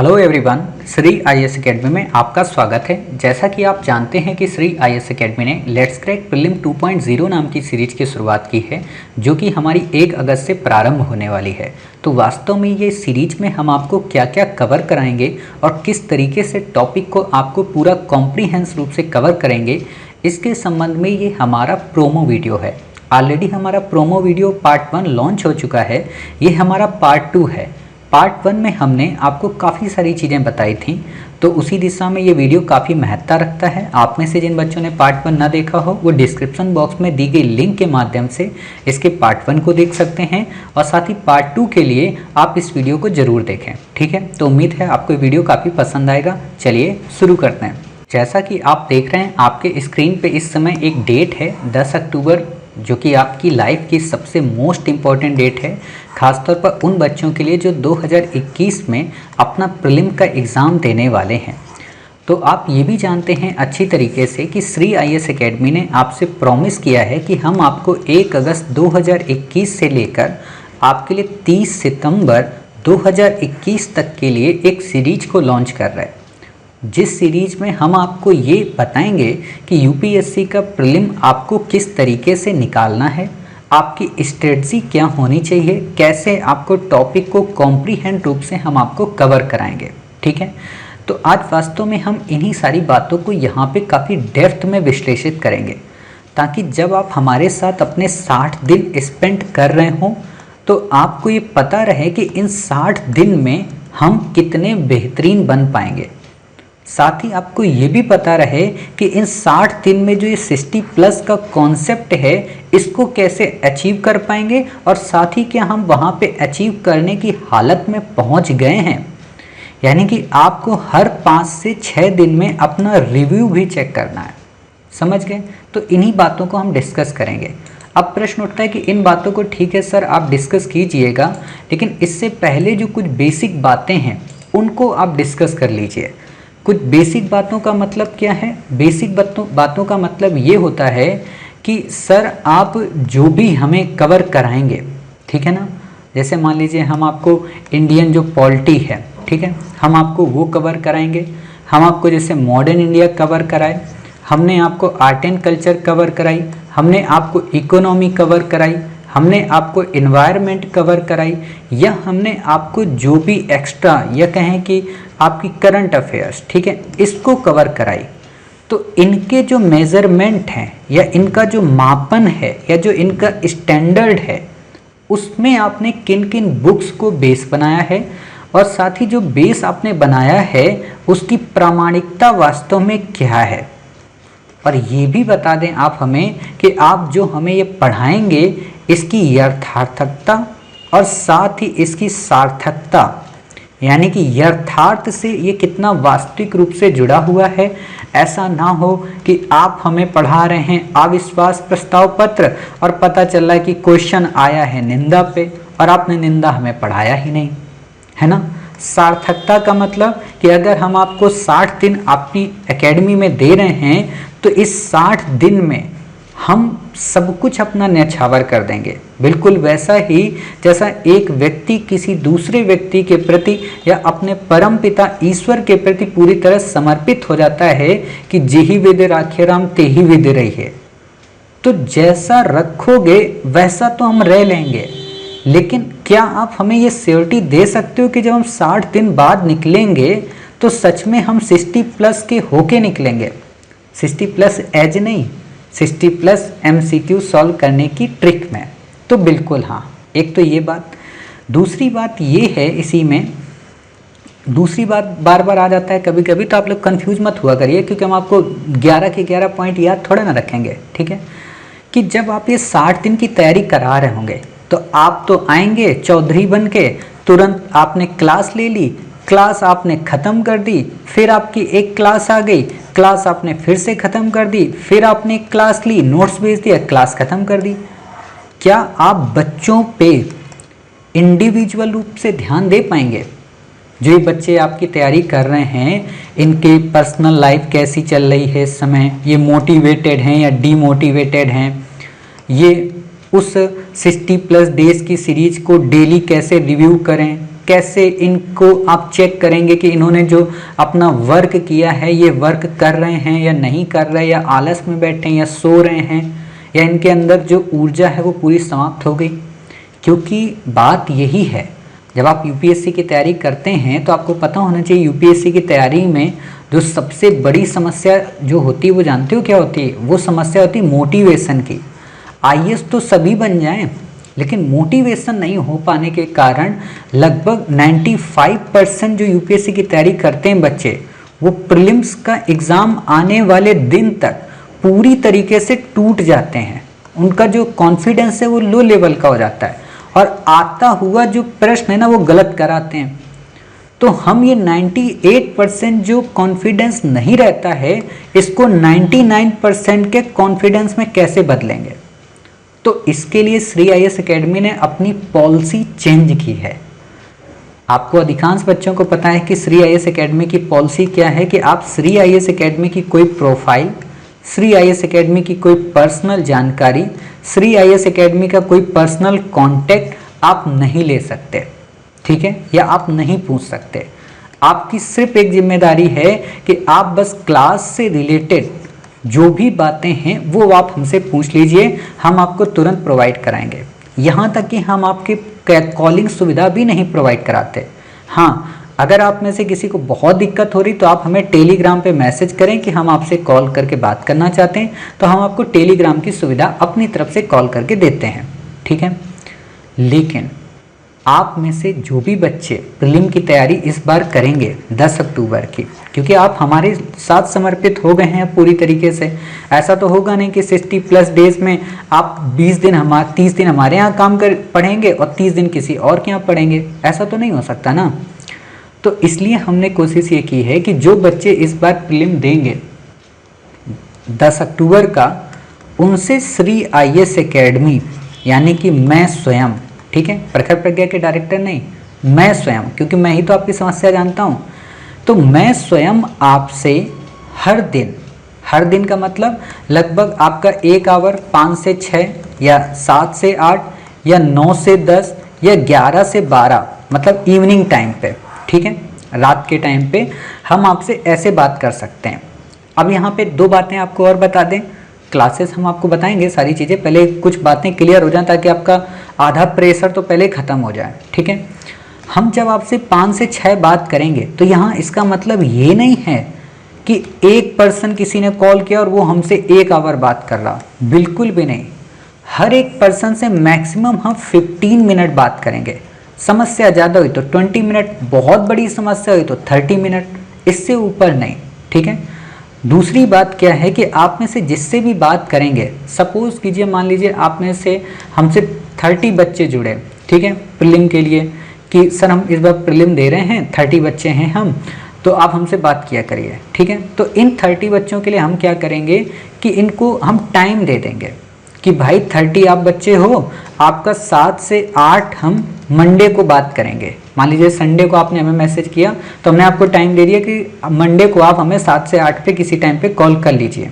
Hello everyone, Shri IAS academy में आपका स्वागत है। जैसा कि आप जानते हैं कि श्री आईएएस एकेडमी ने लेट्स क्रैक प्रीलिम 2.0 नाम की सीरीज की शुरुआत की है, जो कि हमारी 1 अगस्त से प्रारंभ होने वाली है। तो वास्तव में ये सीरीज में हम आपको क्या क्या कवर कराएंगे और किस तरीके से टॉपिक को आपको पूरा कॉम्प्रीहेंस रूप से कवर करेंगे, इसके संबंध में ये हमारा प्रोमो वीडियो है। ऑलरेडी हमारा प्रोमो वीडियो पार्ट 1 लॉन्च हो चुका है, ये हमारा पार्ट 2 है। पार्ट 1 में हमने आपको काफ़ी सारी चीज़ें बताई थी, तो उसी दिशा में ये वीडियो काफ़ी महत्ता रखता है। आप में से जिन बच्चों ने पार्ट 1 ना देखा हो, वो डिस्क्रिप्शन बॉक्स में दी गई लिंक के माध्यम से इसके पार्ट 1 को देख सकते हैं और साथ ही पार्ट 2 के लिए आप इस वीडियो को ज़रूर देखें। ठीक है, तो उम्मीद है आपको ये वीडियो काफ़ी पसंद आएगा। चलिए शुरू करते हैं। जैसा कि आप देख रहे हैं आपके स्क्रीन पे इस समय एक डेट है 10 अक्टूबर, जो कि आपकी लाइफ की सबसे मोस्ट इम्पॉर्टेंट डेट है, खासतौर पर उन बच्चों के लिए जो 2021 में अपना प्रीलिम का एग्ज़ाम देने वाले हैं। तो आप ये भी जानते हैं अच्छी तरीके से कि श्री आईएएस एकेडमी ने आपसे प्रॉमिस किया है कि हम आपको 1 अगस्त 2021 से लेकर आपके लिए 30 सितंबर 2021 तक के लिए एक सीरीज को लॉन्च कर रहे हैं, जिस सीरीज में हम आपको ये बताएंगे कि यूपीएससी का प्रीलिम आपको किस तरीके से निकालना है, आपकी स्ट्रेटजी क्या होनी चाहिए, कैसे आपको टॉपिक को कॉम्प्रीहेंड रूप से हम आपको कवर कराएंगे। ठीक है, तो आज वास्तव में हम इन्हीं सारी बातों को यहाँ पे काफ़ी डेप्थ में विश्लेषित करेंगे, ताकि जब आप हमारे साथ अपने 60 दिन स्पेंड कर रहे हों तो आपको ये पता रहे कि इन 60 दिन में हम कितने बेहतरीन बन पाएंगे। साथ ही आपको ये भी पता रहे कि इन 60 दिन में जो ये 60+ का कॉन्सेप्ट है, इसको कैसे अचीव कर पाएंगे और साथ ही क्या हम वहाँ पे अचीव करने की हालत में पहुँच गए हैं। यानी कि आपको हर 5 से 6 दिन में अपना रिव्यू भी चेक करना है। समझ गए? तो इन्हीं बातों को हम डिस्कस करेंगे। अब प्रश्न उठता है कि इन बातों को ठीक है सर आप डिस्कस कीजिएगा, लेकिन इससे पहले जो कुछ बेसिक बातें हैं उनको आप डिस्कस कर लीजिए। कुछ बेसिक बातों का मतलब क्या है? बेसिक बातों का मतलब ये होता है कि सर आप जो भी हमें कवर कराएंगे, ठीक है ना, जैसे मान लीजिए हम आपको इंडियन जो पॉलिटी है, ठीक है, हम आपको वो कवर कराएंगे। हम आपको जैसे मॉडर्न इंडिया कवर कराए, हमने आपको आर्ट एंड कल्चर कवर कराई, हमने आपको इकोनॉमी कवर कराई, हमने आपको इन्वायरमेंट कवर कराई, या हमने आपको जो भी एक्स्ट्रा या कहें कि आपकी करंट अफेयर्स, ठीक है, इसको कवर कराई। तो इनके जो मेज़रमेंट हैं या इनका जो मापन है या जो इनका स्टैंडर्ड है, उसमें आपने किन किन बुक्स को बेस बनाया है और साथ ही जो बेस आपने बनाया है उसकी प्रामाणिकता वास्तव में क्या है। और ये भी बता दें आप हमें कि आप जो हमें ये पढ़ाएंगे इसकी यथार्थकता और साथ ही इसकी सार्थकता, यानी कि यथार्थ से ये कितना वास्तविक रूप से जुड़ा हुआ है। ऐसा ना हो कि आप हमें पढ़ा रहे हैं अविश्वास प्रस्ताव पत्र और पता चल रहा है कि क्वेश्चन आया है निंदा पे और आपने निंदा हमें पढ़ाया ही नहीं, है ना। सार्थकता का मतलब कि अगर हम आपको 60 दिन अपनी एकेडमी में दे रहे हैं तो इस 60 दिन में हम सब कुछ अपना न्यौछावर कर देंगे, बिल्कुल वैसा ही जैसा एक व्यक्ति किसी दूसरे व्यक्ति के प्रति या अपने परम पिता ईश्वर के प्रति पूरी तरह समर्पित हो जाता है कि जेहि विधि राखे राम तेहि विधि रहिए। तो जैसा रखोगे वैसा तो हम रह लेंगे, लेकिन क्या आप हमें ये श्योरिटी दे सकते हो कि जब हम 60 दिन बाद निकलेंगे तो सच में हम 60+ के होके निकलेंगे? 60+ एज नहीं, 60+ MCQ सॉल्व करने की ट्रिक में। तो बिल्कुल हाँ, एक तो ये बात। दूसरी बात ये है, इसी में दूसरी बात बार बार आ जाता है कभी कभी, तो आप लोग कंफ्यूज मत हुआ करिए, क्योंकि हम आपको 11 के 11 पॉइंट याद थोड़ा ना रखेंगे। ठीक है, कि जब आप ये 60 दिन की तैयारी करा रहे होंगे तो आप तो आएंगे चौधरी बन के, तुरंत आपने क्लास ले ली, क्लास आपने ख़त्म कर दी, फिर आपकी एक क्लास आ गई, क्लास आपने फिर से ख़त्म कर दी, फिर आपने एक क्लास ली, नोट्स भेज दिया, क्लास ख़त्म कर दी। क्या आप बच्चों पे इंडिविजुअल रूप से ध्यान दे पाएंगे? जो ये बच्चे आपकी तैयारी कर रहे हैं, इनके पर्सनल लाइफ कैसी चल रही है इस समय, ये मोटिवेटेड हैं या डीमोटिवेटेड हैं, ये उस 60+ डेज की सीरीज को डेली कैसे रिव्यू करें, कैसे इनको आप चेक करेंगे कि इन्होंने जो अपना वर्क किया है ये वर्क कर रहे हैं या नहीं कर रहे, या आलस में बैठे हैं या सो रहे हैं, या इनके अंदर जो ऊर्जा है वो पूरी समाप्त हो गई। क्योंकि बात यही है, जब आप यूपीएससी की तैयारी करते हैं तो आपको पता होना चाहिए यूपीएससी की तैयारी में जो सबसे बड़ी समस्या जो होती है वो जानते हो क्या होती है? वो समस्या होती है मोटिवेशन की। आईएएस तो सभी बन जाएं, लेकिन मोटिवेशन नहीं हो पाने के कारण लगभग 95% जो यूपीएससी की तैयारी करते हैं बच्चे, वो प्रीलिम्स का एग्ज़ाम आने वाले दिन तक पूरी तरीके से टूट जाते हैं। उनका जो कॉन्फिडेंस है वो लो लेवल का हो जाता है और आता हुआ जो प्रश्न है ना वो गलत कराते हैं। तो हम ये 98% जो कॉन्फिडेंस नहीं रहता है इसको 99% के कॉन्फिडेंस में कैसे बदलेंगे? तो इसके लिए श्री आईएएस एकेडमी ने अपनी पॉलिसी चेंज की है। आपको अधिकांश बच्चों को पता है कि श्री आईएएस एकेडमी की पॉलिसी क्या है कि आप श्री आईएएस एकेडमी की कोई प्रोफाइल, श्री आईएएस एकेडमी की कोई पर्सनल जानकारी, श्री आईएएस एकेडमी का कोई पर्सनल कांटेक्ट आप नहीं ले सकते, ठीक है, या आप नहीं पूछ सकते। आपकी सिर्फ एक जिम्मेदारी है कि आप बस क्लास से रिलेटेड जो भी बातें हैं वो आप हमसे पूछ लीजिए, हम आपको तुरंत प्रोवाइड कराएंगे। यहाँ तक कि हम आपके कॉलिंग सुविधा भी नहीं प्रोवाइड कराते। हाँ, अगर आप में से किसी को बहुत दिक्कत हो रही तो आप हमें टेलीग्राम पे मैसेज करें कि हम आपसे कॉल करके बात करना चाहते हैं, तो हम आपको टेलीग्राम की सुविधा अपनी तरफ से कॉल करके देते हैं, ठीक है। लेकिन आप में से जो भी बच्चे प्रीलिम की तैयारी इस बार करेंगे 10 अक्टूबर की, क्योंकि आप हमारे साथ समर्पित हो गए हैं पूरी तरीके से, ऐसा तो होगा नहीं कि 60+ डेज में आप 30 दिन हमारे यहाँ काम कर पढ़ेंगे और 30 दिन किसी और के यहाँ पढ़ेंगे, ऐसा तो नहीं हो सकता ना। तो इसलिए हमने कोशिश ये की है कि जो बच्चे इस बार प्रीलिम देंगे 10 अक्टूबर का, उनसे श्री आईएएस एकेडमी यानी कि मैं स्वयं, ठीक है, प्रखर प्रज्ञा के डायरेक्टर नहीं, मैं स्वयं, क्योंकि मैं ही तो आपकी समस्या जानता हूँ, तो मैं स्वयं आपसे हर दिन का मतलब लगभग आपका 1 आवर 5 से 6 या 7 से 8 या 9 से 10 या 11 से 12, मतलब इवनिंग टाइम पे, ठीक है, रात के टाइम पे हम आपसे ऐसे बात कर सकते हैं। अब यहाँ पे 2 बातें आपको और बता दें, क्लासेस हम आपको बताएंगे सारी चीज़ें, पहले कुछ बातें क्लियर हो जाएं ताकि आपका आधा प्रेशर तो पहले ख़त्म हो जाए, ठीक है। हम जब आपसे 5 से 6 बात करेंगे तो यहाँ इसका मतलब ये नहीं है कि एक पर्सन किसी ने कॉल किया और वो हमसे 1 आवर बात कर रहा, बिल्कुल भी नहीं। हर एक पर्सन से मैक्सिमम हम 15 मिनट बात करेंगे, समस्या ज़्यादा हुई तो 20 मिनट, बहुत बड़ी समस्या हुई तो 30 मिनट, इससे ऊपर नहीं, ठीक है। दूसरी बात क्या है कि आप में से जिससे भी बात करेंगे, सपोज कीजिए मान लीजिए आप में से हमसे 30 बच्चे जुड़े, ठीक है, प्रीलिम के लिए कि सर हम इस बार प्रीलिम दे रहे हैं, 30 बच्चे हैं हम, तो आप हमसे बात किया करिए, ठीक है। तो इन 30 बच्चों के लिए हम क्या करेंगे कि इनको हम टाइम दे देंगे कि भाई 30 आप बच्चे हो, आपका 7 से 8 हम मंडे को बात करेंगे। मान लीजिए संडे को आपने हमें मैसेज किया तो हमने आपको टाइम दे दिया कि मंडे को आप हमें 7 से 8 पे किसी टाइम पे कॉल कर लीजिए।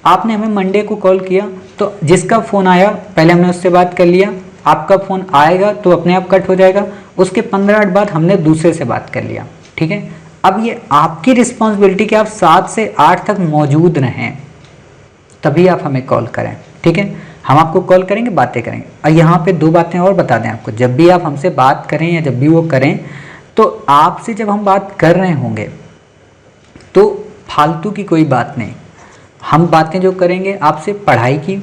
आपने हमें मंडे को कॉल किया तो जिसका फ़ोन आया पहले हमने उससे बात कर लिया, आपका फ़ोन आएगा तो अपने आप कट हो जाएगा, उसके 15 मिनट बाद हमने दूसरे से बात कर लिया, ठीक है। अब ये आपकी रिस्पॉन्सिबिलिटी कि आप 7 से 8 तक मौजूद रहें, तभी आप हमें कॉल करें, ठीक है। हम आपको कॉल करेंगे, बातें करेंगे। और यहाँ पे 2 बातें और बता दें आपको, जब भी आप हमसे बात करें या जब भी वो करें, तो आपसे जब हम बात कर रहे होंगे तो फालतू की कोई बात नहीं, हम बातें जो करेंगे आपसे पढ़ाई की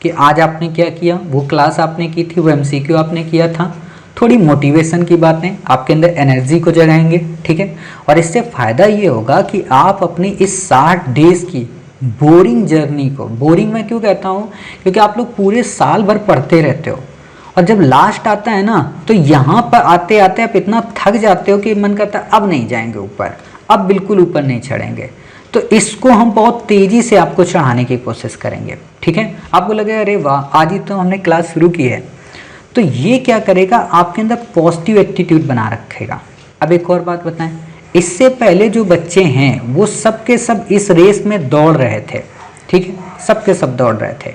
कि आज आपने क्या किया, वो क्लास आपने की थी, वो MCQ आपने किया था, थोड़ी मोटिवेशन की बातें आपके अंदर एनर्जी को जगाएंगे, ठीक है। और इससे फ़ायदा ये होगा कि आप अपनी इस 60 डेज़ की बोरिंग जर्नी को, बोरिंग मैं क्यों कहता हूँ, क्योंकि आप लोग पूरे साल भर पढ़ते रहते हो और जब लास्ट आता है ना तो यहाँ पर आते आते आप इतना थक जाते हो कि मन करता है अब नहीं जाएंगे ऊपर, अब बिल्कुल ऊपर नहीं चढ़ेंगे। तो इसको हम बहुत तेज़ी से आपको चढ़ाने की कोशिश करेंगे, ठीक है। आपको लगेगा अरे वाह आज ही तो हमने क्लास शुरू की है, तो ये क्या करेगा, आपके अंदर पॉजिटिव एटीट्यूड बना रखेगा। अब एक और बात बताएं, इससे पहले जो बच्चे हैं वो सब के सब इस रेस में दौड़ रहे थे, ठीक है, सब के सब दौड़ रहे थे,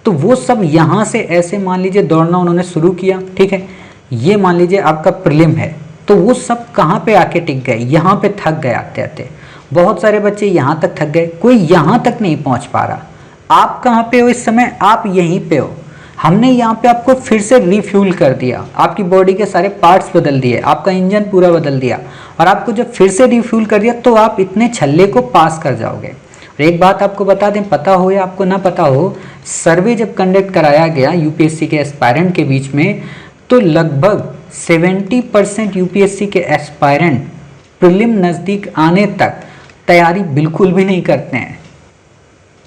तो वो सब यहाँ से ऐसे मान लीजिए दौड़ना उन्होंने शुरू किया, ठीक है। ये मान लीजिए आपका प्रीलिम है, तो वो सब कहाँ पे आके टिक गए, यहाँ पे थक गए आते आते। बहुत सारे बच्चे यहाँ तक थक गए, कोई यहाँ तक नहीं पहुँच पा रहा। आप कहाँ पे हो इस समय, आप यहीं पे हो। हमने यहाँ पे आपको फिर से रिफ्यूल कर दिया, आपकी बॉडी के सारे पार्ट्स बदल दिए, आपका इंजन पूरा बदल दिया, और आपको जब फिर से रिफ्यूल कर दिया तो आप इतने छल्ले को पास कर जाओगे। और एक बात आपको बता दें, पता हो या आपको ना पता हो, सर्वे जब कंडक्ट कराया गया यूपीएससी के एस्पायरेंट के बीच में, तो लगभग 70% यूपीएससी के एस्पायरेंट प्रीलिम नज़दीक आने तक तैयारी बिल्कुल भी नहीं करते हैं।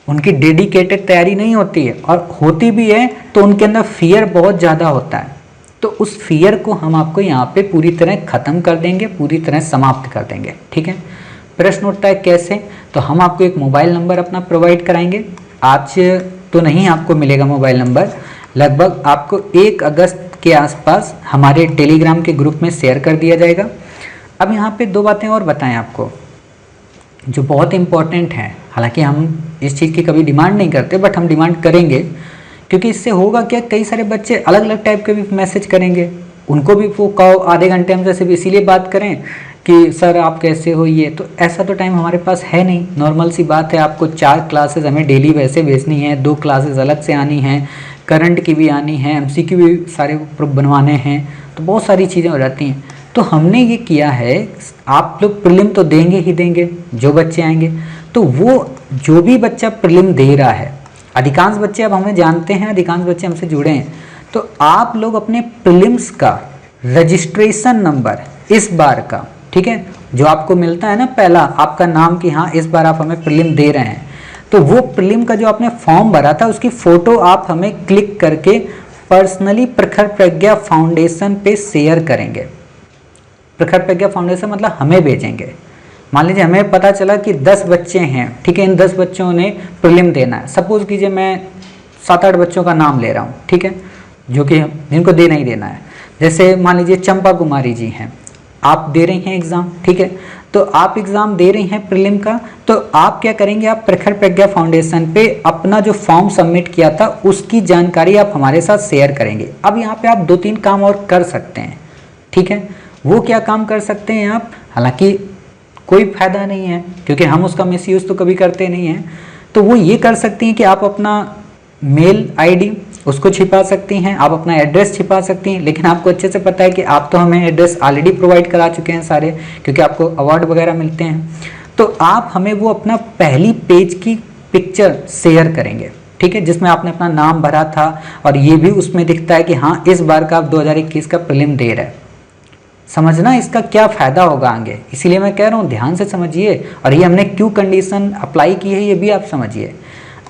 उनकी डेडिकेटेड तैयारी नहीं होती है, और होती भी है तो उनके अंदर फियर बहुत ज़्यादा होता है। तो उस फियर को हम आपको यहाँ पे पूरी तरह ख़त्म कर देंगे, पूरी तरह समाप्त कर देंगे। ठीक है, प्रश्न उठता है कैसे, तो हम आपको एक मोबाइल नंबर अपना प्रोवाइड कराएंगे। आज तो नहीं आपको मिलेगा मोबाइल नंबर, लगभग आपको 1 अगस्त के आसपास हमारे टेलीग्राम के ग्रुप में शेयर कर दिया जाएगा। अब यहाँ पे 2 बातें और बताएं आपको जो बहुत इम्पॉर्टेंट हैं। हालांकि हम इस चीज़ की कभी डिमांड नहीं करते, बट हम डिमांड करेंगे, क्योंकि इससे होगा क्या, कई सारे बच्चे अलग अलग टाइप के भी मैसेज करेंगे, उनको भी वो कहो आधे घंटे हमसे सिर्फ इसीलिए बात करें कि सर आप कैसे हो, ये तो ऐसा तो टाइम हमारे पास है नहीं। नॉर्मल सी बात है, आपको 4 क्लासेस हमें डेली वैसे भेजनी है, 2 क्लासेस अलग से आनी है, करंट की भी आनी है, एमसीक्यू भी सारे प्रूफ बनवाने हैं, तो बहुत सारी चीज़ें हो जाती हैं। तो हमने ये किया है, आप लोग प्रीलिम तो देंगे ही देंगे जो बच्चे आएंगे, तो वो जो भी बच्चा प्रीलिम दे रहा है, अधिकांश बच्चे अब हमें जानते हैं, अधिकांश बच्चे हमसे जुड़े हैं, तो आप लोग अपने प्रीलिम्स का रजिस्ट्रेशन नंबर इस बार का, ठीक है, जो आपको मिलता है ना पहला आपका नाम कि हाँ इस बार आप हमें प्रीलिम दे रहे हैं, तो वो प्रीलिम का जो आपने फॉर्म भरा था उसकी फ़ोटो आप हमें क्लिक करके पर्सनली प्रखर प्रज्ञा फाउंडेशन पे शेयर करेंगे। प्रखर प्रज्ञा फाउंडेशन मतलब हमें भेजेंगे। मान लीजिए हमें पता चला कि 10 बच्चे हैं, ठीक है, इन 10 बच्चों ने प्रीलिम देना है। सपोज कीजिए मैं 7-8 बच्चों का नाम ले रहा हूँ, ठीक है, जो कि जिनको देना ही देना है। जैसे मान लीजिए चंपा कुमारी जी हैं, आप दे रही हैं एग्ज़ाम, ठीक है, तो आप एग्ज़ाम दे रही हैं प्रीलिम का, तो आप क्या करेंगे, आप प्रखर प्रज्ञा फाउंडेशन पे अपना जो फॉर्म सबमिट किया था उसकी जानकारी आप हमारे साथ शेयर करेंगे। अब यहाँ पे आप 2-3 काम और कर सकते हैं, ठीक है। वो क्या काम कर सकते हैं आप, हालांकि कोई फ़ायदा नहीं है क्योंकि हम उसका मिसयूज़ तो कभी करते नहीं हैं, तो वो ये कर सकती हैं कि आप अपना मेल आईडी उसको छिपा सकती हैं, आप अपना एड्रेस छिपा सकती हैं, लेकिन आपको अच्छे से पता है कि आप तो हमें एड्रेस ऑलरेडी प्रोवाइड करा चुके हैं सारे, क्योंकि आपको अवार्ड वगैरह मिलते हैं। तो आप हमें वो अपना पहली पेज की पिक्चर शेयर करेंगे, ठीक है, जिसमें आपने अपना नाम भरा था और ये भी उसमें दिखता है कि हाँ इस बार का आप 2021 का प्रीलिम दे रहे हैं। समझना इसका क्या फ़ायदा होगा आगे, इसीलिए मैं कह रहा हूँ ध्यान से समझिए, और ये हमने क्यों कंडीशन अप्लाई की है ये भी आप समझिए।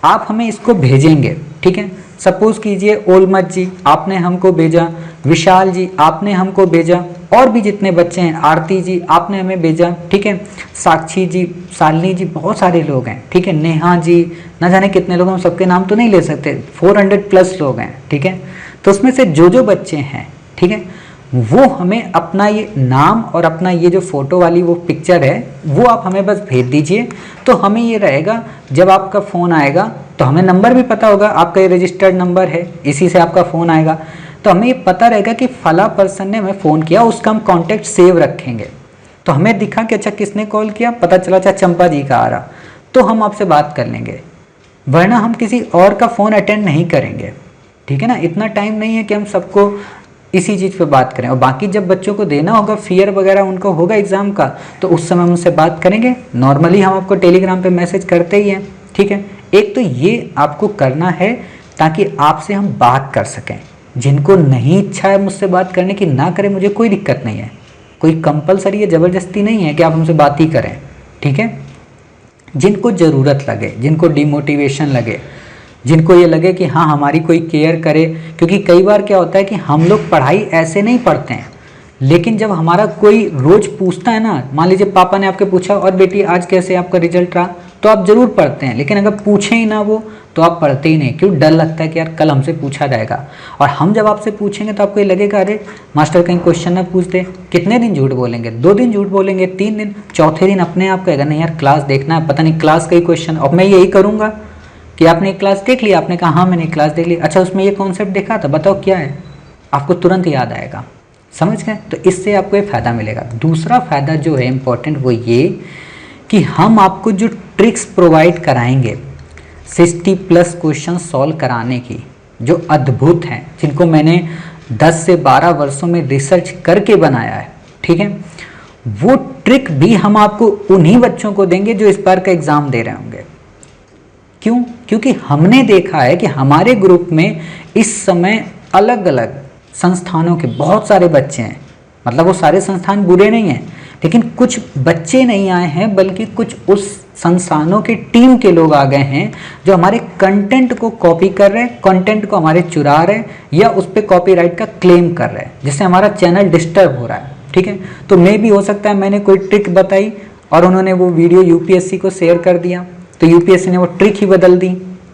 आप हमें इसको भेजेंगे, ठीक है, सपोज कीजिए ओलमत जी आपने हमको भेजा, विशाल जी आपने हमको भेजा, और भी जितने बच्चे हैं, आरती जी आपने हमें भेजा, ठीक है, साक्षी जी, शालिनी जी, बहुत सारे लोग हैं, ठीक है, नेहा जी, ना जाने कितने लोग, हम सबके नाम तो नहीं ले सकते, 400+ लोग हैं, ठीक है। तो उसमें से जो बच्चे हैं, ठीक है, वो हमें अपना ये नाम और अपना ये जो फ़ोटो वाली वो पिक्चर है वो आप हमें बस भेज दीजिए। तो हमें ये रहेगा जब आपका फ़ोन आएगा तो हमें नंबर भी पता होगा, आपका ये रजिस्टर्ड नंबर है, इसी से आपका फ़ोन आएगा, तो हमें ये पता रहेगा कि फला पर्सन ने हमें फ़ोन किया, उसका हम कॉन्टैक्ट सेव रखेंगे। तो हमें दिखा कि अच्छा किसने कॉल किया, पता चला अच्छा चंपा जी का आ रहा, तो हम आपसे बात कर लेंगे, वरना हम किसी और का फ़ोन अटेंड नहीं करेंगे, ठीक है ना। इतना टाइम नहीं है कि हम सबको इसी चीज़ पे बात करें, और बाकी जब बच्चों को देना होगा फियर वगैरह उनको होगा एग्ज़ाम का, तो उस समय हम उनसे बात करेंगे। नॉर्मली हम आपको टेलीग्राम पे मैसेज करते ही हैं, ठीक है। एक तो ये आपको करना है ताकि आपसे हम बात कर सकें। जिनको नहीं इच्छा है मुझसे बात करने की ना करें, मुझे कोई दिक्कत नहीं है, कोई कंपलसरी या ज़बरदस्ती नहीं है कि आप हमसे बात ही करें, ठीक है। जिनको ज़रूरत लगे, जिनको डिमोटिवेशन लगे, जिनको ये लगे कि हाँ हमारी कोई केयर करे, क्योंकि कई बार क्या होता है कि हम लोग पढ़ाई ऐसे नहीं पढ़ते हैं, लेकिन जब हमारा कोई रोज़ पूछता है ना, मान लीजिए पापा ने आपके पूछा और बेटी आज कैसे आपका रिजल्ट रहा, तो आप ज़रूर पढ़ते हैं, लेकिन अगर पूछें ही ना वो तो आप पढ़ते ही नहीं, क्यों, डर लगता है कि यार कल हमसे पूछा जाएगा। और हम जब आपसे पूछेंगे तो आपको ये लगेगा अरे मास्टर कहीं क्वेश्चन ना पूछ दे। कितने दिन झूठ बोलेंगे, 2 दिन झूठ बोलेंगे, 3 दिन, चौथे दिन अपने आप कहेगा नहीं यार क्लास देखना है, पता नहीं क्लास का ही क्वेश्चन। और मैं यही करूँगा कि आपने एक क्लास देख ली, आपने कहा हाँ मैंने क्लास देख ली, अच्छा उसमें ये कॉन्सेप्ट देखा था, बताओ क्या है, आपको तुरंत याद आएगा। समझ गए? तो इससे आपको ये फ़ायदा मिलेगा। दूसरा फ़ायदा जो है इम्पोर्टेंट वो ये कि हम आपको जो ट्रिक्स प्रोवाइड कराएंगे 60+ क्वेश्चन सॉल्व कराने की, जो अद्भुत हैं, जिनको मैंने 10 से 12 वर्षों में रिसर्च करके बनाया है, ठीक है, वो ट्रिक भी हम आपको उन्हीं बच्चों को देंगे जो इस बार का एग्ज़ाम दे रहे होंगे। क्यों? क्योंकि हमने देखा है कि हमारे ग्रुप में इस समय अलग अलग संस्थानों के बहुत सारे बच्चे हैं। मतलब वो सारे संस्थान बुरे नहीं हैं, लेकिन कुछ बच्चे नहीं आए हैं, बल्कि कुछ उस संस्थानों की टीम के लोग आ गए हैं जो हमारे कंटेंट को कॉपी कर रहे हैं, कंटेंट को हमारे चुरा रहे हैं या उस पर कॉपीराइट का क्लेम कर रहे हैं, जिससे हमारा चैनल डिस्टर्ब हो रहा है। ठीक है, तो मे भी हो सकता है मैंने कोई ट्रिक बताई और उन्होंने वो वीडियो यूपीएससी को शेयर कर दिया, तो यूपीएससी ने वो ट्रिक ही बदल दी,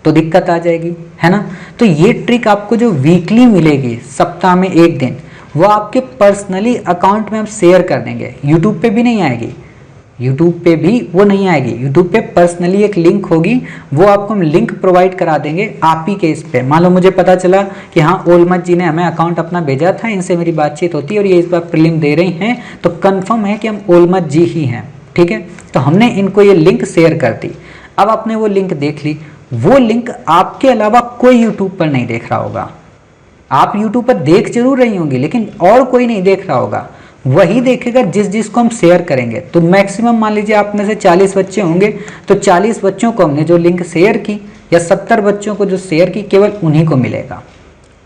तो दिक्कत आ जाएगी, है ना। तो ये ट्रिक आपको जो वीकली मिलेगी, सप्ताह में एक दिन, वो आपके पर्सनली अकाउंट में हम शेयर कर देंगे। यूट्यूब पे भी नहीं आएगी, यूट्यूब पे भी वो नहीं आएगी। यूट्यूब पे पर्सनली एक लिंक होगी, वो आपको हम लिंक प्रोवाइड करा देंगे आप ही के इस पे। मान लो मुझे पता चला कि हाँ ओलमत जी ने हमें अकाउंट अपना भेजा था, इनसे मेरी बातचीत होती है और ये इस बार प्रीलिम दे रही हैं, तो कंफर्म है कि हम ओलमत जी ही हैं। ठीक है, तो हमने इनको ये लिंक शेयर कर दी। अब आपने वो लिंक देख ली, वो लिंक आपके अलावा कोई यूट्यूब पर नहीं देख रहा होगा। आप यूट्यूब पर देख जरूर रही होंगी, लेकिन और कोई नहीं देख रहा होगा, वही देखेगा जिस जिसको हम शेयर करेंगे। तो मैक्सिमम मान लीजिए आप में से 40 बच्चे होंगे, तो 40 बच्चों को हमने जो लिंक शेयर की, या 70 बच्चों को जो शेयर की, केवल उन्हीं को मिलेगा।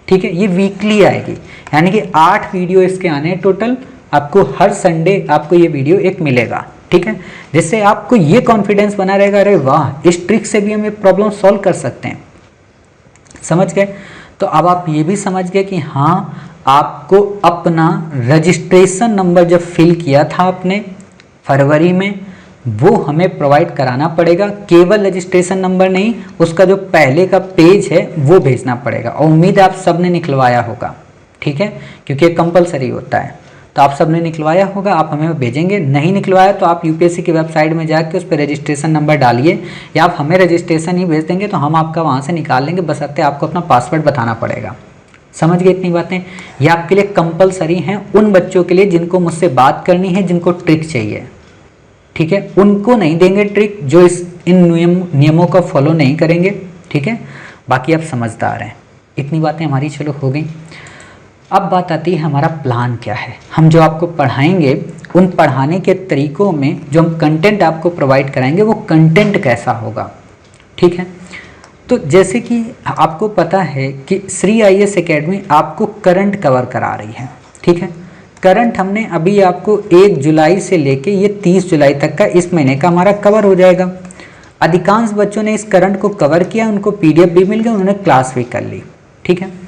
ठीक है, ये वीकली आएगी, यानी कि 8 वीडियो इसके आने हैं टोटल। आपको हर संडे आपको ये वीडियो एक मिलेगा। ठीक है, जिससे आपको ये कॉन्फिडेंस बना रहेगा, अरे वाह इस ट्रिक से भी हम ये प्रॉब्लम सॉल्व कर सकते हैं। समझ गए? तो अब आप ये भी समझ गए कि हाँ आपको अपना रजिस्ट्रेशन नंबर जब फिल किया था आपने फरवरी में, वो हमें प्रोवाइड कराना पड़ेगा। केवल रजिस्ट्रेशन नंबर नहीं, उसका जो पहले का पेज है वो भेजना पड़ेगा। और उम्मीद है आप सब ने निकलवाया होगा। ठीक है, क्योंकि ये कंपलसरी होता है, तो आप सब ने निकलवाया होगा, आप हमें भेजेंगे। नहीं निकलवाया तो आप यूपीएससी की वेबसाइट में जाके उस पर रजिस्ट्रेशन नंबर डालिए, या आप हमें रजिस्ट्रेशन ही भेज देंगे तो हम आपका वहाँ से निकाल लेंगे। बशर्ते आपको अपना पासवर्ड बताना पड़ेगा। समझ गए इतनी बातें? ये आपके लिए कंपलसरी हैं, उन बच्चों के लिए जिनको मुझसे बात करनी है, जिनको ट्रिक चाहिए। ठीक है, उनको नहीं देंगे ट्रिक जो इन नियमों का फॉलो नहीं करेंगे। ठीक है, बाकी आप समझदार हैं। इतनी बातें हमारी चलो हो गई। अब बात आती है हमारा प्लान क्या है। हम जो आपको पढ़ाएंगे, उन पढ़ाने के तरीकों में जो हम कंटेंट आपको प्रोवाइड कराएंगे, वो कंटेंट कैसा होगा। ठीक है, तो जैसे कि आपको पता है कि श्री आईएएस एकेडमी आपको करंट कवर करा रही है। ठीक है, करंट हमने अभी आपको 1 जुलाई से लेके ये 30 जुलाई तक का इस महीने का हमारा कवर हो जाएगा। अधिकांश बच्चों ने इस करंट को कवर किया, उनको पीडीएफ भी मिल गया, उन्होंने क्लास भी कर ली। ठीक है,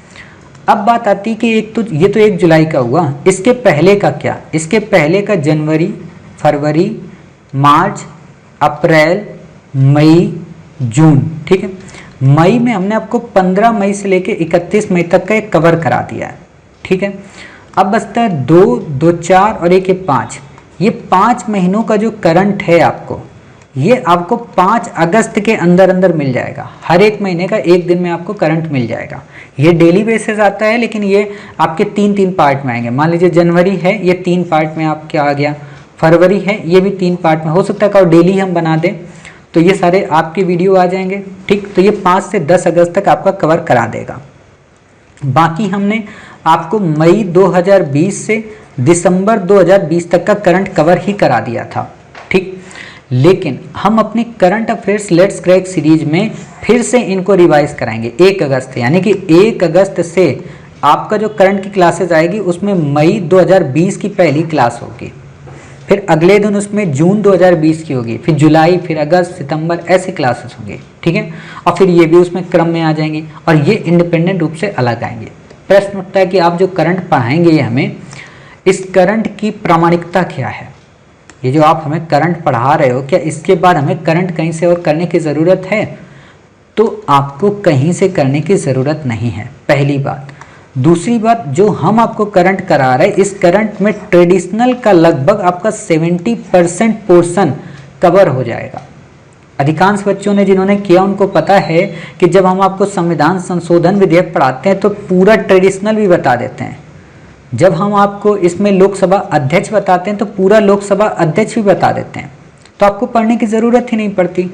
अब बात आती कि ये तो 1 जुलाई का हुआ, इसके पहले का क्या? इसके पहले का जनवरी, फरवरी, मार्च, अप्रैल, मई, जून। ठीक है, मई में हमने आपको 15 मई से लेकर 31 मई तक का एक कवर करा दिया है। ठीक है, अब बचता है 2, 2, 4 और 1, 5। ये 5 महीनों का जो करंट है आपको, ये आपको 5 अगस्त के अंदर अंदर मिल जाएगा। हर एक महीने का एक दिन में आपको करंट मिल जाएगा। ये डेली बेसिस आता है, लेकिन ये आपके 3-3 पार्ट में आएंगे। मान लीजिए जनवरी है, ये 3 पार्ट में आपके आ गया। फरवरी है, ये भी 3 पार्ट में। हो सकता है कि और डेली हम बना दें तो ये सारे आपके वीडियो आ जाएंगे। ठीक, तो ये 5 से 10 अगस्त तक आपका कवर करा देगा। बाकी हमने आपको मई 2020 से दिसंबर 2020 तक का करंट कवर ही करा दिया था। ठीक, लेकिन हम अपनी current affairs let's crack series में फिर से इनको रिवाइज कराएंगे 1 अगस्त, यानी कि 1 अगस्त से आपका जो करंट की क्लासेस आएगी, उसमें मई 2020 की पहली क्लास होगी, फिर अगले दिन उसमें जून 2020 की होगी, फिर जुलाई, फिर अगस्त, सितंबर, ऐसे क्लासेस होंगे। ठीक है, और फिर ये भी उसमें क्रम में आ जाएंगी, और ये इंडिपेंडेंट रूप से अलग आएंगे। प्रश्न उठता है कि आप जो करंट पढ़ाएंगे हमें, इस करंट की प्रामाणिकता क्या है? ये जो आप हमें करंट पढ़ा रहे हो, क्या इसके बाद हमें करंट कहीं से और करने की ज़रूरत है? तो आपको कहीं से करने की ज़रूरत नहीं है, पहली बात। दूसरी बात, जो हम आपको करंट करा रहे हैं, इस करंट में ट्रेडिशनल का लगभग आपका 70% पोर्शन कवर हो जाएगा। अधिकांश बच्चों ने जिन्होंने किया, उनको पता है कि जब हम आपको संविधान संशोधन विधेयक पढ़ाते हैं तो पूरा ट्रेडिशनल भी बता देते हैं। जब हम आपको इसमें लोकसभा अध्यक्ष बताते हैं तो पूरा लोकसभा अध्यक्ष भी बता देते हैं, तो आपको पढ़ने की ज़रूरत ही नहीं पड़ती।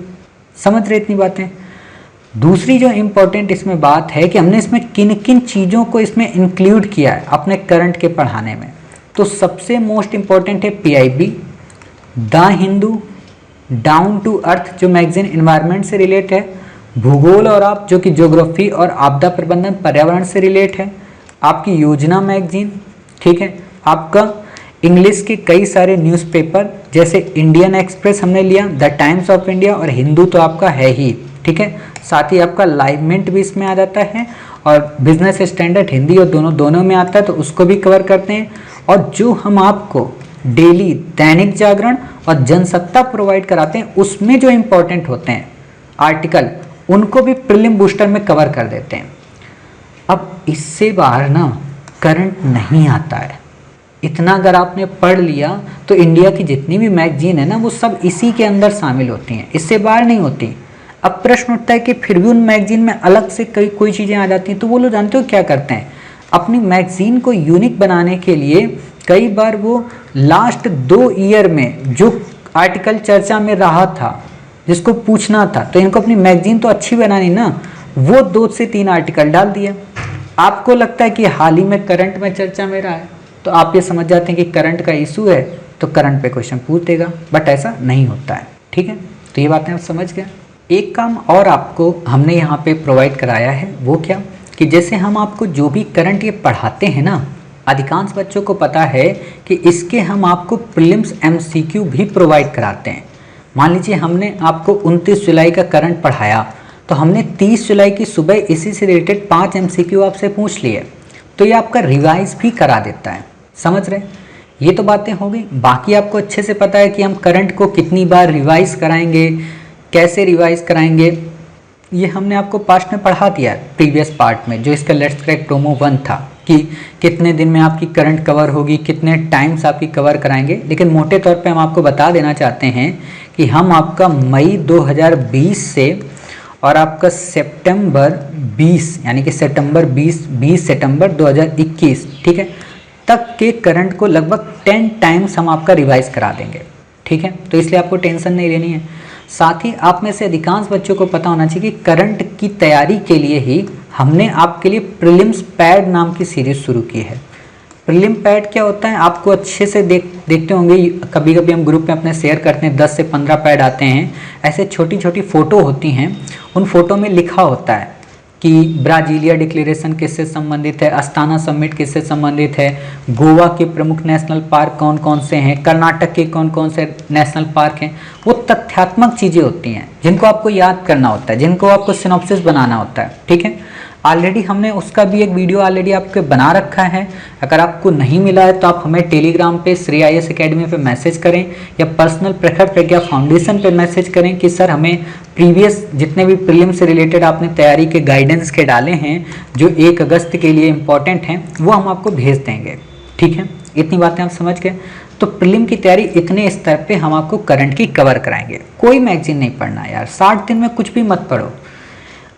समझ रहे इतनी बातें। दूसरी जो इम्पोर्टेंट इसमें बात है कि हमने इसमें किन किन चीज़ों को इसमें इंक्लूड किया है अपने करंट के पढ़ाने में। तो सबसे मोस्ट इम्पॉर्टेंट है PIB, the Hindu, down to earth जो मैगजीन इन्वायरमेंट से रिलेट है, भूगोल और आप जो कि ज्योग्राफी और आपदा प्रबंधन पर्यावरण से रिलेट है, आपकी योजना मैगजीन, ठीक है, आपका इंग्लिश के कई सारे न्यूज़पेपर जैसे इंडियन एक्सप्रेस हमने लिया, द टाइम्स ऑफ इंडिया और हिंदू तो आपका है ही, ठीक है। साथ ही आपका लाइव मिंट भी इसमें आ जाता है और बिजनेस स्टैंडर्ड हिंदी और दोनों में आता है, तो उसको भी कवर करते हैं। और जो हम आपको डेली दैनिक जागरण और जनसत्ता प्रोवाइड कराते हैं उसमें जो इम्पोर्टेंट होते हैं आर्टिकल, उनको भी प्रीलिम बूस्टर में कवर कर देते हैं। अब इससे बाहर ना करंट नहीं आता है। इतना अगर आपने पढ़ लिया तो इंडिया की जितनी भी मैगजीन है ना वो सब इसी के अंदर शामिल होती हैं, इससे बाहर नहीं होती। अब प्रश्न उठता है कि फिर भी उन मैगजीन में अलग से कोई चीज़ें आ जाती हैं, तो वो लोग जानते हो क्या करते हैं, अपनी मैगजीन को यूनिक बनाने के लिए कई बार वो लास्ट 2 ईयर में जो आर्टिकल चर्चा में रहा था जिसको पूछना था, तो इनको अपनी मैगजीन तो अच्छी बनानी ना, वो 2 से 3 आर्टिकल डाल दिया। आपको लगता है कि हाल ही में करंट में चर्चा में रहा है, तो आप ये समझ जाते हैं कि करंट का इशू है तो करंट पे क्वेश्चन पूछ देगा, बट ऐसा नहीं होता है, ठीक है। तो ये बातें आप समझ गए। एक काम और आपको हमने यहाँ पे प्रोवाइड कराया है, वो क्या कि जैसे हम आपको जो भी करंट ये पढ़ाते हैं ना, अधिकांश बच्चों को पता है कि इसके हम आपको प्रीलिम्स MCQ भी प्रोवाइड कराते हैं। मान लीजिए हमने आपको 29 जुलाई का करंट पढ़ाया, तो हमने 30 जुलाई की सुबह इसी से रिलेटेड 5 MCQ आपसे पूछ लिए, तो ये आपका रिवाइज भी करा देता है। समझ रहे, ये तो बातें हो गई। बाकी आपको अच्छे से पता है कि हम करंट को कितनी बार रिवाइज कराएंगे, कैसे रिवाइज कराएंगे, ये हमने आपको पास्ट में पढ़ा दिया है प्रीवियस पार्ट में, जो इसका लेट्स क्रैक प्रोमो 1 था कि कितने दिन में आपकी करंट कवर होगी, कितने टाइम्स आपकी कवर कराएंगे। लेकिन मोटे तौर पे हम आपको बता देना चाहते हैं कि हम आपका मई 2020 से और आपका सितंबर 20 यानी कि सितंबर 20 सितंबर 2021, ठीक है, तक के करंट को लगभग 10 टाइम्स हम आपका रिवाइज करा देंगे, ठीक है। तो इसलिए आपको टेंशन नहीं लेनी है। साथ ही आप में से अधिकांश बच्चों को पता होना चाहिए कि करंट की तैयारी के लिए ही हमने आपके लिए प्रीलिम्स पैड नाम की सीरीज शुरू की है। प्रीलिम पैड क्या होता है आपको अच्छे से देखते होंगे, कभी कभी हम ग्रुप में अपने शेयर करते हैं, 10 से 15 पैड आते हैं, ऐसे छोटी छोटी फ़ोटो होती हैं। उन फोटो में लिखा होता है कि ब्राजीलिया डिक्लेरेशन किससे संबंधित है, अस्ताना समिट किससे संबंधित है, गोवा के प्रमुख नेशनल पार्क कौन कौन से हैं, कर्नाटक के कौन कौन से नेशनल पार्क हैं। वो तथ्यात्मक चीज़ें होती हैं जिनको आपको याद करना होता है, जिनको आपको सिनॉप्सिस बनाना होता है, ठीक है। ऑलरेडी हमने उसका भी एक वीडियो ऑलरेडी आपके बना रखा है। अगर आपको नहीं मिला है तो आप हमें टेलीग्राम पे श्री IAS अकेडमी पे मैसेज करें या पर्सनल प्रखर प्रज्ञा फाउंडेशन पे मैसेज करें कि सर हमें प्रीवियस जितने भी प्रीलिम से रिलेटेड आपने तैयारी के गाइडेंस के डाले हैं जो 1 अगस्त के लिए इम्पॉर्टेंट हैं, वो हम आपको भेज देंगे, ठीक है। इतनी बातें आप समझ गए। तो प्रीलिम की तैयारी इतने स्तर पे हम आपको करंट की कवर कराएंगे। कोई मैगजीन नहीं पढ़ना यार, 60 दिन में कुछ भी मत पढ़ो।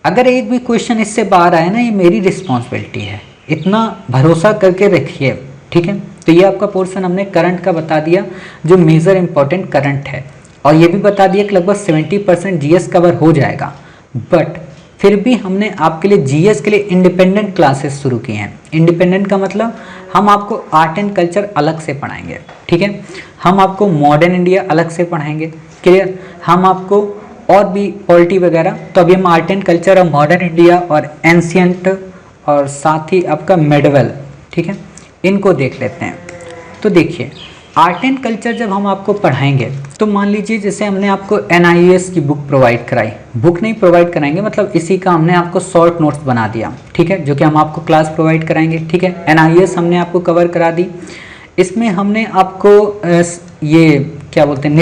अगर एक भी क्वेश्चन इससे बाहर आए ना, ये मेरी रिस्पॉन्सिबिलिटी है, इतना भरोसा करके रखिए, ठीक है। तो ये आपका पोर्शन हमने करंट का बता दिया जो मेजर इंपॉर्टेंट करंट है, और ये भी बता दिया कि लगभग 70% GS कवर हो जाएगा। बट फिर भी हमने आपके लिए GS के लिए इंडिपेंडेंट क्लासेस शुरू किए हैं। इंडिपेंडेंट का मतलब हम आपको आर्ट एंड कल्चर अलग से पढ़ाएंगे, ठीक है। हम आपको मॉडर्न इंडिया अलग से पढ़ाएंगे, क्लियर। हम आपको और भी पॉलिटी वगैरह, तो अभी हम आर्ट एंड कल्चर और मॉडर्न इंडिया और एंशियंट और साथ ही आपका मेडवल, ठीक है, इनको देख लेते हैं। तो देखिए आर्ट एंड कल्चर जब हम आपको पढ़ाएंगे तो मान लीजिए जैसे हमने आपको NIOS की बुक प्रोवाइड कराई, बुक नहीं प्रोवाइड कराएंगे मतलब इसी का हमने आपको शॉर्ट नोट्स बना दिया, ठीक है, जो कि हम आपको क्लास प्रोवाइड कराएंगे, ठीक है। NIOS हमने आपको कवर करा दी। इसमें हमने आपको ये क्या बोलते हैं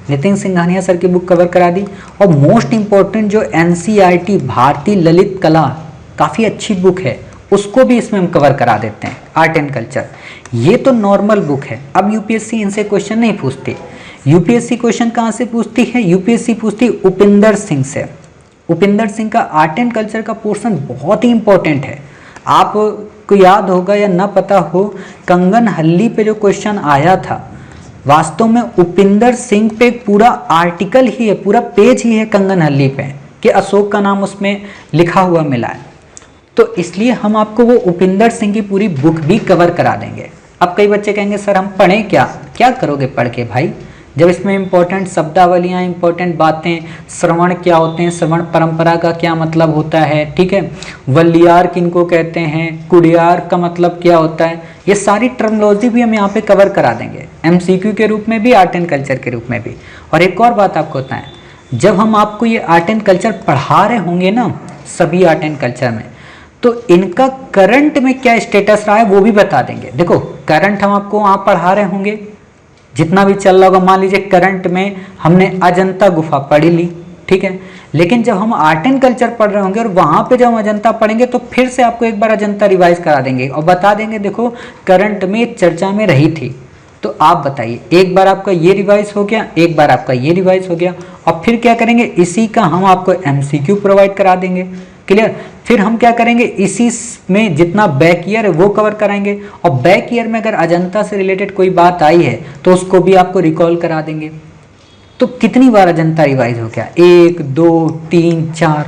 नितिन सिंघानिया सर की बुक कवर करा दी। और मोस्ट इम्पॉर्टेंट जो NCERT भारतीय ललित कला काफ़ी अच्छी बुक है, उसको भी इसमें हम कवर करा देते हैं, आर्ट एंड कल्चर। ये तो नॉर्मल बुक है। अब UPSC इनसे क्वेश्चन नहीं पूछती। UPSC क्वेश्चन कहाँ से पूछती है? UPSC पूछती उपिंदर सिंह से। उपिंदर सिंह का आर्ट एंड कल्चर का पोर्शन बहुत ही इंपॉर्टेंट है। आप को याद होगा या ना पता हो, कंगन हल्ली पे जो क्वेश्चन आया था, वास्तव में उपिंदर सिंह पे एक पूरा आर्टिकल ही है, पूरा पेज ही है कंगन हल्ली पे कि अशोक का नाम उसमें लिखा हुआ मिला है। तो इसलिए हम आपको वो उपिंदर सिंह की पूरी बुक भी कवर करा देंगे। अब कई बच्चे कहेंगे सर हम पढ़ें क्या, क्या करोगे पढ़ के भाई, जब इसमें इंपॉर्टेंट शब्दावलियाँ, इंपॉर्टेंट बातें, श्रवण क्या होते हैं, श्रवण परंपरा का क्या मतलब होता है, ठीक है, वलियार किनको कहते हैं, कुड़ियार का मतलब क्या होता है, ये सारी टर्मिनोलॉजी भी हम यहाँ पे कवर करा देंगे, एमसीक्यू के रूप में भी, आर्ट एंड कल्चर के रूप में भी। और एक और बात आपको बताएं, जब हम आपको ये आर्ट एंड कल्चर पढ़ा रहे होंगे ना, सभी आर्ट एंड कल्चर में, तो इनका करंट में क्या स्टेटस रहा है वो भी बता देंगे। देखो करंट हम आपको वहाँ पढ़ा रहे होंगे, जितना भी चल रहा होगा, मान लीजिए करंट में हमने अजंता गुफा पढ़ी ली, ठीक है, लेकिन जब हम आर्ट एंड कल्चर पढ़ रहे होंगे और वहाँ पे जब हम अजंता पढ़ेंगे तो फिर से आपको एक बार अजंता रिवाइज करा देंगे और बता देंगे देखो करंट में चर्चा में रही थी। तो आप बताइए, एक बार आपका ये रिवाइज हो गया, एक बार आपका ये रिवाइज हो गया, और फिर क्या करेंगे, इसी का हम आपको एमसीक्यू प्रोवाइड करा देंगे। क्लियर। फिर हम क्या करेंगे, इसी में जितना बैक ईयर है वो कवर कराएंगे, और बैक ईयर में अगर अजंता से रिलेटेड कोई बात आई है तो उसको भी आपको रिकॉल करा देंगे। तो कितनी बार अजंता रिवाइज हो गया, 1 2 3 4,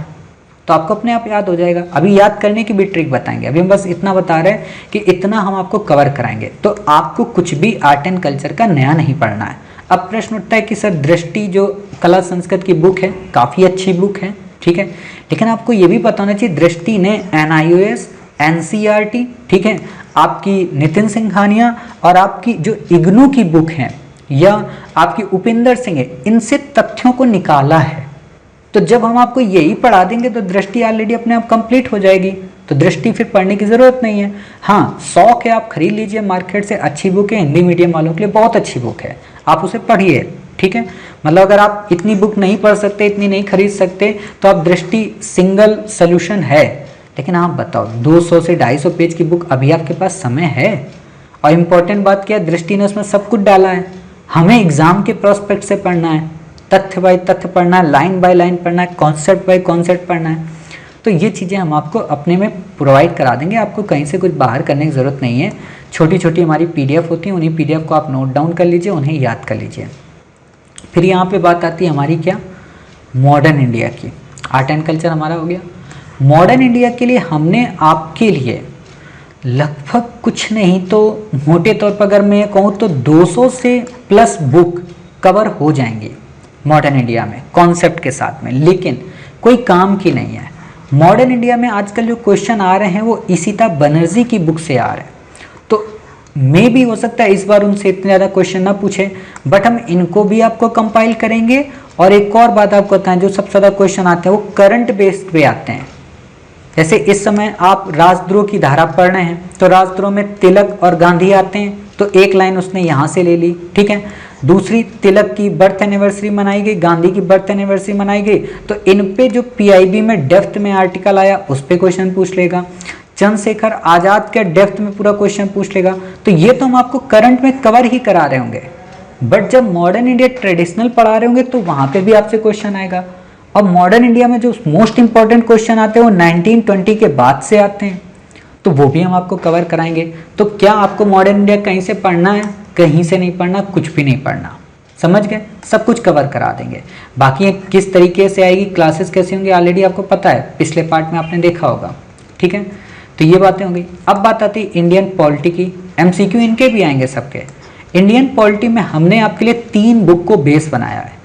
तो आपको अपने आप याद हो जाएगा। अभी याद करने की भी ट्रिक बताएंगे, अभी हम बस इतना बता रहे हैं कि इतना हम आपको कवर कराएंगे, तो आपको कुछ भी आर्ट एंड कल्चर का नया नहीं पढ़ना है। अब प्रश्न उठता है कि सर दृष्टि जो कला संस्कृत की बुक है काफ़ी अच्छी बुक है, ठीक है, लेकिन आपको ये भी पता होना चाहिए दृष्टि ने NIOS, NCERT, ठीक है, आपकी नितिन सिंघानिया और आपकी जो इग्नू की बुक है या आपकी उपिंदर सिंह है, इनसे तथ्यों को निकाला है। तो जब हम आपको यही पढ़ा देंगे तो दृष्टि ऑलरेडी अपने आप कंप्लीट हो जाएगी, तो दृष्टि फिर पढ़ने की ज़रूरत नहीं है। हाँ, शौक है आप खरीद लीजिए मार्केट से, अच्छी बुक है, हिंदी मीडियम वालों के लिए बहुत अच्छी बुक है, आप उसे पढ़िए, ठीक है। मतलब अगर आप इतनी बुक नहीं पढ़ सकते, इतनी नहीं खरीद सकते, तो आप दृष्टि सिंगल सोल्यूशन है। लेकिन आप बताओ 200 से 250 पेज की बुक, अभी आपके पास समय है? और इम्पोर्टेंट बात क्या है, दृष्टि ने उसमें सब कुछ डाला है। हमें एग्जाम के प्रोस्पेक्ट से पढ़ना है, तथ्य बाय तथ्य पढ़ना है, लाइन बाय लाइन पढ़ना है, कॉन्सेप्ट बाय कॉन्सेप्ट पढ़ना है। तो ये चीज़ें हम आपको अपने में प्रोवाइड करा देंगे, आपको कहीं से कुछ बाहर करने की ज़रूरत नहीं है। छोटी छोटी हमारी PDF होती हैं, उन्हीं PDF को आप नोट डाउन कर लीजिए, उन्हें याद कर लीजिए। फिर यहाँ पे बात आती है हमारी क्या, मॉडर्न इंडिया की। आर्ट एंड कल्चर हमारा हो गया। मॉडर्न इंडिया के लिए हमने आपके लिए लगभग कुछ नहीं तो मोटे तौर पर अगर मैं कहूँ तो 200 से प्लस बुक कवर हो जाएंगी मॉडर्न इंडिया में कॉन्सेप्ट के साथ में, लेकिन कोई काम की नहीं है। मॉडर्न इंडिया में आजकल जो क्वेश्चन आ रहे हैं वो इशिता बनर्जी की बुक से आ रहे हैं, तो मे भी हो सकता है इस बार उनसे इतने ज़्यादा क्वेश्चन ना पूछे, बट हम इनको भी आपको कंपाइल करेंगे। और एक और बात आपको बताएं, जो सबसे ज़्यादा क्वेश्चन आते हैं वो करंट बेस्ड पे आते हैं। जैसे इस समय आप राजद्रोह की धारा पढ़ रहे हैं, तो राजद्रोह में तिलक और गांधी आते हैं, तो एक लाइन उसने यहाँ से ले ली, ठीक है। दूसरी, तिलक की बर्थ एनिवर्सरी मनाई गई, गांधी की बर्थ एनिवर्सरी मनाई गई, तो इन पे जो PIB में डेप्थ में आर्टिकल आया उस पर क्वेश्चन पूछ लेगा। चंद्रशेखर आजाद के डेप्थ में पूरा क्वेश्चन पूछ लेगा। तो ये तो हम आपको करंट में कवर ही करा रहे होंगे, बट जब मॉडर्न इंडिया ट्रेडिशनल पढ़ा रहे होंगे तो वहाँ पे भी आपसे क्वेश्चन आएगा। और मॉडर्न इंडिया में जो मोस्ट इंपॉर्टेंट क्वेश्चन आते हैं वो 1920 के बाद से आते हैं, तो वो भी हम आपको कवर कराएंगे। तो क्या आपको मॉडर्न इंडिया कहीं से पढ़ना है? कहीं से नहीं पढ़ना, कुछ भी नहीं पढ़ना, समझ गए? सब कुछ कवर करा देंगे। बाकी किस तरीके से आएगी, क्लासेस कैसे होंगे, ऑलरेडी आपको पता है, पिछले पार्ट में आपने देखा होगा, ठीक है। तो ये बातें होंगी। अब बात आती है इंडियन पॉलिटी की। MCQ इनके भी आएंगे सबके। इंडियन पॉलिटी में हमने आपके लिए 3 बुक को बेस बनाया है।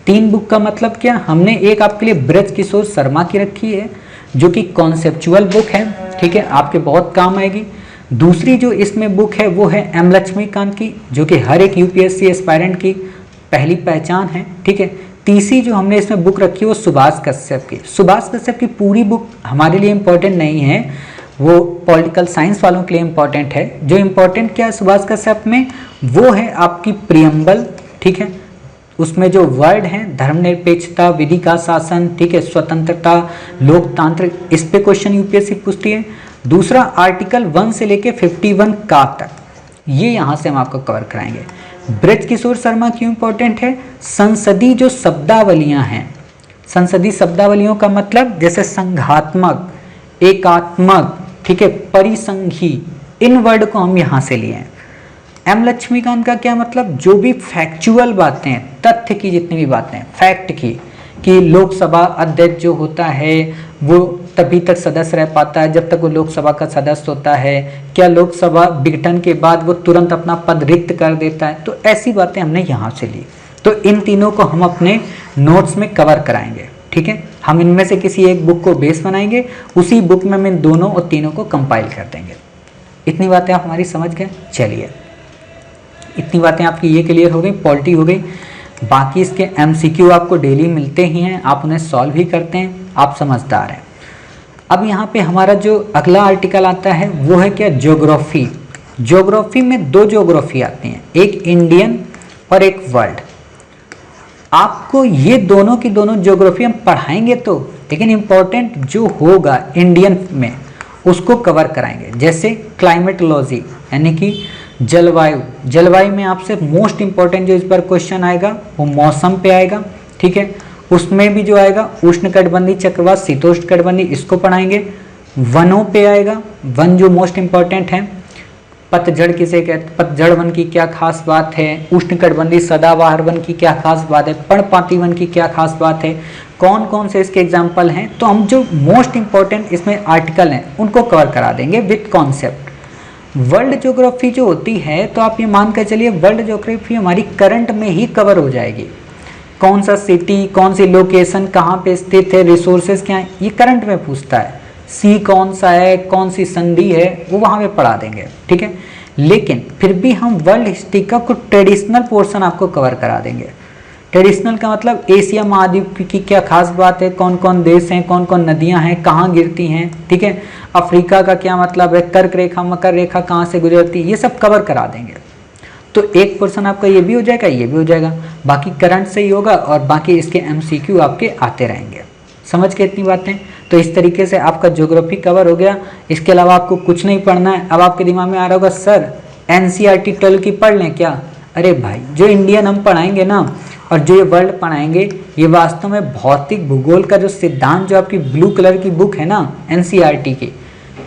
3 बुक का मतलब क्या, हमने एक आपके लिए ब्रज किशोर शर्मा की रखी है जो कि कॉन्सेप्चुअल बुक है, ठीक है, आपके बहुत काम आएगी। दूसरी जो इसमें बुक है वो है M लक्ष्मीकांत की, जो कि हर एक UPSC एस्पायरेंट की पहली पहचान है, ठीक है। तीसरी जो हमने इसमें बुक रखी है वो सुभाष कश्यप की। सुभाष कश्यप की पूरी बुक हमारे लिए इम्पोर्टेंट नहीं है, वो पॉलिटिकल साइंस वालों के लिए इम्पोर्टेंट है। जो इम्पोर्टेंट क्या है सुभाष कश्यप में, वो है आपकी प्रियम्बल, ठीक है, उसमें जो वर्ड हैं धर्मनिरपेक्षता, विधि का शासन, ठीक है, स्वतंत्रता, लोकतांत्रिक, इस पे क्वेश्चन UPSC पूछती है। दूसरा आर्टिकल 1 से लेके 51 का तक, ये यहाँ से हम आपको कवर कराएंगे। ब्रज किशोर शर्मा क्यों इंपॉर्टेंट है, संसदीय जो शब्दावलियाँ हैं, संसदीय शब्दावलियों का मतलब जैसे संघात्मक, एकात्मक, ठीक है, परिसंघी, इन वर्ड को हम यहाँ से लिए हैं। एम लक्ष्मीकांत का क्या मतलब, जो भी फैक्चुअल बातें हैं, तथ्य की जितनी भी बातें हैं, फैक्ट की, कि लोकसभा अध्यक्ष जो होता है वो तभी तक सदस्य रह पाता है जब तक वो लोकसभा का सदस्य होता है, क्या लोकसभा विघटन के बाद वो तुरंत अपना पद रिक्त कर देता है, तो ऐसी बातें हमने यहाँ से ली। तो इन तीनों को हम अपने नोट्स में कवर कराएंगे, ठीक है। हम इनमें से किसी एक बुक को बेस बनाएंगे, उसी बुक में हम इन दोनों और तीनों को कंपाइल कर देंगे। इतनी बातें आप हमारी समझ गए। चलिए, इतनी बातें आपकी ये क्लियर हो गई, पॉलिटी हो गई। बाकी इसके एमसीक्यू आपको डेली मिलते ही हैं, आप उन्हें सॉल्व भी करते हैं, आप समझदार हैं। अब यहाँ पे हमारा जो अगला आर्टिकल आता है वो है क्या, ज्योग्राफी। ज्योग्राफी में दो ज्योग्राफी आती हैं, एक इंडियन और एक वर्ल्ड। आपको ये दोनों की दोनों ज्योग्राफी हम पढ़ाएंगे तो, लेकिन इम्पोर्टेंट जो होगा इंडियन में उसको कवर कराएंगे। जैसे क्लाइमेटोलॉजी यानी कि जलवायु, जलवायु में आपसे मोस्ट इंपॉर्टेंट जो इस बार क्वेश्चन आएगा वो मौसम पे आएगा, ठीक है। उसमें भी जो आएगा उष्णकटिबंधीय, चक्रवात, शीतोष्णकटिबंधीय, इसको पढ़ाएंगे। वनों पे आएगा, वन जो मोस्ट इंपॉर्टेंट है। पतझड़ किसे कहते, पतझड़ वन की क्या खास बात है, उष्णकटिबंधीय सदाबहार वन की क्या खास बात है, पर्णपाती वन की क्या खास बात है, कौन कौन से इसके एग्जाम्पल हैं। तो हम जो मोस्ट इंपॉर्टेंट इसमें आर्टिकल हैं उनको कवर करा देंगे विथ कॉन्सेप्ट। वर्ल्ड ज्योग्राफी जो होती है, तो आप ये मान कर चलिए वर्ल्ड ज्योग्राफी हमारी करंट में ही कवर हो जाएगी। कौन सा सिटी, कौन सी लोकेशन कहाँ पे स्थित है, रिसोर्सेज क्या है, ये करंट में पूछता है। सी कौन सा है, कौन सी संधि है, वो वहाँ पे पढ़ा देंगे, ठीक है। लेकिन फिर भी हम वर्ल्ड हिस्ट्री का कुछ ट्रेडिशनल पोर्शन आपको कवर करा देंगे। ट्रेडिशनल का मतलब एशिया महाद्वीप की क्या खास बात है, कौन कौन देश हैं, कौन कौन नदियां हैं, कहाँ गिरती हैं, ठीक है। अफ्रीका का क्या मतलब है, कर्क रेखा, मकर रेखा कहाँ से गुजरती है, ये सब कवर करा देंगे। तो एक पोर्शन आपका ये भी हो जाएगा, ये भी हो जाएगा, बाकी करंट से ही होगा और बाकी इसके एमसीक्यू आपके आते रहेंगे। समझ के इतनी बातें। तो इस तरीके से आपका ज्योग्राफी कवर हो गया। इसके अलावा आपको कुछ नहीं पढ़ना है। अब आपके दिमाग में आ रहा होगा सर एनसीईआरटी 12 की पढ़ लें क्या। अरे भाई, जो इंडियन हम पढ़ाएंगे ना और जो ये वर्ल्ड पढ़ाएंगे, ये वास्तव में भौतिक भूगोल का जो सिद्धांत, जो आपकी ब्लू कलर की बुक है ना एनसीईआरटी की,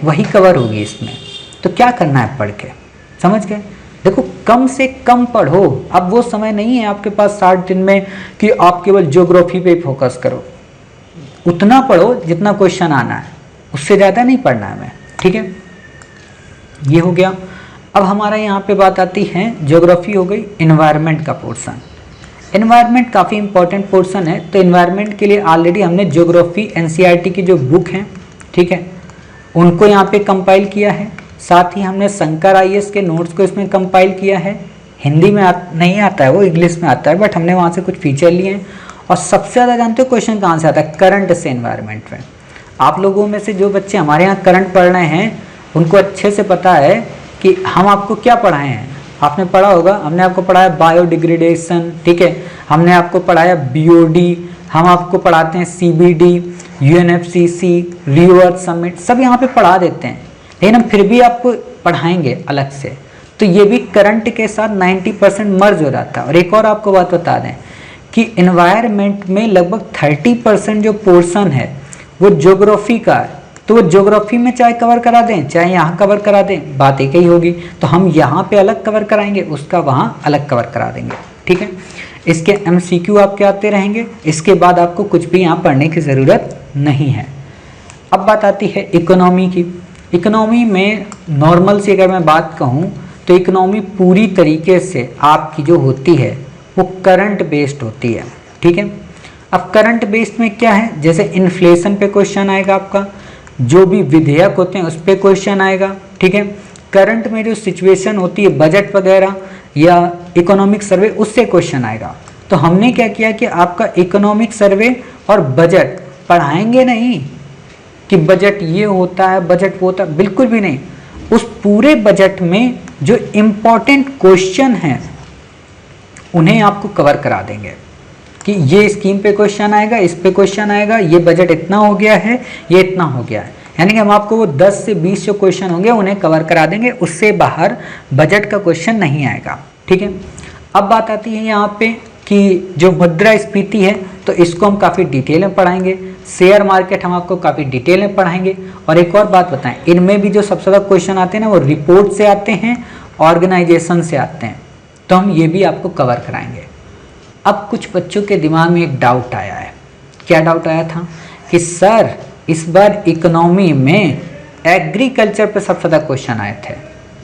वही कवर होगी इसमें। तो क्या करना है पढ़ के, समझ गए। देखो, कम से कम पढ़ो। अब वो समय नहीं है आपके पास 60 दिन में कि आप केवल ज्योग्राफी पे फोकस करो। उतना पढ़ो जितना क्वेश्चन आना है, उससे ज़्यादा नहीं पढ़ना है हमें, ठीक है। ये हो गया। अब हमारा यहाँ पे बात आती है, ज्योग्राफी हो गई, एनवायरनमेंट का पोर्शन। एनवायरनमेंट काफ़ी इंपॉर्टेंट पोर्शन है। तो एनवायरनमेंट के लिए ऑलरेडी हमने ज्योग्राफी एनसीईआरटी की जो बुक हैं, ठीक है, उनको यहाँ पे कंपाइल किया है। साथ ही हमने शंकर आईएएस के नोट्स को इसमें कंपाइल किया है। हिंदी में नहीं आता है, वो इंग्लिश में आता है, बट हमने वहाँ से कुछ फीचर लिए हैं। और सबसे ज़्यादा जानते हो क्वेश्चन कहाँ से आता है, करंट से एनवायरनमेंट में। आप लोगों में से जो बच्चे हमारे यहाँ करंट पढ़ रहे हैं उनको अच्छे से पता है कि हम आपको क्या पढ़ाए हैं। आपने पढ़ा होगा, हमने आपको पढ़ाया बायोडिग्रेडेशन, ठीक है, हमने आपको पढ़ाया बीओडी, हम आपको पढ़ाते हैं सीबीडी, यूएनएफसीसी, रियो अर्थ समिट, सब यहाँ पे पढ़ा देते हैं। लेकिन हम फिर भी आपको पढ़ाएंगे अलग से। तो ये भी करंट के साथ 90% मर्ज हो जाता है। और एक और आपको बात बता दें कि एनवायरनमेंट में लगभग 30% जो पोर्शन है वो ज्योग्राफी का है। तो वो ज्योग्राफी में चाहे कवर करा दें चाहे यहाँ कवर करा दें, बात एक ही होगी। तो हम यहाँ पे अलग कवर कराएंगे, उसका वहाँ अलग कवर करा देंगे, ठीक है। इसके एमसीक्यू आपके आते रहेंगे। इसके बाद आपको कुछ भी यहाँ पढ़ने की ज़रूरत नहीं है। अब बात आती है इकोनॉमी की। इकोनॉमी में नॉर्मल से अगर मैं बात कहूँ तो इकोनॉमी पूरी तरीके से आपकी जो होती है वो करंट बेस्ड होती है, ठीक है। अब करंट बेस्ड में क्या है, जैसे इन्फ्लेशन पे क्वेश्चन आएगा आपका, जो भी विधेयक होते हैं उस पर क्वेश्चन आएगा, ठीक है। करंट में जो सिचुएशन होती है बजट वगैरह या इकोनॉमिक सर्वे, उससे क्वेश्चन आएगा। तो हमने क्या किया कि आपका इकोनॉमिक सर्वे और बजट पढ़ाएंगे नहीं कि बजट ये होता है बजट वो होता है, बिल्कुल भी नहीं। उस पूरे बजट में जो इम्पोर्टेंट क्वेश्चन हैं उन्हें आपको कवर करा देंगे कि ये स्कीम पे क्वेश्चन आएगा, इस पे क्वेश्चन आएगा, ये बजट इतना हो गया है, ये इतना हो गया है। यानी कि हम आपको वो 10 से 20 जो क्वेश्चन होंगे उन्हें कवर करा देंगे, उससे बाहर बजट का क्वेश्चन नहीं आएगा, ठीक है। अब बात आती है यहाँ पे कि जो मुद्रास्फीति है, तो इसको हम काफ़ी डिटेल में पढ़ाएंगे। शेयर मार्केट हम आपको काफ़ी डिटेल में पढ़ाएंगे। और एक और बात बताएं, इनमें भी जो सबसे ज़्यादा क्वेश्चन आते हैं ना वो रिपोर्ट से आते हैं, ऑर्गेनाइजेशन से आते हैं, तो हम ये भी आपको कवर कराएंगे। अब कुछ बच्चों के दिमाग में एक डाउट आया है। क्या डाउट आया था कि सर इस बार इकोनॉमी में एग्रीकल्चर पे सबसे ज़्यादा क्वेश्चन आए थे,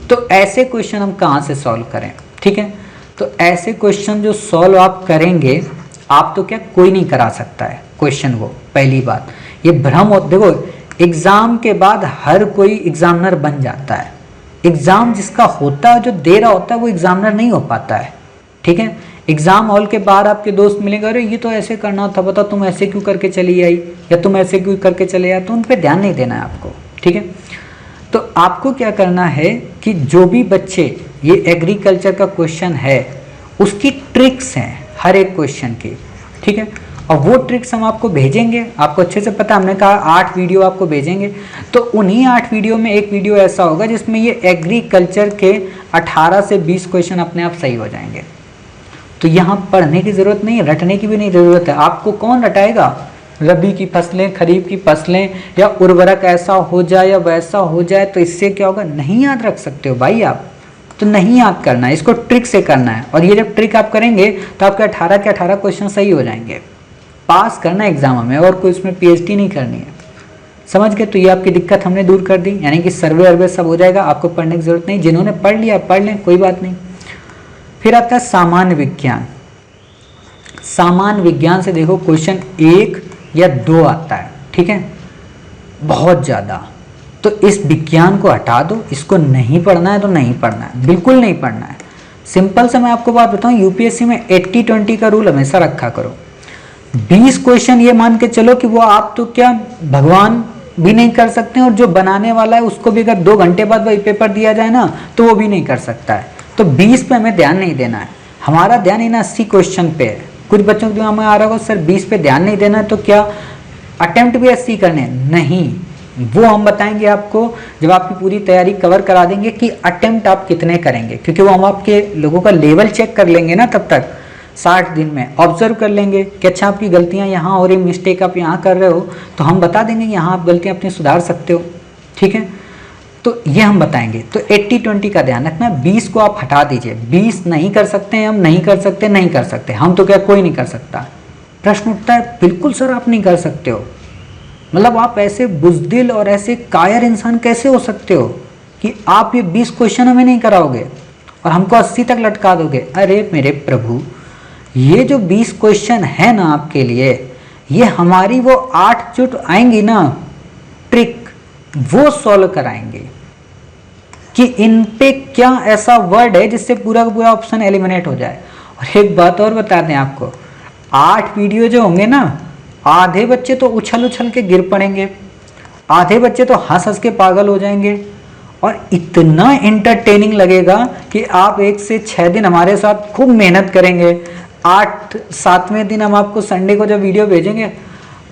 तो ऐसे क्वेश्चन हम कहाँ से सॉल्व करें। ठीक है, तो ऐसे क्वेश्चन जो सॉल्व आप करेंगे, आप तो क्या कोई नहीं करा सकता है क्वेश्चन। वो पहली बात, ये भ्रम हो। देखो एग्ज़ाम के बाद हर कोई एग्जामिनर बन जाता है। एग्ज़ाम जिसका होता है, जो दे रहा होता है, वो एग्जामिनर नहीं हो पाता है। ठीक है, एग्ज़ाम हॉल के बाहर आपके दोस्त मिलेंगे, अरे ये तो ऐसे करना था, बता तुम ऐसे क्यों करके चली आई, या तुम ऐसे क्यों करके चले आए, तो उन पर ध्यान नहीं देना है आपको। ठीक है, तो आपको क्या करना है कि जो भी बच्चे ये एग्रीकल्चर का क्वेश्चन है उसकी ट्रिक्स हैं हर एक क्वेश्चन की। ठीक है, और वो ट्रिक्स हम आपको भेजेंगे। आपको अच्छे से पता, हमने कहा 8 वीडियो आपको भेजेंगे, तो उन्हीं 8 वीडियो में एक वीडियो ऐसा होगा जिसमें ये एग्रीकल्चर के 18 से 20 क्वेश्चन अपने आप सही हो जाएंगे। तो यहाँ पढ़ने की ज़रूरत नहीं है, रटने की भी नहीं ज़रूरत है। आपको कौन रटाएगा? रबी की फसलें, खरीफ की फसलें, या उर्वरक ऐसा हो जाए या वैसा हो जाए तो इससे क्या होगा, नहीं याद रख सकते हो भाई आप, तो नहीं याद करना है, इसको ट्रिक से करना है। और ये जब ट्रिक आप करेंगे तो आपके 18 के 18 क्वेश्चन सही हो जाएंगे। पास करना है एग्जाम में, और कोई इसमें पीएचडी नहीं करनी है। समझ गए? तो ये आपकी दिक्कत हमने दूर कर दी, यानी कि सर्वे अर्वे सब हो जाएगा, आपको पढ़ने की जरूरत नहीं। जिन्होंने पढ़ लिया पढ़ लें, कोई बात नहीं। फिर आता है सामान्य विज्ञान। सामान्य विज्ञान से देखो क्वेश्चन 1 या 2 आता है। ठीक है, बहुत ज़्यादा, तो इस विज्ञान को हटा दो। इसको नहीं पढ़ना है तो नहीं पढ़ना है, बिल्कुल नहीं पढ़ना है। सिंपल से मैं आपको बात बताऊं, यूपीएससी में 80-20 का रूल हमेशा रखा करो। 20 क्वेश्चन ये मान के चलो कि वो आप तो क्या भगवान भी नहीं कर सकते हैं, और जो बनाने वाला है उसको भी अगर 2 घंटे बाद वही पेपर दिया जाए ना तो वो भी नहीं कर सकता है। तो 20 पे हमें ध्यान नहीं देना है, हमारा ध्यान इन 80 क्वेश्चन पे है। कुछ बच्चों के दिमाग में आ रहा होगा सर 20 पे ध्यान नहीं देना है तो क्या अटेम्प्ट भी 80 करने? नहीं, वो हम बताएंगे आपको जब आपकी पूरी तैयारी कवर करा देंगे कि अटेम्प्ट आप कितने करेंगे, क्योंकि वो हम आपके लोगों का लेवल चेक कर लेंगे ना। तब तक 60 दिन में ऑब्जर्व कर लेंगे कि अच्छा आपकी गलतियां यहाँ हो रही, मिस्टेक आप यहाँ कर रहे हो, तो हम बता देंगे यहाँ आप गलतियाँ अपनी सुधार सकते हो। ठीक है, तो ये हम बताएंगे। तो 80-20 का ध्यान रखना, 20 को आप हटा दीजिए। 20 नहीं कर सकते हम, नहीं कर सकते, नहीं कर सकते हम, तो क्या कोई नहीं कर सकता? प्रश्न उठता है बिल्कुल सर आप नहीं कर सकते हो, मतलब आप ऐसे बुज़दिल और ऐसे कायर इंसान कैसे हो सकते हो कि आप ये 20 क्वेश्चन हमें नहीं कराओगे और हमको 80 तक लटका दोगे? अरे मेरे प्रभु, ये जो 20 क्वेश्चन है ना आपके लिए, ये हमारी वो 8 जो आएंगी ना ट्रिक, वो सॉल्व कराएंगे कि इन पे क्या ऐसा वर्ड है जिससे पूरा का पूरा ऑप्शन एलिमिनेट हो जाए। और एक बात और बता दें आपको, 8 वीडियो जो होंगे ना, आधे बच्चे तो उछल उछल के गिर पड़ेंगे, आधे बच्चे तो हंस हंस के पागल हो जाएंगे, और इतना इंटरटेनिंग लगेगा कि आप 1 से 6 दिन हमारे साथ खूब मेहनत करेंगे। 7वें दिन हम आपको संडे को जब वीडियो भेजेंगे,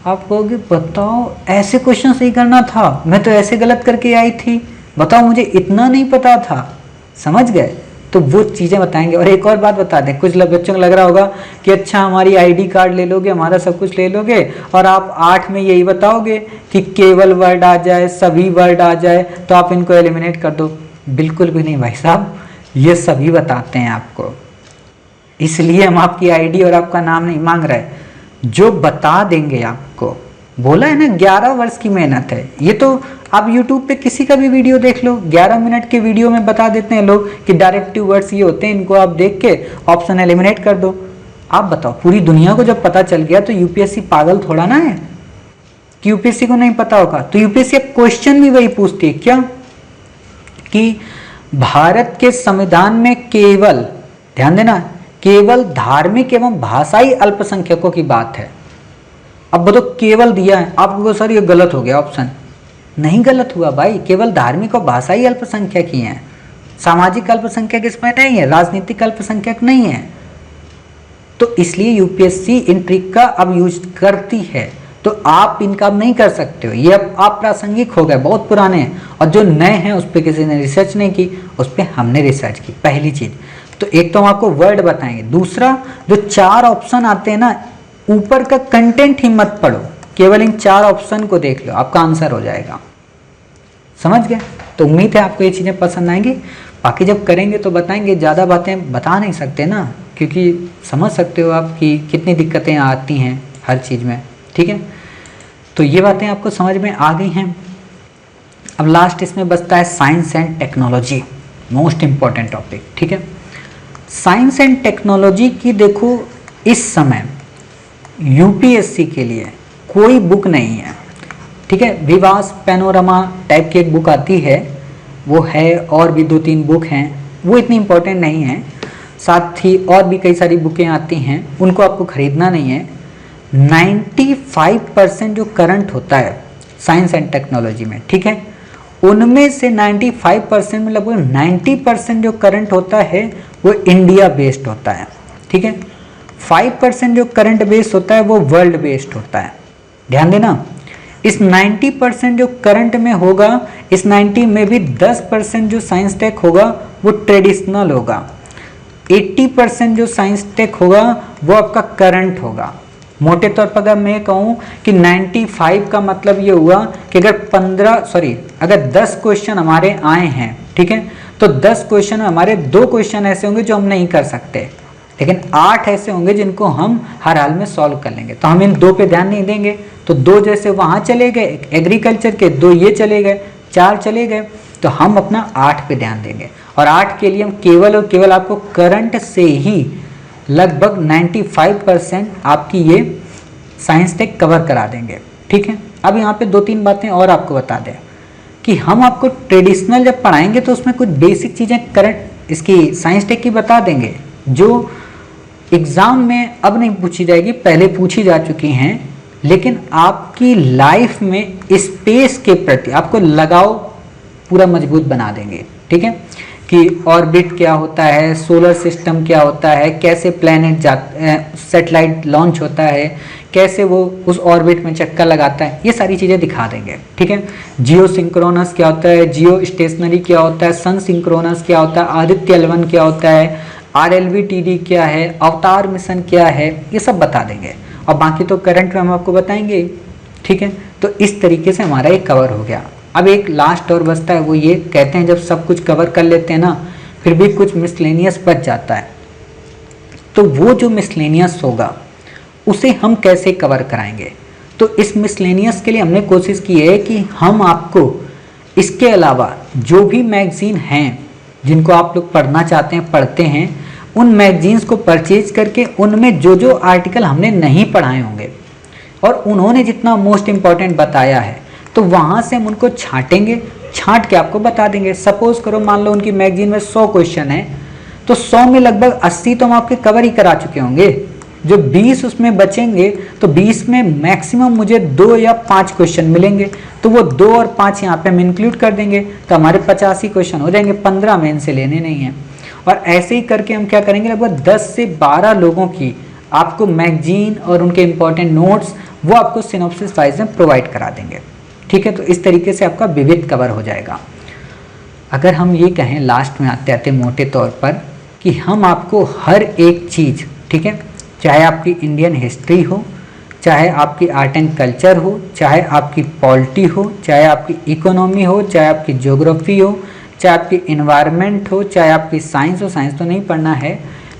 आप कहोगे बताओ ऐसे क्वेश्चन सही करना था, मैं तो ऐसे गलत करके आई थी, बताओ मुझे इतना नहीं पता था। समझ गए? तो वो चीज़ें बताएंगे। और एक और बात बता दें, कुछ बच्चों को लग रहा होगा कि अच्छा हमारी आईडी कार्ड ले लोगे, हमारा सब कुछ ले लोगे और आप 8 में यही बताओगे कि केवल वर्ड आ जाए, सभी वर्ड आ जाए तो आप इनको एलिमिनेट कर दो। बिल्कुल भी नहीं भाई साहब, ये सभी बताते हैं आपको, इसलिए हम आपकी आईडी और आपका नाम नहीं मांग रहे, जो बता देंगे आपको। बोला है ना 11 वर्ष की मेहनत है। ये तो आप YouTube पे किसी का भी वीडियो देख लो, 11 मिनट के वीडियो में बता देते हैं लोग कि डायरेक्टिव वर्ड्स ये होते हैं, इनको आप देख के ऑप्शन एलिमिनेट कर दो। आप बताओ, पूरी दुनिया को जब पता चल गया तो यूपीएससी पागल थोड़ा ना है कि यूपीएससी को नहीं पता होगा। तो यूपीएससी अब क्वेश्चन भी वही पूछती है क्या, कि भारत के संविधान में केवल, ध्यान देना, केवल धार्मिक एवं भाषाई अल्पसंख्यकों की बात है। अब बताओ केवल दिया है, आपको सर ये गलत हो गया ऑप्शन। नहीं गलत हुआ भाई, केवल धार्मिक और भाषाई अल्पसंख्यक ही हैं, सामाजिक अल्पसंख्यक इसमें नहीं है, राजनीतिक अल्पसंख्यक नहीं है। तो इसलिए यूपीएससी इन ट्रिक का अब यूज करती है, तो आप इनका अब नहीं कर सकते हो, ये अब आप प्रासंगिक हो गए, बहुत पुराने हैं। और जो नए हैं उस पर किसी ने रिसर्च नहीं की, उस पर हमने रिसर्च की। पहली चीज़ तो एक तो हम आपको वर्ड बताएंगे, दूसरा जो 4 ऑप्शन आते हैं ना, ऊपर का कंटेंट ही मत पढ़ो, केवल इन 4 ऑप्शन को देख लो, आपका आंसर हो जाएगा। समझ गए? तो उम्मीद है आपको ये चीज़ें पसंद आएंगी। बाकी जब करेंगे तो बताएंगे, ज़्यादा बातें बता नहीं सकते ना, क्योंकि समझ सकते हो आप कि कितनी दिक्कतें आती हैं हर चीज़ में। ठीक है, तो ये बातें आपको समझ में आ गई हैं। अब लास्ट इसमें बचता है science and technology, most important topic. ठीक है, साइंस एंड टेक्नोलॉजी की देखो इस समय यूपीएससी के लिए कोई बुक नहीं है। ठीक है, विवास पैनोरमा टाइप की एक बुक आती है, वो है, और भी 2-3 बुक हैं, वो इतनी इम्पोर्टेंट नहीं है। साथ ही और भी कई सारी बुकें आती हैं, उनको आपको ख़रीदना नहीं है। 95% जो करंट होता है साइंस एंड टेक्नोलॉजी में, ठीक है, उनमें से 95% में लगभग 90% जो करंट होता है वो इंडिया बेस्ड होता है। ठीक है, 5% जो करंट बेस्ड होता है वो वर्ल्ड बेस्ड होता है। ध्यान देना, इस 90% जो करंट में होगा, इस 90 में भी 10% जो साइंस टेक होगा वो ट्रेडिशनल होगा। 80% जो साइंस टेक होगा वो आपका करंट होगा। मोटे तौर पर अगर मैं कहूँ कि 95 का मतलब ये हुआ कि अगर 10 क्वेश्चन हमारे आए हैं, ठीक है, तो 10 क्वेश्चन में हमारे 2 क्वेश्चन ऐसे होंगे जो हम नहीं कर सकते, लेकिन 8 ऐसे होंगे जिनको हम हर हाल में सॉल्व कर लेंगे। तो हम इन 2 पे ध्यान नहीं देंगे, तो 2 जैसे वहाँ चले गए एग्रीकल्चर के, 2 ये चले गए, 4 चले गए, तो हम अपना 8 पे ध्यान देंगे। और 8 के लिए हम केवल और केवल आपको करंट से ही लगभग 95% आपकी ये साइंस टेक कवर करा देंगे। ठीक है, अब यहाँ पे 2-3 बातें और आपको बता दें कि हम आपको ट्रेडिशनल जब पढ़ाएंगे तो उसमें कुछ बेसिक चीज़ें करंट इसकी साइंस टेक की बता देंगे, जो एग्ज़ाम में अब नहीं पूछी जाएगी, पहले पूछी जा चुकी हैं, लेकिन आपकी लाइफ में स्पेस के प्रति आपको लगाव पूरा मजबूत बना देंगे। ठीक है, कि ऑर्बिट क्या होता है, सोलर सिस्टम क्या होता है, कैसे प्लैनेट सैटेलाइट लॉन्च होता है, कैसे वो उस ऑर्बिट में चक्कर लगाता है, ये सारी चीज़ें दिखा देंगे। ठीक है, जियो सिंक्रोनस क्या होता है, जियो स्टेशनरी क्या होता है, सन सिंक्रोनस क्या होता है, आदित्य L1 क्या होता है, RLV-TD क्या है, अवतार मिशन क्या है, ये सब बता देंगे। और बाकी तो करंट में हम आपको बताएंगे। ठीक है, तो इस तरीके से हमारा ये कवर हो गया। अब एक लास्ट और बचता है, वो ये कहते हैं जब सब कुछ कवर कर लेते हैं ना, फिर भी कुछ मिसलेनियस बच जाता है, तो वो जो मिसलेनियस होगा उसे हम कैसे कवर कराएंगे। तो इस मिसलेनियस के लिए हमने कोशिश की है कि हम आपको इसके अलावा जो भी मैगजीन हैं जिनको आप लोग पढ़ना चाहते हैं, पढ़ते हैं, उन मैगजीन्स को परचेज करके उनमें जो जो आर्टिकल हमने नहीं पढ़ाए होंगे और उन्होंने जितना मोस्ट इम्पॉर्टेंट बताया है, तो वहाँ से हम उनको छांटेंगे, छांट के आपको बता देंगे। सपोज करो मान लो उनकी मैगजीन में 100 क्वेश्चन है, तो 100 में लगभग 80 तो हम आपके कवर ही करा चुके होंगे। जो 20 उसमें बचेंगे, तो 20 में मैक्सिमम मुझे 2 या 5 क्वेश्चन मिलेंगे, तो वो 2 और 5 यहाँ पे हम इंक्लूड कर देंगे, तो हमारे 85 क्वेश्चन हो जाएंगे, 15 में इनसे लेने नहीं हैं। और ऐसे ही करके हम क्या करेंगे, लगभग 10 से 12 लोगों की आपको मैगजीन और उनके इंपॉर्टेंट नोट्स वो आपको सिनॉप्सिस वाइज में प्रोवाइड करा देंगे। ठीक है, तो इस तरीके से आपका विविध कवर हो जाएगा। अगर हम ये कहें लास्ट में आते आते मोटे तौर पर कि हम आपको हर एक चीज़, ठीक है, चाहे आपकी इंडियन हिस्ट्री हो, चाहे आपकी आर्ट एंड कल्चर हो, चाहे आपकी पॉलिटी हो, चाहे आपकी इकोनॉमी हो, चाहे आपकी ज्योग्राफी हो, चाहे आपकी इन्वायरमेंट हो, चाहे आपकी साइंस हो, साइंस तो नहीं पढ़ना है,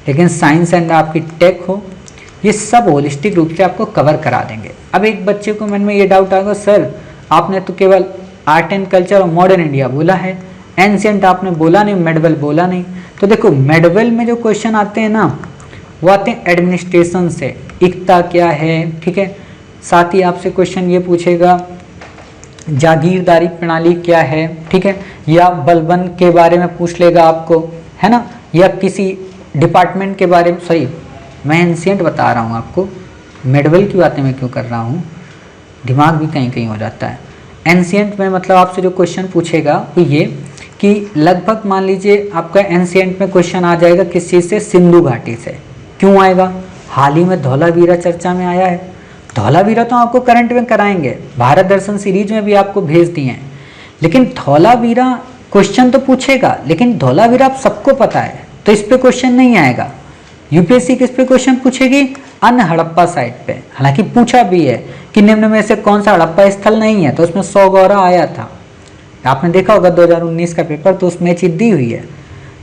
लेकिन साइंस एंड आपकी टेक हो, ये सब होलिस्टिक रूप से आपको कवर करा देंगे। अब एक बच्चे को मन में ये डाउट आएगा, सर आपने तो केवल आर्ट एंड कल्चर और मॉडर्न इंडिया बोला है, एंशिएंट आपने बोला नहीं, मेडवल बोला नहीं। तो देखो मेडवल में जो क्वेश्चन आते हैं ना, वो आते हैं एडमिनिस्ट्रेशन से, एकता क्या है, ठीक है, साथ ही आपसे क्वेश्चन ये पूछेगा जागीरदारी प्रणाली क्या है, ठीक है, या बलबन के बारे में पूछ लेगा आपको, है ना, या किसी डिपार्टमेंट के बारे में। सॉरी, मैं एंशिएंट बता रहा हूँ आपको, मेडवल की बातें मैं क्यों कर रहा हूँ, दिमाग भी कहीं कहीं हो जाता है। एंशिएंट में मतलब आपसे जो क्वेश्चन पूछेगा वो ये कि लगभग मान लीजिए आपका एंशिएंट में क्वेश्चन आ जाएगा किस चीज़ से, सिंधु घाटी से। क्यों आएगा, हाल ही में धौलावीरा चर्चा में आया है। धौलावीरा तो आपको करंट में कराएंगे, भारत दर्शन सीरीज में भी आपको भेज दिए हैं, लेकिन धौलावीरा क्वेश्चन तो पूछेगा, लेकिन धौलावीरा आप सबको पता है, तो इस पे क्वेश्चन नहीं आएगा। यूपीएससी किस पे क्वेश्चन पूछेगी? अन्य हड़प्पा साइट पे। हालांकि पूछा भी है कि निम्न में से कौन सा हड़प्पा स्थल नहीं है, तो उसमें सौगौरा आया था, आपने देखा होगा 2019 का पेपर, तो उसमें चीज दी हुई है।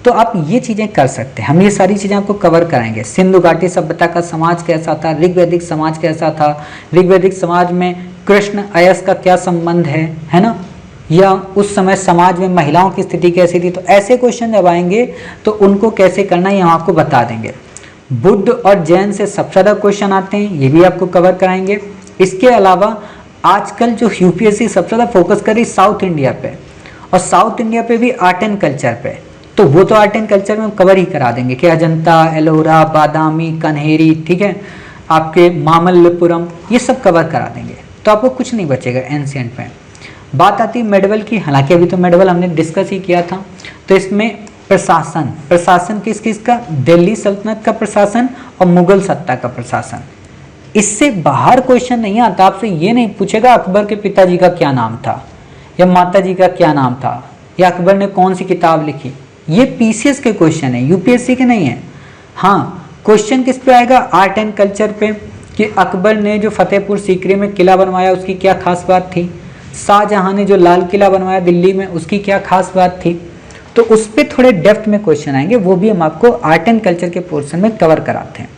तो आप ये चीजें कर सकते हैं, हम ये सारी चीजें आपको कवर कराएंगे। सिंधु घाटी सभ्यता का समाज कैसा था, ऋग्वैदिक समाज कैसा था, ऋग्वैदिक समाज में कृष्ण अयस का क्या संबंध है ना, या उस समय समाज में महिलाओं की स्थिति कैसी थी। तो ऐसे क्वेश्चन जब आएंगे तो उनको कैसे करना है हम आपको बता देंगे। बुद्ध और जैन से सबसे ज़्यादा क्वेश्चन आते हैं, ये भी आपको कवर कराएंगे। इसके अलावा आजकल जो यूपीएससी सबसे ज़्यादा फोकस कर रही साउथ इंडिया पे, और साउथ इंडिया पे भी आर्ट एंड कल्चर पे, तो वो तो आर्ट एंड कल्चर में हम कवर ही करा देंगे कि अजंता, एलोरा, बादामी, कन्हेरी, ठीक है, आपके मामल्लपुरम, ये सब कवर करा देंगे, तो आपको कुछ नहीं बचेगा एंशिएंट में। बात आती है मेडवल की, हालांकि अभी तो मेडवल हमने डिस्कस ही किया था। तो इसमें प्रशासन किस किस का? दिल्ली सल्तनत का प्रशासन और मुगल सत्ता का प्रशासन। इससे बाहर क्वेश्चन नहीं आता, आपसे ये नहीं पूछेगा अकबर के पिताजी का क्या नाम था या माताजी का क्या नाम था या अकबर ने कौन सी किताब लिखी। ये पीसीएस के क्वेश्चन है, यूपीएससी के नहीं है। हाँ, क्वेश्चन किस पे आएगा? आर्ट एंड कल्चर पे, कि अकबर ने जो फतेहपुर सीकरी में किला बनवाया उसकी क्या खास बात थी, शाहजहां ने जो लाल किला बनवाया दिल्ली में उसकी क्या खास बात थी। तो उस पर थोड़े डेप्थ में क्वेश्चन आएंगे, वो भी हम आपको आर्ट एंड कल्चर के पोर्शन में कवर कराते हैं।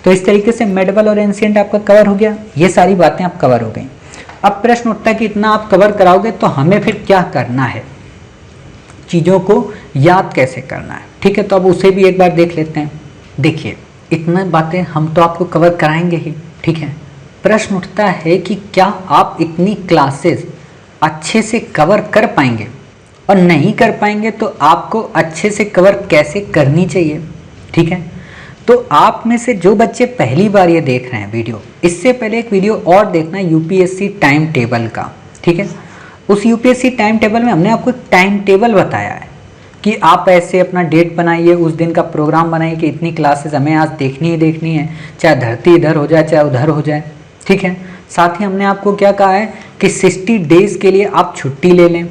तो इस तरीके से मेडवल और एंशिएंट आपका कवर हो गया, ये सारी बातें आप कवर हो गई। अब प्रश्न उठता है कि इतना आप कवर कराओगे तो हमें फिर क्या करना है, चीज़ों को याद कैसे करना है, ठीक है। तो अब उसे भी एक बार देख लेते हैं। देखिए, इतना बातें हम तो आपको कवर कराएंगे ही, ठीक है। प्रश्न उठता है कि क्या आप इतनी क्लासेस अच्छे से कवर कर पाएंगे, और नहीं कर पाएंगे तो आपको अच्छे से कवर कैसे करनी चाहिए, ठीक है। तो आप में से जो बच्चे पहली बार ये देख रहे हैं वीडियो, इससे पहले एक वीडियो और देखना यूपीएससी टाइम टेबल का, ठीक है। उस यूपीएससी टाइम टेबल में हमने आपको टाइम टेबल बताया है कि आप ऐसे अपना डेट बनाइए, उस दिन का प्रोग्राम बनाइए कि इतनी क्लासेस हमें आज देखनी ही देखनी है, चाहे धरती इधर हो जाए चाहे उधर हो जाए, ठीक है। साथ ही हमने आपको क्या कहा है कि 60 डेज के लिए आप छुट्टी ले लें,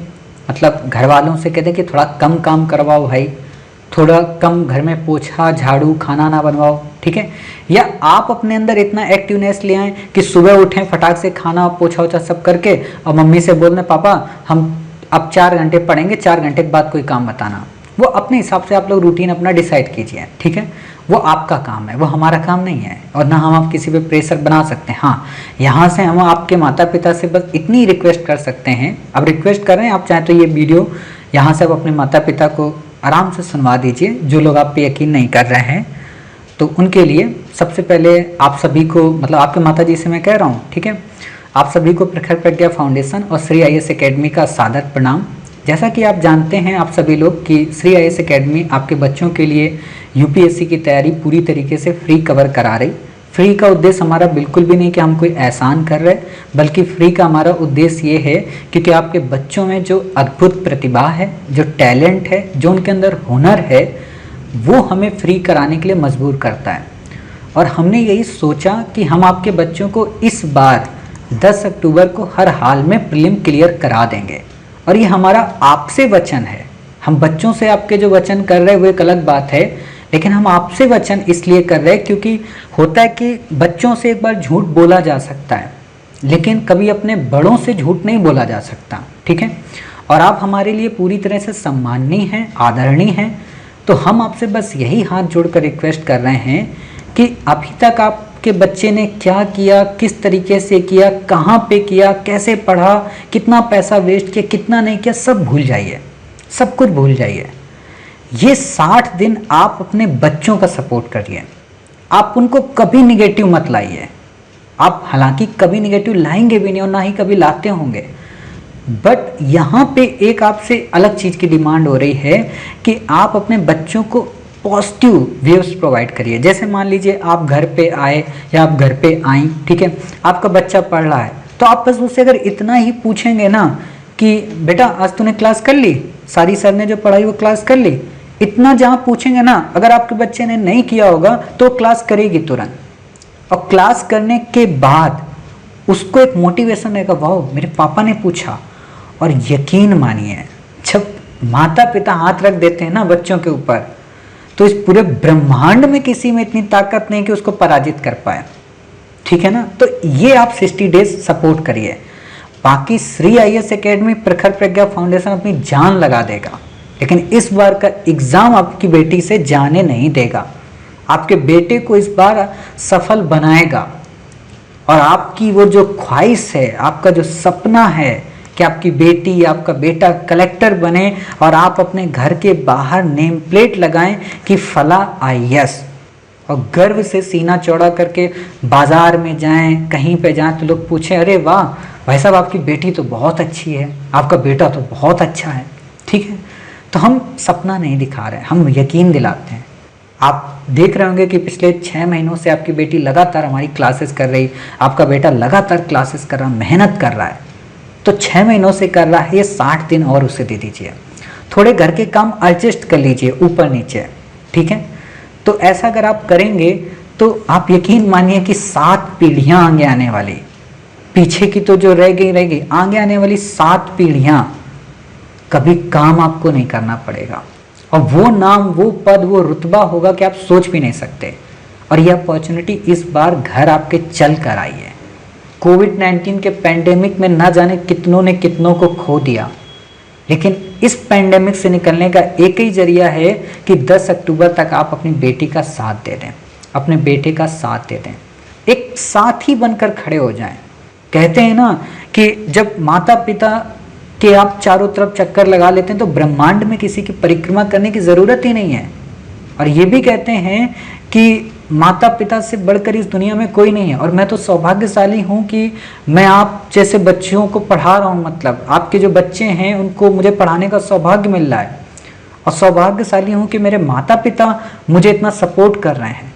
मतलब घर वालों से कहते हैं कि थोड़ा कम काम करवाओ भाई, थोड़ा कम घर में पोछा झाड़ू खाना ना बनवाओ, ठीक है। या आप अपने अंदर इतना एक्टिवनेस ले आएँ कि सुबह उठें फटाक से खाना पोछा वोछा सब करके और मम्मी से बोल दें पापा हम अब 4 घंटे पढ़ेंगे, 4 घंटे के बाद कोई काम बताना। वो अपने हिसाब से आप लोग रूटीन अपना डिसाइड कीजिए, ठीक है। वो आपका काम है, वो हमारा काम नहीं है, और ना हम आप किसी पे प्रेशर बना सकते हैं। हाँ, यहाँ से हम आपके माता पिता से बस इतनी रिक्वेस्ट कर सकते हैं, अब रिक्वेस्ट कर रहे हैं आप चाहें तो ये वीडियो यहाँ से आप अपने माता पिता को आराम से सुनवा दीजिए, जो लोग आप पे यकीन नहीं कर रहे हैं। तो उनके लिए सबसे पहले आप सभी को, मतलब आपके माता जी से मैं कह रहा हूँ, ठीक है, आप सभी को प्रखर प्रज्ञा फाउंडेशन और श्री आईएएस एकेडमी का सादर प्रणाम। जैसा कि आप जानते हैं आप सभी लोग कि श्री आईएएस एकेडमी आपके बच्चों के लिए यूपीएससी की तैयारी पूरी तरीके से फ्री कवर करा रही। फ्री का उद्देश्य हमारा बिल्कुल भी नहीं कि हम कोई एहसान कर रहे, बल्कि फ्री का हमारा उद्देश्य ये है क्योंकि आपके बच्चों में जो अद्भुत प्रतिभा है, जो टैलेंट है, जो उनके अंदर हुनर है, वो हमें फ्री कराने के लिए मजबूर करता है। और हमने यही सोचा कि हम आपके बच्चों को इस बार 10 अक्टूबर को हर हाल में प्रीलिम क्लियर करा देंगे, और ये हमारा आपसे वचन है। हम बच्चों से आपके जो वचन कर रहे हैं वो एक अलग बात है, लेकिन हम आपसे वचन इसलिए कर रहे हैं क्योंकि होता है कि बच्चों से एक बार झूठ बोला जा सकता है, लेकिन कभी अपने बड़ों से झूठ नहीं बोला जा सकता, ठीक है। और आप हमारे लिए पूरी तरह से सम्माननीय हैं, आदरणीय हैं। तो हम आपसे बस यही हाथ जोड़कर रिक्वेस्ट कर रहे हैं कि अभी तक आपके बच्चे ने क्या किया, किस तरीके से किया, कहाँ पे किया, कैसे पढ़ा, कितना पैसा वेस्ट किया, कितना नहीं किया, सब भूल जाइए, सब कुछ भूल जाइए। ये 60 दिन आप अपने बच्चों का सपोर्ट करिए, आप उनको कभी निगेटिव मत लाइए। आप हालांकि कभी निगेटिव लाएंगे भी नहीं और ना ही कभी लाते होंगे, बट यहाँ पे एक आपसे अलग चीज़ की डिमांड हो रही है कि आप अपने बच्चों को पॉजिटिव वेव्स प्रोवाइड करिए। जैसे मान लीजिए आप घर पे आए या आप घर पे आई, ठीक है, आपका बच्चा पढ़ रहा है, तो आप बस उससे अगर इतना ही पूछेंगे ना कि बेटा आज तूने क्लास कर ली, सारी सर ने जो पढ़ाई वो क्लास कर ली, इतना जहाँ पूछेंगे ना, अगर आपके बच्चे ने नहीं किया होगा तो क्लास करेगी तुरंत। और क्लास करने के बाद उसको एक मोटिवेशन रहेगा, वाह मेरे पापा ने पूछा। और यकीन मानिए, जब माता पिता हाथ रख देते हैं ना बच्चों के ऊपर, तो इस पूरे ब्रह्मांड में किसी में इतनी ताकत नहीं कि उसको पराजित कर पाए, ठीक है ना। तो ये आप 60 डेज सपोर्ट करिए। बाकी श्री आईएएस एकेडमी प्रखर प्रज्ञा फाउंडेशन अपनी जान लगा देगा, लेकिन इस बार का एग्जाम आपकी बेटी से जाने नहीं देगा। आपके बेटे को इस बार सफल बनाएगा और आपकी वो जो ख्वाहिश है, आपका जो सपना है कि आपकी बेटी, आपका बेटा कलेक्टर बने और आप अपने घर के बाहर नेम प्लेट लगाएं कि फला आईएएस, और गर्व से सीना चौड़ा करके बाजार में जाएं, कहीं पे जाएं तो लोग पूछें अरे वाह भाई साहब आपकी बेटी तो बहुत अच्छी है, आपका बेटा तो बहुत अच्छा है, ठीक है। तो हम सपना नहीं दिखा रहे हैं, हम यकीन दिलाते हैं। आप देख रहे होंगे कि पिछले 6 महीनों से आपकी बेटी लगातार हमारी क्लासेस कर रही, आपका बेटा लगातार क्लासेस कर रहा, मेहनत कर रहा है। तो 6 महीनों से कर रहा है, ये 60 दिन और उसे दे दीजिए। थोड़े घर के काम एडजस्ट कर लीजिए ऊपर नीचे, ठीक है। तो ऐसा अगर आप करेंगे तो आप यकीन मानिए कि 7 पीढ़ियां आगे आने वाली, पीछे की तो जो रह गई, आगे आने वाली 7 पीढ़ियां कभी काम आपको नहीं करना पड़ेगा। और वो नाम, वो पद, वो रुतबा होगा कि आप सोच भी नहीं सकते। और यह अपॉर्चुनिटी इस बार घर आपके चल कर आई है। कोविड-19 के पैंडेमिक में ना जाने कितनों ने कितनों को खो दिया, लेकिन इस पैंडेमिक से निकलने का एक ही जरिया है कि 10 अक्टूबर तक आप अपनी बेटी का साथ दे दें, अपने बेटे का साथ दे दें, एक साथी बनकर खड़े हो जाएं। कहते हैं ना कि जब माता पिता के आप चारों तरफ चक्कर लगा लेते हैं तो ब्रह्मांड में किसी की परिक्रमा करने की ज़रूरत ही नहीं है। और ये भी कहते हैं कि माता पिता से बढ़कर इस दुनिया में कोई नहीं है। और मैं तो सौभाग्यशाली हूँ कि मैं आप जैसे बच्चों को पढ़ा रहा हूँ, मतलब आपके जो बच्चे हैं उनको मुझे पढ़ाने का सौभाग्य मिल रहा है। और सौभाग्यशाली हूँ कि मेरे माता पिता मुझे इतना सपोर्ट कर रहे हैं।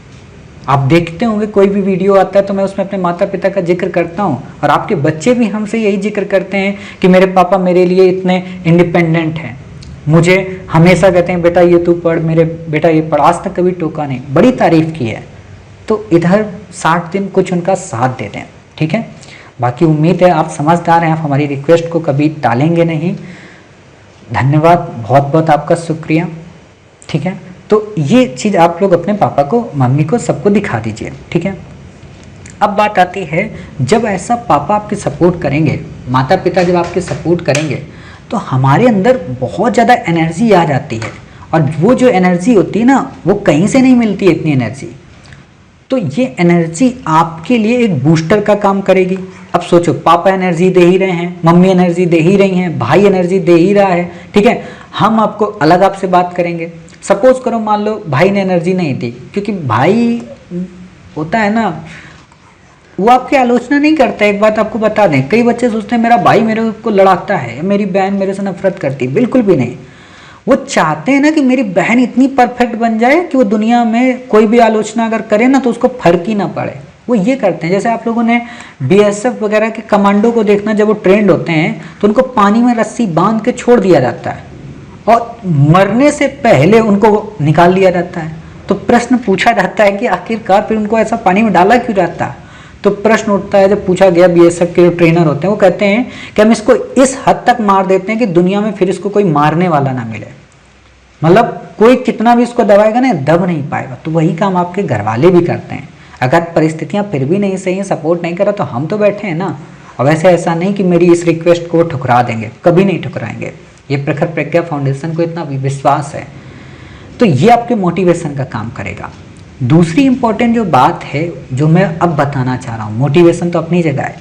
आप देखते होंगे कोई भी वीडियो आता है तो मैं उसमें अपने माता पिता का जिक्र करता हूँ, और आपके बच्चे भी हमसे यही जिक्र करते हैं कि मेरे पापा मेरे लिए इतने इंडिपेंडेंट हैं। मुझे हमेशा कहते हैं बेटा ये तू पढ़, मेरे बेटा ये पढ़, आज तक कभी टोका नहीं, बड़ी तारीफ की है। तो इधर 60 दिन कुछ उनका साथ दे दें, ठीक है। बाकी उम्मीद है आप समझदार हैं, आप हमारी रिक्वेस्ट को कभी टालेंगे नहीं। धन्यवाद, बहुत बहुत आपका शुक्रिया, ठीक है। तो ये चीज़ आप लोग अपने पापा को, मम्मी को, सबको दिखा दीजिए, ठीक है। अब बात आती है, जब ऐसा पापा आपके सपोर्ट करेंगे, माता पिता जब आपके सपोर्ट करेंगे तो हमारे अंदर बहुत ज़्यादा एनर्जी आ जाती है। और वो जो एनर्जी होती है ना, वो कहीं से नहीं मिलती है इतनी एनर्जी। तो ये एनर्जी आपके लिए एक बूस्टर का काम करेगी। अब सोचो, पापा एनर्जी दे ही रहे हैं, मम्मी एनर्जी दे ही रही हैं, भाई एनर्जी दे ही रहा है, ठीक है। हम आपको अलग आपसे बात करेंगे। सपोज करो मान लो भाई ने एनर्जी नहीं दी, क्योंकि भाई होता है ना, वो आपकी आलोचना नहीं करता। एक बात आपको बता दें, कई बच्चे सोचते हैं मेरा भाई मेरे को लड़ाता है, मेरी बहन मेरे से नफरत करती है। बिल्कुल भी नहीं। वो चाहते हैं ना कि मेरी बहन इतनी परफेक्ट बन जाए कि वो दुनिया में कोई भी आलोचना अगर करे ना तो उसको फर्क ही ना पड़े। वो ये करते हैं, जैसे आप लोगों ने बीएसएफ वगैरह के कमांडो को देखना, जब वो ट्रेंड होते हैं तो उनको पानी में रस्सी बांध के छोड़ दिया जाता है और मरने से पहले उनको निकाल लिया जाता है। तो प्रश्न पूछा जाता है कि आखिरकार फिर उनको ऐसा पानी में डाला क्यों जाता है। तो प्रश्न उठता है, जब पूछा गया, बीएसएफ के जो ट्रेनर होते हैं वो कहते हैं कि हम इसको इस हद तक मार देते हैं कि दुनिया में फिर इसको कोई मारने वाला ना मिले। मतलब कोई कितना भी इसको दबाएगा ना, दब नहीं पाएगा। तो वही काम आपके घर वाले भी करते हैं। अगर परिस्थितियां फिर भी नहीं सही हैं, सपोर्ट नहीं करा, तो हम तो बैठे हैं ना। और वैसे ऐसा नहीं कि मेरी इस रिक्वेस्ट को ठुकरा देंगे, कभी नहीं ठुकराएंगे। ये प्रखर प्रज्ञा फाउंडेशन को इतना विश्वास है। तो ये आपके मोटिवेशन का काम करेगा। दूसरी इंपॉर्टेंट जो बात है, जो मैं अब बताना चाह रहा हूँ, मोटिवेशन तो अपनी जगह है।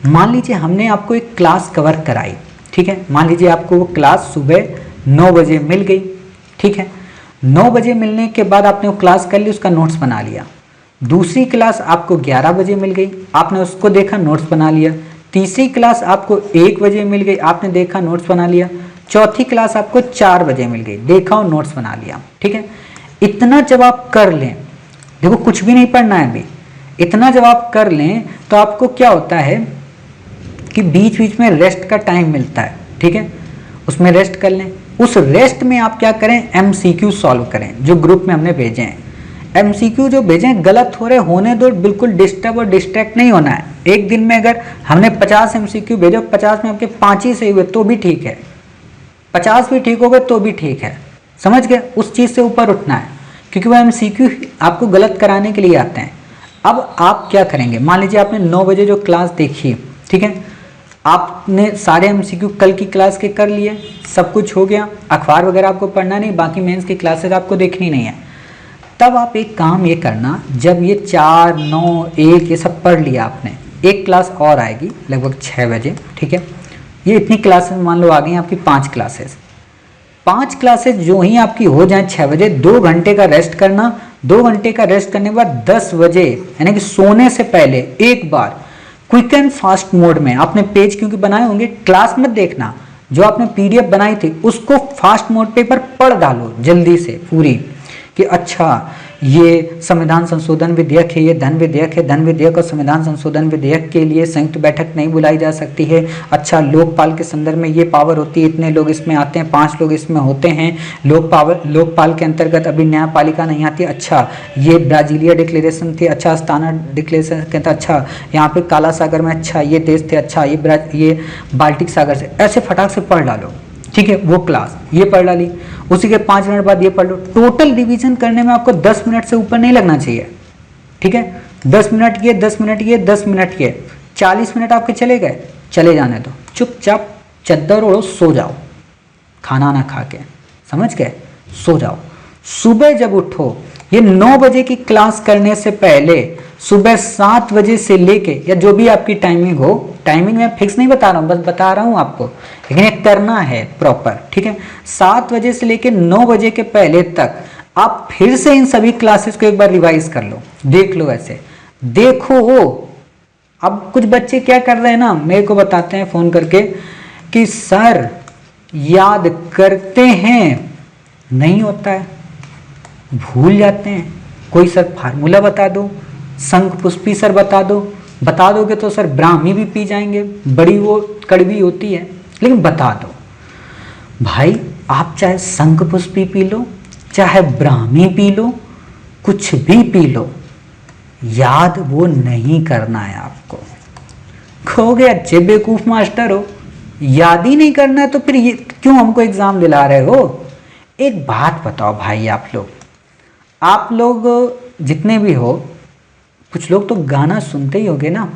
मान लीजिए हमने आपको एक क्लास कवर कराई, ठीक है। मान लीजिए आपको वो क्लास सुबह 9 बजे मिल गई, ठीक है। 9 बजे मिलने के बाद आपने वो क्लास कर ली, उसका नोट्स बना लिया। दूसरी क्लास आपको 11 बजे मिल गई, आपने उसको देखा, नोट्स बना लिया। तीसरी क्लास आपको 1 बजे मिल गई, आपने देखा, नोट्स बना लिया। चौथी क्लास आपको 4 बजे मिल गई, देखा और नोट्स बना लिया, ठीक है। इतना जब आप कर लें, देखो कुछ भी नहीं पढ़ना है अभी, इतना जब आप कर लें तो आपको क्या होता है कि बीच बीच में रेस्ट का टाइम मिलता है, ठीक है। उसमें रेस्ट कर लें। उस रेस्ट में आप क्या करें, एमसीक्यू सॉल्व करें, जो ग्रुप में हमने भेजे हैं। एमसीक्यू जो भेजे हैं गलत हो रहे, होने दो, बिल्कुल डिस्टर्ब और डिस्ट्रैक्ट नहीं होना है। एक दिन में अगर हमने 50 एमसीक्यू भेजे, 50 में आपके 5 ही सही हुए तो भी ठीक है, 50 भी ठीक हो गए तो भी ठीक है, समझ गए। उस चीज़ से ऊपर उठना है, क्योंकि वो एमसीक्यू आपको गलत कराने के लिए आते हैं। अब आप क्या करेंगे, मान लीजिए आपने 9 बजे जो क्लास देखी, ठीक है, आपने सारे एमसीक्यू कल की क्लास के कर लिए, सब कुछ हो गया, अखबार वगैरह आपको पढ़ना नहीं, बाकी मेंस की क्लासेस आपको देखनी नहीं है। तब आप एक काम ये करना, जब ये 4, 9, 1 ये सब पढ़ लिया आपने, एक क्लास और आएगी लगभग 6 बजे, ठीक है, ये इतनी क्लासेस मान लो आ गई आपकी 5 क्लासेस। 5 क्लासेस जो ही आपकी हो जाए 6 बजे, 2 घंटे का रेस्ट करना। 2 घंटे का रेस्ट करने के बाद 10 बजे यानी कि सोने से पहले एक बार क्विक एंड फास्ट मोड में आपने पेज क्योंकि बनाए होंगे, क्लास मत देखना, जो आपने पीडीएफ बनाई थी उसको फास्ट मोड पे पर पढ़ डालो जल्दी से पूरी, कि अच्छा ये संविधान संशोधन विधेयक है, ये धन विधेयक है, धन विधेयक और संविधान संशोधन विधेयक के लिए संयुक्त बैठक नहीं बुलाई जा सकती है। अच्छा, लोकपाल के संदर्भ में ये पावर होती है, इतने लोग इसमें आते हैं, 5 लोग इसमें होते हैं। लोकपाल के अंतर्गत अभी न्यायपालिका नहीं आती। अच्छा, ये ब्राजीलिया डिक्लेरेशन थी, अच्छा अस्ताना डिक्लेरेशन कहता, अच्छा यहाँ पे काला सागर में, अच्छा ये देश थे, अच्छा ये बाल्टिक सागर से, ऐसे फटाक से पढ़ डालो, ठीक है। वो क्लास ये पढ़ डाली, उसी के 5 मिनट बाद ये पढ़ लो। टोटल रिवीजन करने में आपको 10 मिनट से ऊपर नहीं लगना चाहिए, ठीक है। 10 मिनट ये, 10 मिनट ये, 10 मिनट ये, 40 मिनट आपके चले गए, चले जाने दो, चुपचाप चद्दर ओढ़ो, सो जाओ, खाना ना खा के, समझ गए, सो जाओ। सुबह जब उठो, ये 9 बजे की क्लास करने से पहले सुबह 7 बजे से लेके, या जो भी आपकी टाइमिंग हो, टाइमिंग मैं फिक्स नहीं बता रहा हूँ, बस बता रहा हूँ आपको, लेकिन ये करना है प्रॉपर, ठीक है। 7 बजे से लेके 9 बजे के पहले तक आप फिर से इन सभी क्लासेस को एक बार रिवाइज कर लो, देख लो, ऐसे देखो। अब कुछ बच्चे क्या कर रहे हैं ना, मेरे को बताते हैं फोन करके कि सर याद करते हैं, नहीं होता है, भूल जाते हैं। कोई सर फार्मूला बता दो, शंख पुष्पी सर बता दो, बता दोगे तो सर ब्राह्मी भी पी जाएंगे, बड़ी वो कड़वी होती है, लेकिन बता दो भाई। आप चाहे शंख पुष्पी पी लो, चाहे ब्राह्मी पी लो, कुछ भी पी लो, याद वो नहीं करना है आपको। कहोगे अच्छे बेवकूफ मास्टर हो, याद ही नहीं करना है तो फिर ये क्यों हमको एग्जाम दिला रहे हो। एक बात बताओ भाई, आप लोग जितने भी हो, कुछ लोग तो गाना सुनते ही होगे ना,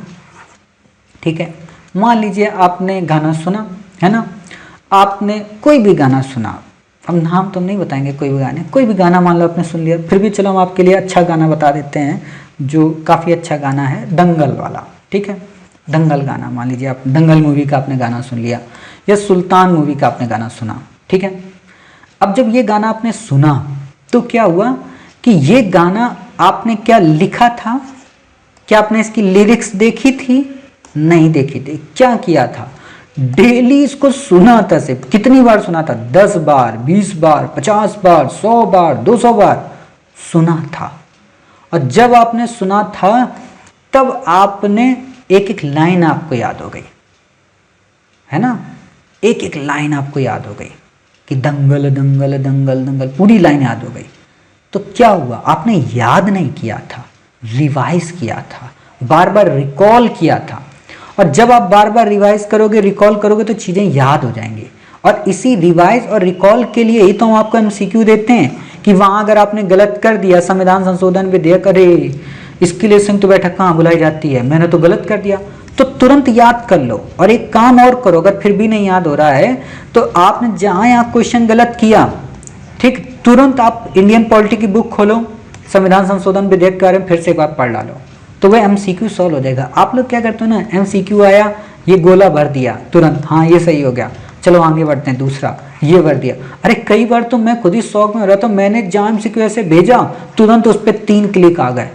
ठीक है। मान लीजिए आपने गाना सुना है ना, आपने कोई भी गाना सुना, अब नाम तो नहीं बताएंगे, कोई भी गाना मान लो आपने सुन लिया, फिर भी चलो हम आपके लिए अच्छा गाना बता देते हैं जो काफ़ी अच्छा गाना है, दंगल वाला, ठीक है। दंगल गाना, मान लीजिए आप दंगल मूवी का आपने गाना सुन लिया, या सुल्तान मूवी का आपने गाना सुना, ठीक है। अब जब ये गाना आपने सुना तो क्या हुआ कि ये गाना आपने क्या लिखा था, क्या आपने इसकी लिरिक्स देखी थी, नहीं देखी थी। क्या किया था, डेली इसको सुना था। सिर्फ कितनी बार सुना था, 10 बार, 20 बार, 50 बार, 100 बार, 200 बार सुना था। और जब आपने सुना था तब आपने एक एक लाइन आपको याद हो गई, है ना, एक एक लाइन आपको याद हो गई कि दंगल दंगल दंगल दंगल, पूरी लाइन याद हो गई। तो क्या हुआ, आपने याद नहीं किया था, रिवाइज किया था, बार बार रिकॉल किया था। और जब आप बार बार रिवाइज करोगे, रिकॉल करोगे तो चीज़ें याद हो जाएंगी। और इसी रिवाइज और रिकॉल के लिए ही तो हम आपको एमसीक्यू देते हैं कि वहाँ अगर आपने गलत कर दिया, संविधान संशोधन विधेयक, अरे इसके लिए संयुक्त बैठक कहाँ बुलाई जाती है, मैंने तो गलत कर दिया, तो तुरंत याद कर लो। और एक काम और करो, अगर फिर भी नहीं याद हो रहा है तो आपने जहाँ यहाँ क्वेश्चन गलत किया, ठीक, तुरंत आप इंडियन पॉलिटी की बुक खोलो, संविधान संशोधन विधेयक के बारे में फिर से एक बार पढ़ डालो, तो वह एमसीक्यू सॉल्व हो जाएगा। आप लोग क्या करते हो ना, एमसीक्यू आया, ये गोला भर दिया तुरंत, हाँ ये सही हो गया, चलो आगे बढ़ते हैं, दूसरा ये भर दिया। अरे कई बार तो मैं खुद ही शौक में हो रहा था, मैंने जहाँ एमसीक्यू ऐसे भेजा तुरंत उस पर 3 क्लिक आ गए।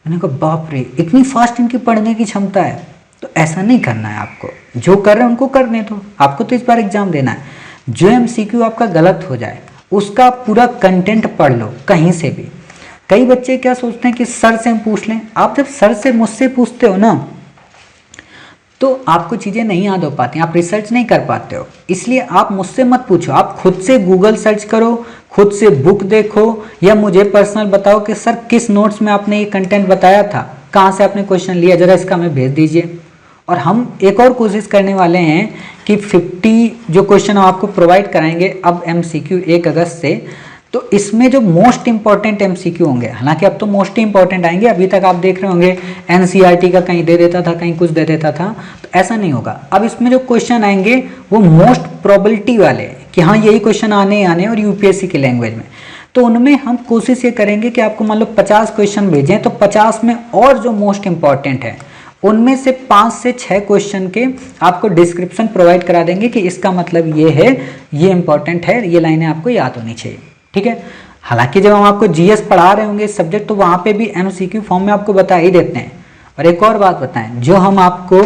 मैंने कहा बाप रे, इतनी फास्ट इनकी पढ़ने की क्षमता है। तो ऐसा नहीं करना है आपको, जो कर रहे हैं उनको करने दो, आपको तो इस बार एग्जाम देना है। जो एमसीक्यू आपका गलत हो जाए उसका पूरा कंटेंट पढ़ लो कहीं से भी। कई बच्चे क्या सोचते हैं कि सर से हम पूछ लें, आप जब सर से मुझसे पूछते हो ना तो आपको चीज़ें नहीं याद हो पाती, आप रिसर्च नहीं कर पाते हो। इसलिए आप मुझसे मत पूछो, आप खुद से गूगल सर्च करो, खुद से बुक देखो, या मुझे पर्सनल बताओ कि सर किस नोट्स में आपने ये कंटेंट बताया था, कहाँ से आपने क्वेश्चन लिया, जरा इसका हमें भेज दीजिए। और हम एक और कोशिश करने वाले हैं कि 50 जो क्वेश्चन हम आपको प्रोवाइड कराएंगे अब एमसीक्यू 1 अगस्त से, तो इसमें जो मोस्ट इंपॉर्टेंट एमसीक्यू होंगे, हालांकि अब तो मोस्ट इंपॉर्टेंट आएंगे, अभी तक आप देख रहे होंगे एनसीईआरटी का कहीं दे देता था, कहीं कुछ दे देता था, तो ऐसा नहीं होगा। अब इसमें जो क्वेश्चन आएंगे वो मोस्ट प्रोबेबिलिटी वाले कि हाँ यही क्वेश्चन आने आने और यूपीएससी की लैंग्वेज में, तो उनमें हम कोशिश ये करेंगे कि आपको मान लो 50 क्वेश्चन भेजें तो 50 में और जो मोस्ट इंपॉर्टेंट है उनमें से 5 से 6 क्वेश्चन के आपको डिस्क्रिप्शन प्रोवाइड करा देंगे कि इसका मतलब ये है, ये इंपॉर्टेंट है, ये लाइनें आपको याद होनी चाहिए, ठीक है। हालांकि जब हम आपको जीएस पढ़ा रहे होंगे सब्जेक्ट, तो वहाँ पे भी एमसीक्यू फॉर्म में आपको बता ही देते हैं। और एक और बात बताएं, जो हम आपको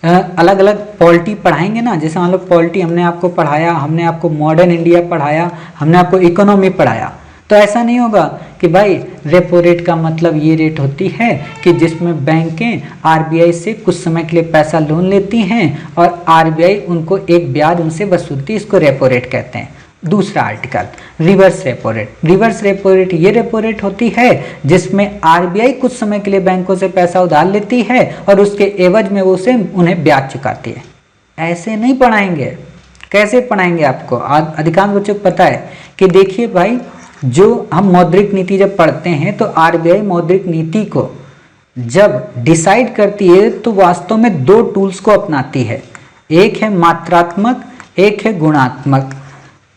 अलग अलग पॉलिटी पढ़ाएंगे ना, जैसे मान लो पॉलिटी हमने आपको पढ़ाया, हमने आपको मॉडर्न इंडिया पढ़ाया, हमने आपको इकोनॉमी पढ़ाया, तो ऐसा नहीं होगा कि भाई रेपो रेट का मतलब ये रेट होती है कि जिसमें बैंकें आरबीआई से कुछ समय के लिए पैसा लोन लेती हैं और आरबीआई उनको एक ब्याज उनसे वसूलती है, इसको रेपो रेट कहते हैं। दूसरा article reverse repo rate, reverse repo rate ये रेपो रेट होती है जिसमें आरबीआई कुछ समय के लिए बैंकों से पैसा उधार लेती है और उसके एवज में वो उसे उन्हें ब्याज चुकाती है। ऐसे नहीं पढ़ाएंगे। कैसे पढ़ाएंगे आपको? अधिकांश बच्चों को पता है कि देखिए भाई, जो हम मौद्रिक नीति जब पढ़ते हैं तो आरबीआई मौद्रिक नीति को जब डिसाइड करती है तो वास्तव में 2 टूल्स को अपनाती है, एक है मात्रात्मक, एक है गुणात्मक।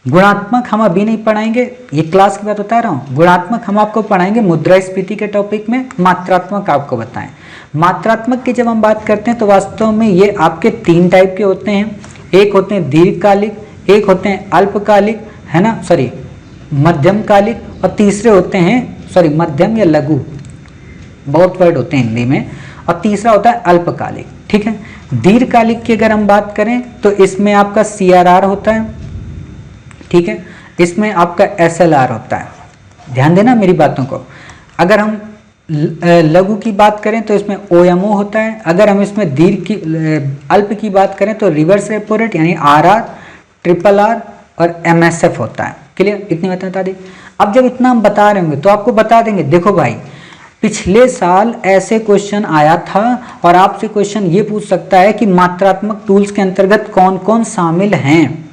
गुणात्मक हम अभी नहीं पढ़ाएंगे, ये क्लास की बात बता रहा हूँ। गुणात्मक हम आपको पढ़ाएंगे मुद्रास्फीति के टॉपिक में, मात्रात्मक आपको बताएं। मात्रात्मक की जब हम बात करते हैं तो वास्तव में ये आपके 3 टाइप के होते हैं, एक होते हैं दीर्घकालिक, एक होते हैं अल्पकालिक, है ना, सॉरी मध्यमकालिक, और तीसरे होते हैं सॉरी मध्यम या लघु, बहुत वर्ड होते हैं हिंदी में, और तीसरा होता है अल्पकालिक, ठीक है। दीर्घकालिक की अगर हम बात करें तो इसमें आपका सीआरआर होता है, ठीक है, इसमें आपका एसएलआर होता है, ध्यान देना मेरी बातों को। अगर हम लघु की बात करें तो इसमें ओएमओ होता है, अगर हम इसमें दीर्घ की अल्प की बात करें तो रिवर्स रेपो रेट यानी आरआर, ट्रिपल आर और एमएसएफ होता है। क्लियर? इतनी बातें बता दी। अब जब इतना हम बता रहे होंगे तो आपको बता देंगे, देखो भाई पिछले साल ऐसे क्वेश्चन आया था और आपसे क्वेश्चन ये पूछ सकता है कि मात्रात्मक टूल्स के अंतर्गत कौन कौन शामिल हैं,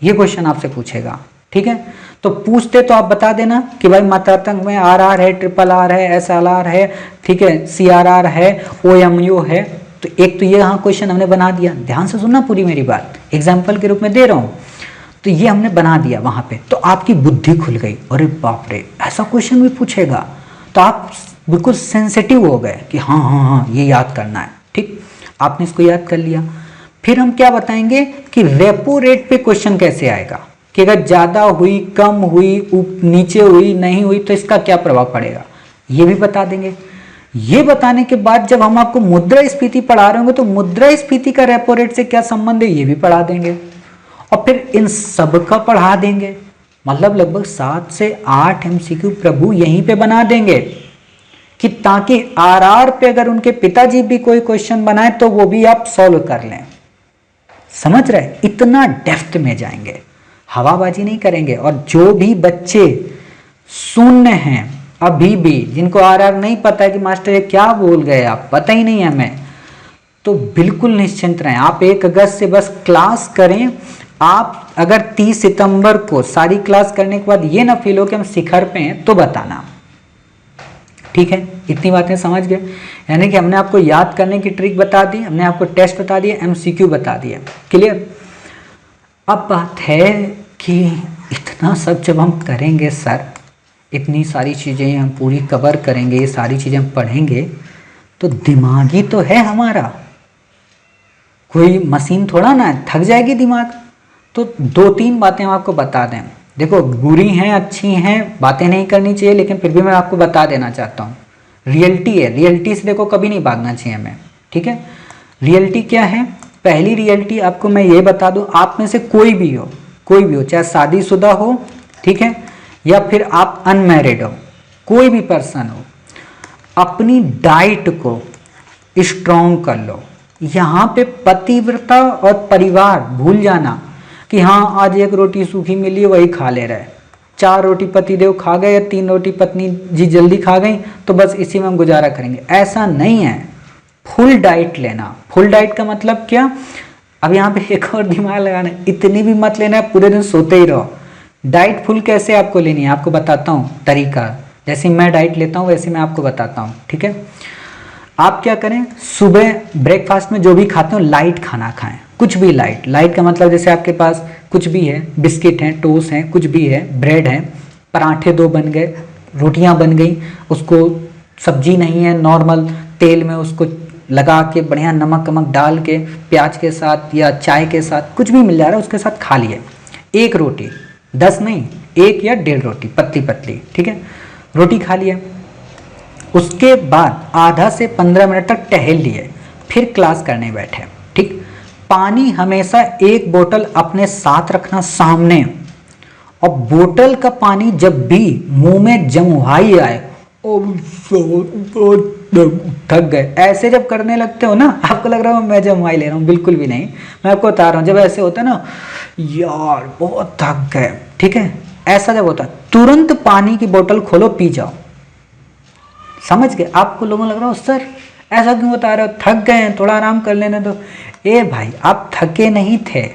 ये क्वेश्चन आपसे पूछेगा, ठीक है। तो पूछते तो आप बता देना कि भाई मात्रात्मक में आरआर है, ट्रिपल आर है, एसएलआर है, ठीक है, सीआरआर है, ओएमओ है। तो एक तो ये यहाँ क्वेश्चन हमने बना दिया, ध्यान से सुनना पूरी मेरी बात, एग्जाम्पल के रूप में दे रहा हूँ। तो ये हमने बना दिया वहाँ पे, तो आपकी बुद्धि खुल गई, अरे बाप रे ऐसा क्वेश्चन भी पूछेगा, तो आप बिल्कुल सेंसिटिव हो गए कि हाँ हाँ हाँ ये याद करना है, ठीक। आपने इसको याद कर लिया। फिर हम क्या बताएंगे कि रेपो रेट पे क्वेश्चन कैसे आएगा, कि अगर ज़्यादा हुई, कम हुई, नीचे हुई, नहीं हुई तो इसका क्या प्रभाव पड़ेगा, ये भी बता देंगे। ये बताने के बाद जब हम आपको मुद्रास्फीति पढ़ा रहे होंगे तो मुद्रास्फीति का रेपो रेट से क्या संबंध है ये भी पढ़ा देंगे, और फिर इन सब का पढ़ा देंगे। मतलब लगभग 7 से 8 एमसीक्यू प्रभु यहीं पे बना देंगे कि ताकि आरआर पे अगर उनके पिताजी भी कोई क्वेश्चन बनाए तो वो भी आप सॉल्व कर लें। समझ रहे? इतना डेप्थ में जाएंगे, हवाबाजी नहीं करेंगे। और जो भी बच्चे शून्य हैं अभी भी, जिनको आरआर नहीं पता है कि मास्टर ये क्या बोल गए आप, पता ही नहीं है हमें, तो बिल्कुल निश्चिंत रहें। आप 1 अगस्त से बस क्लास करें। आप अगर 30 सितंबर को सारी क्लास करने के बाद ये ना फील हो कि हम शिखर पे हैं तो बताना, ठीक है। इतनी बातें समझ गए, यानी कि हमने आपको याद करने की ट्रिक बता दी, हमने आपको टेस्ट बता दिए, एमसीक्यू बता दिए, क्लियर। अब बात है कि इतना सब जब हम करेंगे सर, इतनी सारी चीज़ें हम पूरी कवर करेंगे, ये सारी चीज़ें हम पढ़ेंगे, तो दिमागी तो है हमारा, कोई मशीन थोड़ा ना है, थक जाएगी दिमाग। तो 2-3 बातें हम आपको बता दें। देखो बुरी हैं, अच्छी हैं, बातें नहीं करनी चाहिए, लेकिन फिर भी मैं आपको बता देना चाहता हूँ। रियलिटी है, रियलिटी से देखो कभी नहीं भागना चाहिए हमें, ठीक है। रियलिटी क्या है? पहली रियलिटी आपको मैं ये बता दूँ, आप में से कोई भी हो, चाहे शादीशुदा हो, ठीक है, या फिर आप अनमैरिड हो, कोई भी पर्सन हो, अपनी डाइट को स्ट्रॉन्ग कर लो। यहाँ पे पतिव्रता और परिवार भूल जाना कि हाँ आज 1 रोटी सूखी मिली वही खा ले रहे, 4 रोटी पतिदेव खा गए या 3 रोटी पत्नी जी जल्दी खा गई तो बस इसी में हम गुजारा करेंगे, ऐसा नहीं है। फुल डाइट लेना। फुल डाइट का मतलब क्या? अब यहाँ पे एक और दिमाग लगाना, इतनी भी मत लेना है पूरे दिन सोते ही रहो, डाइट फुल कैसे आपको लेनी है, आपको बताता हूँ तरीका। जैसे मैं डाइट लेता हूँ वैसे मैं आपको बताता हूँ, ठीक है। आप क्या करें, सुबह ब्रेकफास्ट में जो भी खाते हो लाइट खाना खाएं, कुछ भी लाइट। लाइट का मतलब जैसे आपके पास कुछ भी है, बिस्किट हैं, टोस्ट हैं, कुछ भी है, ब्रेड है, पराठे 2 बन गए, रोटियां बन गई, उसको सब्जी नहीं है, नॉर्मल तेल में उसको लगा के बढ़िया नमक वमक डाल के प्याज के साथ या चाय के साथ कुछ भी मिल जा रहा है उसके साथ खा लिए। 1 रोटी, 10 नहीं, 1 या 1.5 रोटी पतली पतली, ठीक है, रोटी खा लिए। उसके बाद आधा से 15 मिनट तक टहल लिए, फिर क्लास करने बैठे, ठीक। पानी हमेशा 1 बोतल अपने साथ रखना सामने, और बोतल का पानी जब भी मुंह में जमुहाई आए, थक गए, ऐसे जब करने लगते हो ना, आपको लग रहा है मैं जमुहाई ले रहा हूँ, बिल्कुल भी नहीं, मैं आपको बता रहा हूँ। जब ऐसे होता है ना, यार बहुत थक गए, ठीक है, ऐसा जब होता है तुरंत पानी की बोतल खोलो, पी जाओ। समझ गए? आपको लोगों लग रहा हो सर ऐसा क्यों बता रहे हो, थक गए हैं, थोड़ा आराम कर लेने दो। ए भाई, आप थके नहीं थे,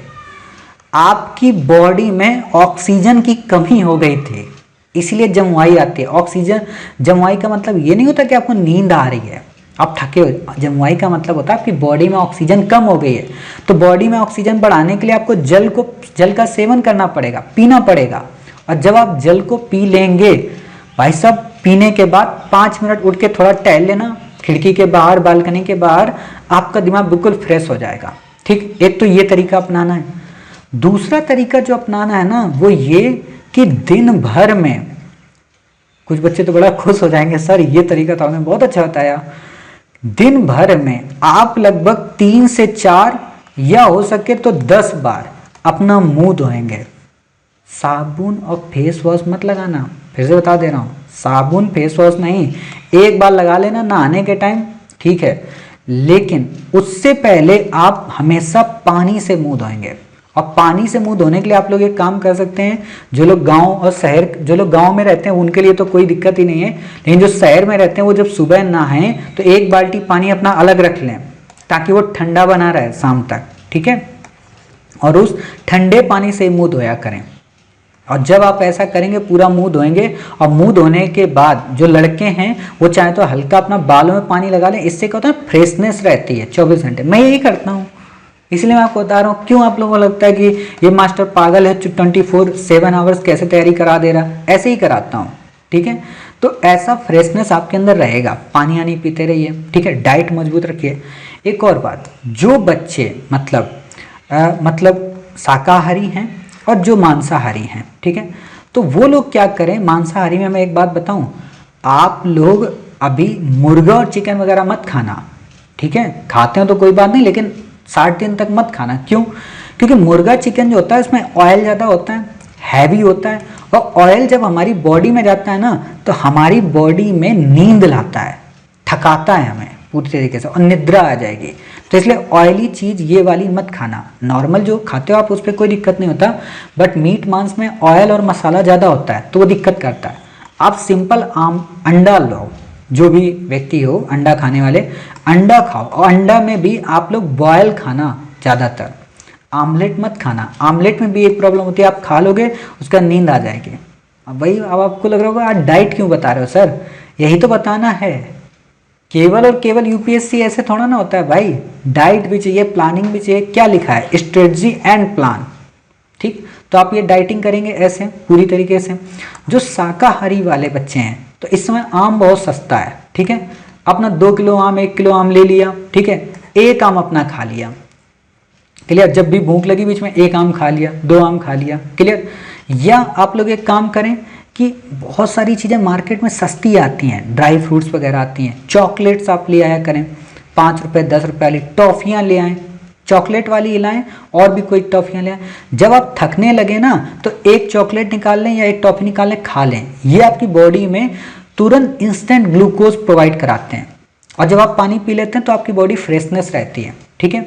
आपकी बॉडी में ऑक्सीजन की कमी हो गई थी, इसलिए जमुआई आती है। ऑक्सीजन, जमुआई का मतलब ये नहीं होता कि आपको नींद आ रही है, आप थके हो। जमुआई का मतलब होता है आपकी बॉडी में ऑक्सीजन कम हो गई है, तो बॉडी में ऑक्सीजन बढ़ाने के लिए आपको जल का सेवन करना पड़ेगा, पीना पड़ेगा। और जब आप जल को पी लेंगे भाई साहब, पीने के बाद 5 मिनट उठ के थोड़ा टहल लेना, खिड़की के बाहर, बालकनी के बाहर, आपका दिमाग बिल्कुल फ्रेश हो जाएगा, ठीक। एक तो ये तरीका अपनाना है। दूसरा तरीका जो अपनाना है ना, वो ये कि दिन भर में, कुछ बच्चे तो बड़ा खुश हो जाएंगे, सर ये तरीका तो आपने बहुत अच्छा बताया। दिन भर में आप लगभग 3 से 4 या हो सके तो 10 बार अपना मुंह धोएंगे। साबुन और फेस वॉश मत लगाना, फिर से बता दे रहा हूँ, साबुन फेस वॉश नहीं, 1 बार लगा लेना नहाने के टाइम, ठीक है, लेकिन उससे पहले आप हमेशा पानी से मुंह धोएंगे। और पानी से मुंह धोने के लिए आप लोग एक काम कर सकते हैं, जो लोग गांव और शहर, जो लोग गांव में रहते हैं उनके लिए तो कोई दिक्कत ही नहीं है, लेकिन जो शहर में रहते हैं वो जब सुबह नहाएं तो 1 बाल्टी पानी अपना अलग रख लें, ताकि वो ठंडा बना रहे शाम तक, ठीक है, और उस ठंडे पानी से मुंह धोया करें। और जब आप ऐसा करेंगे, पूरा मुंह धोएंगे, और मुंह धोने के बाद जो लड़के हैं वो चाहे तो हल्का अपना बालों में पानी लगा लें, इससे क्या होता है, फ्रेशनेस रहती है 24 घंटे। मैं यही करता हूँ, इसलिए मैं आपको बता रहा हूँ। क्यों आप लोगों को लगता है कि ये मास्टर पागल है, 24/7 आवर्स कैसे तैयारी करा दे रहा, ऐसे ही कराता हूँ, ठीक है। तो ऐसा फ्रेशनेस आपके अंदर रहेगा, पानी आनी पीते रहिए, ठीक है, डाइट मजबूत रखिए। एक और बात, जो बच्चे मतलब शाकाहारी हैं और जो मांसाहारी हैं, ठीक है, तो वो लोग क्या करें, मांसाहारी में मैं एक बात बताऊं, आप लोग अभी मुर्गा और चिकन वगैरह मत खाना, ठीक है, खाते हो तो कोई बात नहीं, लेकिन 60 दिन तक मत खाना। क्यों? क्योंकि मुर्गा चिकन जो होता है उसमें ऑयल ज़्यादा होता है, हैवी होता है, और ऑयल जब हमारी बॉडी में जाता है ना, तो हमारी बॉडी में नींद लाता है, थकाता है हमें पूरी तरीके से, और निद्रा आ जाएगी। तो इसलिए ऑयली चीज़ ये वाली मत खाना। नॉर्मल जो खाते हो आप उस पर कोई दिक्कत नहीं होता, बट मीट मांस में ऑयल और मसाला ज़्यादा होता है तो वो दिक्कत करता है। आप सिंपल अंडा लो, जो भी व्यक्ति हो अंडा खाने वाले, अंडा खाओ, और अंडा में भी आप लोग बॉयल खाना ज़्यादातर, आमलेट मत खाना। आमलेट में भी एक प्रॉब्लम होती है, आप खा लोगे उसका नींद आ जाएगी। अब वही, अब आपको लग रहा होगा आप डाइट क्यों बता रहे हो सर, यही तो बताना है। केवल और केवल यूपीएससी ऐसे थोड़ा ना होता है भाई, डाइट भी चाहिए, प्लानिंग भी चाहिए। क्या लिखा है, स्ट्रेटजी एंड प्लान, ठीक। तो आप ये डाइटिंग करेंगे ऐसे पूरी तरीके से। जो शाकाहारी वाले बच्चे हैं, तो इस समय आम बहुत सस्ता है, ठीक है, अपना 2 किलो आम, 1 किलो आम ले लिया, ठीक है, 1 आम अपना खा लिया, क्लियर। जब भी भूख लगी बीच में 1 आम खा लिया, 2 आम खा लिया, क्लियर। या आप लोग एक काम करें कि बहुत सारी चीज़ें मार्केट में सस्ती आती हैं, ड्राई फ्रूट्स वगैरह आती हैं, चॉकलेट्स आप ले आया करें, 5 रुपये 10 रुपये वाली टॉफ़ियाँ ले आएँ, चॉकलेट वाली लाएं, और भी कोई टॉफ़ियाँ ले आएँ। जब आप थकने लगे ना, तो 1 चॉकलेट निकाल लें या 1 टॉफ़ी निकाल लें, खा लें। ये आपकी बॉडी में तुरंत इंस्टेंट ग्लूकोज प्रोवाइड कराते हैं, और जब आप पानी पी लेते हैं तो आपकी बॉडी फ्रेशनेस रहती है, ठीक है।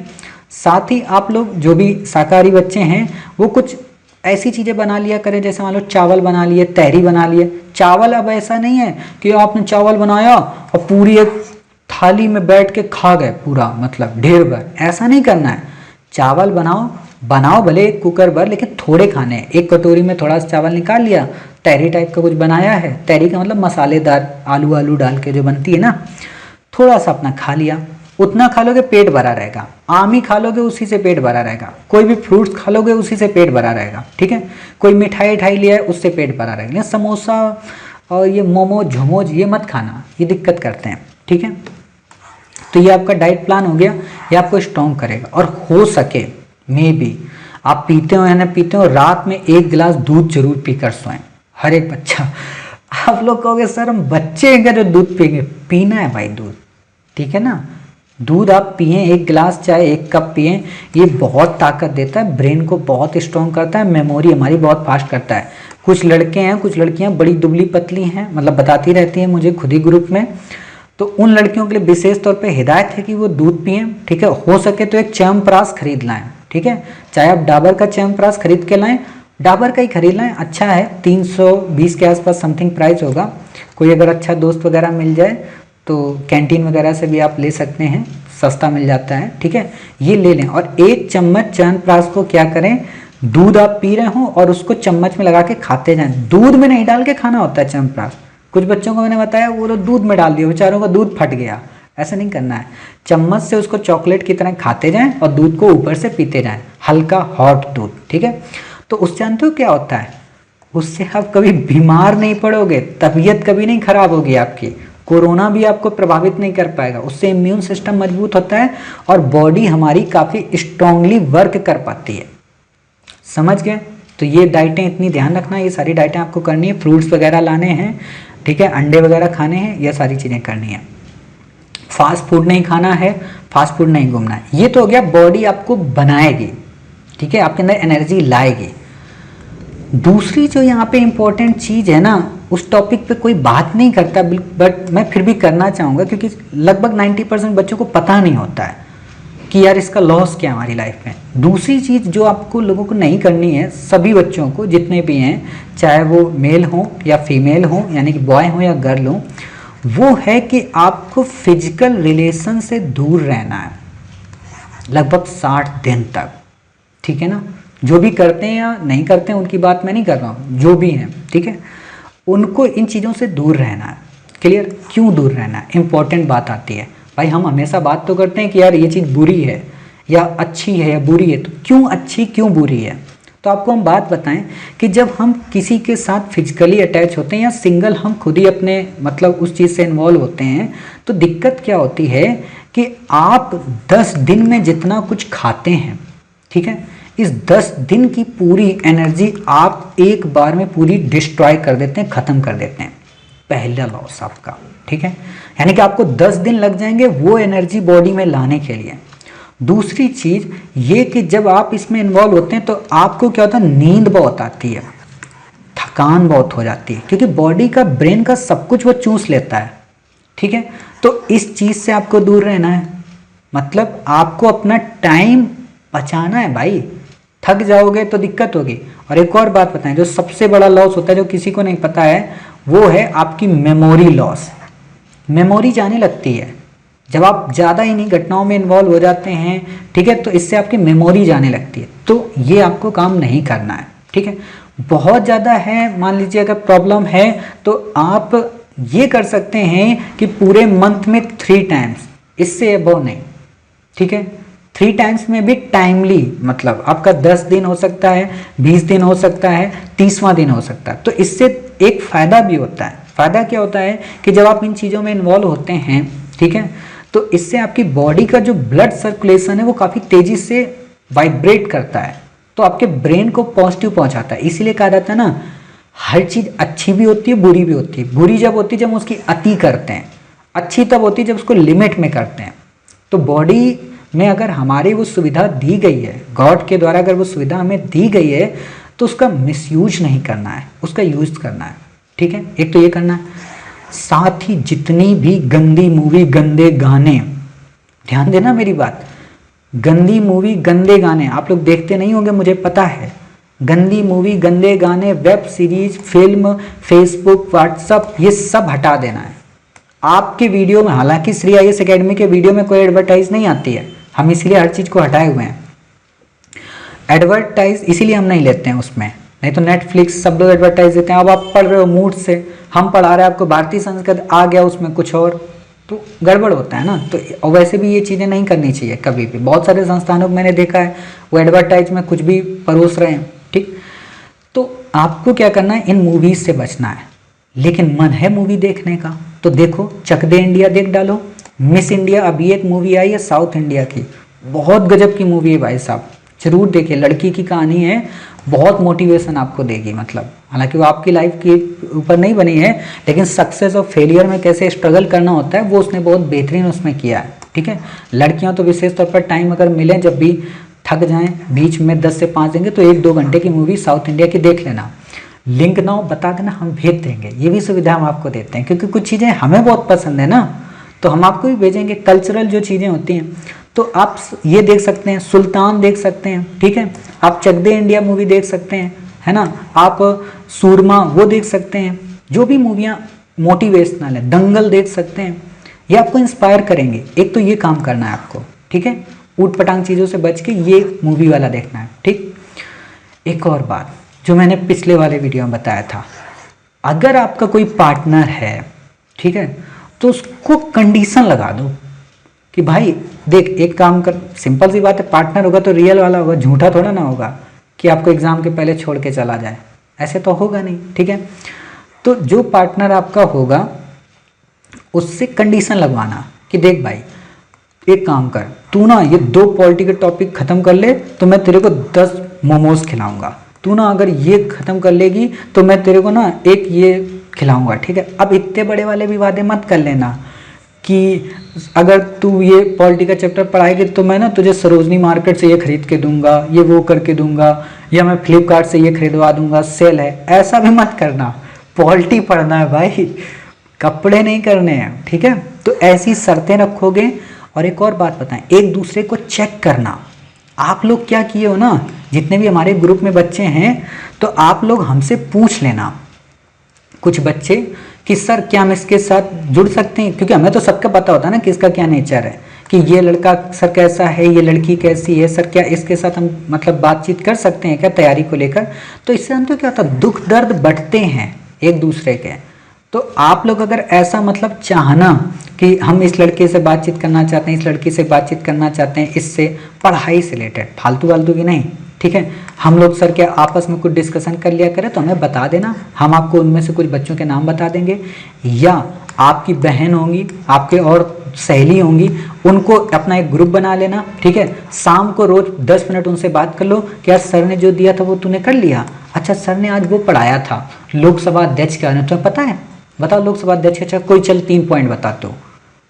साथ ही आप लोग जो भी शाकाहारी बच्चे हैं वो कुछ ऐसी चीज़ें बना लिया करें, जैसे मान लो चावल बना लिए, तहरी बना लिए। चावल अब ऐसा नहीं है कि आपने चावल बनाया और पूरी एक थाली में बैठ के खा गए पूरा, मतलब ढेर भर, ऐसा नहीं करना है। चावल बनाओ, बनाओ भले एक कुकर भर, लेकिन थोड़े खाने हैं। एक कटोरी में थोड़ा सा चावल निकाल लिया, तहरी टाइप का कुछ बनाया है, तहरी का मतलब मसालेदार आलू आलू डाल के जो बनती है ना, थोड़ा सा अपना खा लिया। उतना खा लोगे पेट भरा रहेगा। आम ही खा लोगे उसी से पेट भरा रहेगा, कोई भी फ्रूट्स खा लोगे उसी से पेट भरा रहेगा, ठीक है। कोई मिठाई ठाई लिया है उससे पेट भरा रहेगा। लेकिन समोसा और ये मोमोज झोमोज ये मत खाना, ये दिक्कत करते हैं, ठीक है। तो ये आपका डाइट प्लान हो गया, ये आपको स्ट्रॉन्ग करेगा। और हो सके मे बी आप पीते हो या ना पीते हो, रात में 1 गिलास दूध जरूर पी कर सोएं, हर एक बच्चा। आप लोग कहोगे सर हम बच्चे हैं क्या जो दूध पिएंगे? पीना है भाई दूध, ठीक है ना। दूध आप पिएं, 1 गिलास चाहे 1 कप पिएं, ये बहुत ताकत देता है, ब्रेन को बहुत स्ट्रॉन्ग करता है, मेमोरी हमारी बहुत फास्ट करता है। कुछ लड़के हैं, कुछ लड़कियां बड़ी दुबली पतली हैं, मतलब बताती रहती हैं मुझे खुद ही ग्रुप में, तो उन लड़कियों के लिए विशेष तौर पे हिदायत है कि वो दूध पिएं, ठीक है। हो सके तो एक च्यवनप्राश खरीद लाएं, ठीक है। चाहे आप डाबर का च्यवनप्राश खरीद के लाएं, डाबर का ही खरीद लाएं, अच्छा है, 320 के आसपास समथिंग प्राइस होगा। कोई अगर अच्छा दोस्त वगैरह मिल जाए तो कैंटीन वगैरह से भी आप ले सकते हैं, सस्ता मिल जाता है, ठीक है। ये ले लें और 1 चम्मच च्यवनप्राश को क्या करें, दूध आप पी रहे हो और उसको चम्मच में लगा के खाते जाएं। दूध में नहीं डाल के खाना होता है च्यवनप्राश। कुछ बच्चों को मैंने बताया वो तो दूध में डाल दिया, बेचारों का दूध फट गया। ऐसा नहीं करना है, चम्मच से उसको चॉकलेट की तरह खाते जाएं और दूध को ऊपर से पीते जाएं, हल्का हॉट दूध, ठीक है। तो उससे जानते हो क्या होता है, उससे आप कभी बीमार नहीं पड़ोगे, तबीयत कभी नहीं खराब होगी आपकी, कोरोना भी आपको प्रभावित नहीं कर पाएगा। उससे इम्यून सिस्टम मजबूत होता है और बॉडी हमारी काफ़ी स्ट्रांगली वर्क कर पाती है। समझ गए? तो ये डाइटें इतनी ध्यान रखना, ये सारी डाइटें आपको करनी है। फ्रूट्स वगैरह लाने हैं, ठीक है, अंडे वगैरह खाने हैं, ये सारी चीज़ें करनी है। फास्ट फूड नहीं खाना है, फास्ट फूड नहीं घूमना है। ये तो हो गया बॉडी आपको बनाएगी, ठीक है, आपके अंदर एनर्जी लाएगी। दूसरी जो यहाँ पे इम्पोर्टेंट चीज़ है ना, उस टॉपिक पे कोई बात नहीं करता, बट मैं फिर भी करना चाहूँगा क्योंकि लगभग 90% बच्चों को पता नहीं होता है कि यार इसका लॉस क्या है हमारी लाइफ में। दूसरी चीज़ जो आपको लोगों को नहीं करनी है, सभी बच्चों को जितने भी हैं, चाहे वो मेल हों या फीमेल हों, यानी कि बॉय हों या गर्ल हों, वो है कि आपको फिजिकल रिलेशन से दूर रहना है लगभग 60 दिन तक, ठीक है ना। जो भी करते हैं या नहीं करते हैं उनकी बात मैं नहीं कर रहा हूँ, जो भी हैं, ठीक है, उनको इन चीज़ों से दूर रहना है। क्लियर? क्यों दूर रहना है, इंपॉर्टेंट बात आती है भाई। हम हमेशा बात तो करते हैं कि यार ये चीज़ बुरी है या अच्छी है या बुरी है, तो क्यों अच्छी क्यों बुरी है। तो आपको हम बात बताएं कि जब हम किसी के साथ फिजिकली अटैच होते हैं या सिंगल हम खुद ही अपने मतलब उस चीज़ से इन्वॉल्व होते हैं, तो दिक्कत क्या होती है कि आप 10 दिन में जितना कुछ खाते हैं, ठीक है, इस 10 दिन की पूरी एनर्जी आप एक बार में पूरी डिस्ट्रॉय कर देते हैं, ख़त्म कर देते हैं। पहला लॉस आपका, ठीक है, यानी कि आपको 10 दिन लग जाएंगे वो एनर्जी बॉडी में लाने के लिए। दूसरी चीज़ ये कि जब आप इसमें इन्वॉल्व होते हैं तो आपको क्या होता है, नींद बहुत आती है, थकान बहुत हो जाती है, क्योंकि बॉडी का ब्रेन का सब कुछ वो चूस लेता है, ठीक है। तो इस चीज़ से आपको दूर रहना है, मतलब आपको अपना टाइम बचाना है भाई। थक जाओगे तो दिक्कत होगी। और एक और बात बताएं, जो सबसे बड़ा लॉस होता है जो किसी को नहीं पता है, वो है आपकी मेमोरी लॉस। मेमोरी जाने लगती है जब आप ज़्यादा इन्हीं घटनाओं में इन्वॉल्व हो जाते हैं, ठीक है, तो इससे आपकी मेमोरी जाने लगती है। तो ये आपको काम नहीं करना है, ठीक है। बहुत ज़्यादा है, मान लीजिए अगर प्रॉब्लम है तो आप ये कर सकते हैं कि पूरे मंथ में 3 टाइम्स, इससे अबव नहीं, ठीक है। 3 टाइम्स में भी टाइमली, मतलब आपका 10 दिन हो सकता है, 20 दिन हो सकता है, 30वां दिन हो सकता है। तो इससे एक फ़ायदा भी होता है। फ़ायदा क्या होता है कि जब आप इन चीज़ों में इन्वॉल्व होते हैं, ठीक है, तो इससे आपकी बॉडी का जो ब्लड सर्कुलेशन है वो काफ़ी तेज़ी से वाइब्रेट करता है, तो आपके ब्रेन को पॉजिटिव पहुंचाता है। इसीलिए कहा जाता है ना, हर चीज़ अच्छी भी होती है, बुरी भी होती है। बुरी जब होती है जब हम उसकी अति करते हैं, अच्छी तब होती है जब उसको लिमिट में करते हैं। तो बॉडी में अगर हमारी वो सुविधा दी गई है, गॉड के द्वारा अगर वो सुविधा हमें दी गई है, तो उसका मिसयूज नहीं करना है, उसका यूज करना है, ठीक है। एक तो ये करना है, साथ ही जितनी भी गंदी मूवी, गंदे गाने, ध्यान देना मेरी बात, गंदी मूवी, गंदे गाने आप लोग देखते नहीं होंगे मुझे पता है। गंदी मूवी, गंदे गाने, web series, film, Facebook, WhatsApp, ये सब हटा देना है आपके वीडियो में। हालांकि श्री IAS एकेडमी के वीडियो में कोई एडवर्टाइज नहीं आती है, हम इसलिए हर चीज़ को हटाए हुए हैं, एडवर्टाइज इसीलिए हम नहीं लेते हैं उसमें, नहीं तो नेटफ्लिक्स सब लोग एडवर्टाइज देते हैं। अब आप पढ़ रहे हो मूड से, हम पढ़ा रहे हैं आपको भारतीय संस्कृत, आ गया उसमें कुछ और, तो गड़बड़ होता है ना। तो और वैसे भी ये चीज़ें नहीं करनी चाहिए कभी भी। बहुत सारे संस्थानों को मैंने देखा है वो एडवर्टाइज में कुछ भी परोस रहे हैं, ठीक। तो आपको क्या करना है, इन मूवीज़ से बचना है। लेकिन मन है मूवी देखने का तो देखो, चक दे इंडिया देख डालो। मिस इंडिया अभी एक मूवी आई है साउथ इंडिया की, बहुत गजब की मूवी है भाई साहब, जरूर देखिए। लड़की की कहानी है, बहुत मोटिवेशन आपको देगी। मतलब हालांकि वो आपकी लाइफ के ऊपर नहीं बनी है, लेकिन सक्सेस और फेलियर में कैसे स्ट्रगल करना होता है वो उसने बहुत बेहतरीन उसमें किया है, ठीक है। लड़कियां तो विशेष तौर पर टाइम अगर मिले, जब भी थक जाएं बीच में 10 से 5 देंगे तो 1-2 घंटे की मूवी साउथ इंडिया की देख लेना। लिंक ना हो बता देना, हम भेज देंगे। ये भी सुविधा हम आपको देते हैं, क्योंकि कुछ चीज़ें हमें बहुत पसंद है ना, तो हम आपको भी भेजेंगे। कल्चरल जो चीज़ें होती हैं तो आप ये देख सकते हैं, सुल्तान देख सकते हैं, ठीक है। आप चक दे इंडिया मूवी देख सकते हैं, है ना। आप सूरमा वो देख सकते हैं। जो भी मूवियाँ मोटिवेशनल है, दंगल देख सकते हैं, ये आपको इंस्पायर करेंगे। एक तो ये काम करना है आपको, ठीक है। ऊट पटांग चीज़ों से बच के ये मूवी वाला देखना है, ठीक। एक और बात जो मैंने पिछले वाले वीडियो में बताया था, अगर आपका कोई पार्टनर है, ठीक है, तो उसको कंडीशन लगा दो कि भाई देख एक काम कर। सिंपल सी बात है, पार्टनर होगा तो रियल वाला होगा, झूठा थोड़ा ना होगा कि आपको एग्जाम के पहले छोड़ के चला जाए, ऐसे तो होगा नहीं, ठीक है। तो जो पार्टनर आपका होगा उससे कंडीशन लगवाना कि देख भाई एक काम कर, तू ना ये 2 पॉलिटी के टॉपिक खत्म कर ले तो मैं तेरे को 10 मोमोज खिलाऊंगा। तू ना अगर ये खत्म कर लेगी तो मैं तेरे को ना एक ये खिलाऊंगा, ठीक है। अब इतने बड़े वाले भी वादे मत कर लेना कि अगर तू ये पॉलिटी का चैप्टर पढ़ाएगी तो मैं ना तुझे सरोजनी मार्केट से ये खरीद के दूंगा, ये वो करके दूंगा, या मैं फ्लिपकार्ट से ये खरीदवा दूंगा, सेल है। ऐसा भी मत करना, पॉलिटी पढ़ना है भाई, कपड़े नहीं करने हैं, ठीक है। तो ऐसी शर्तें रखोगे। और एक और बात बताएं, एक दूसरे को चेक करना। आप लोग क्या किए हो ना, जितने भी हमारे ग्रुप में बच्चे हैं, तो आप लोग हमसे पूछ लेना, कुछ बच्चे, कि सर क्या हम इसके साथ जुड़ सकते हैं, क्योंकि हमें तो सबका पता होता है ना किसका क्या नेचर है, कि ये लड़का सर कैसा है, ये लड़की कैसी है, सर क्या इसके साथ हम मतलब बातचीत कर सकते हैं क्या तैयारी को लेकर। तो इससे हम तो क्या होता है, दुख दर्द बढ़ते हैं एक दूसरे के। तो आप लोग अगर ऐसा मतलब चाहना कि हम इस लड़के से बातचीत करना चाहते हैं, इस लड़की से बातचीत करना चाहते हैं, इससे पढ़ाई से रिलेटेड, फालतू वालतू की नहीं, ठीक है। हम लोग सर क्या आपस में कुछ डिस्कशन कर लिया करें तो हमें बता देना, हम आपको उनमें से कुछ बच्चों के नाम बता देंगे, या आपकी बहन होंगी, आपके और सहेली होंगी, उनको अपना एक ग्रुप बना लेना, ठीक है। शाम को रोज 10 मिनट उनसे बात कर लो कि यार सर ने जो दिया था वो तूने कर लिया, अच्छा सर ने आज वो पढ़ाया था लोकसभा अध्यक्ष के बारे में, तुम्हें पता है, बताओ लोकसभा अध्यक्ष, अच्छा कोई चल 3 पॉइंट बता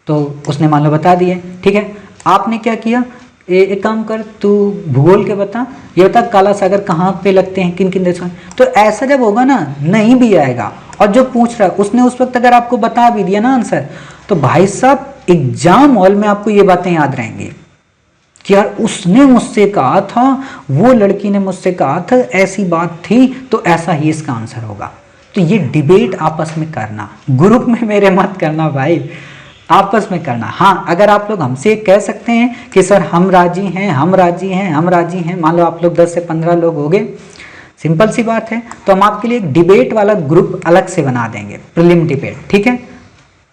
तो उसने मान लो बता दिए, ठीक है। आपने क्या किया, एक काम कर, तू भूगोल के बता, ये बता काला सागर कहाँ पे लगते हैं, किन किन देशों में। तो ऐसा जब होगा ना, नहीं भी आएगा, और जो पूछ रहा है उसने उस वक्त अगर आपको बता भी दिया ना आंसर, तो भाई साहब एग्जाम हॉल में आपको ये बातें याद रहेंगी कि यार उसने मुझसे कहा था, वो लड़की ने मुझसे कहा था, ऐसी बात थी, तो ऐसा ही इसका आंसर होगा। तो ये डिबेट आपस में करना, ग्रुप में मेरे मत करना भाई, आपस में करना। हाँ, अगर आप लोग हमसे कह सकते हैं कि सर हम राजी हैं, हम राजी हैं, हम राजी हैं, मान लो आप लोग 10 से 15 लोग हो गए, सिंपल सी बात है, तो हम आपके लिए एक डिबेट वाला ग्रुप अलग से बना देंगे, प्रीलिम डिबेट, ठीक है।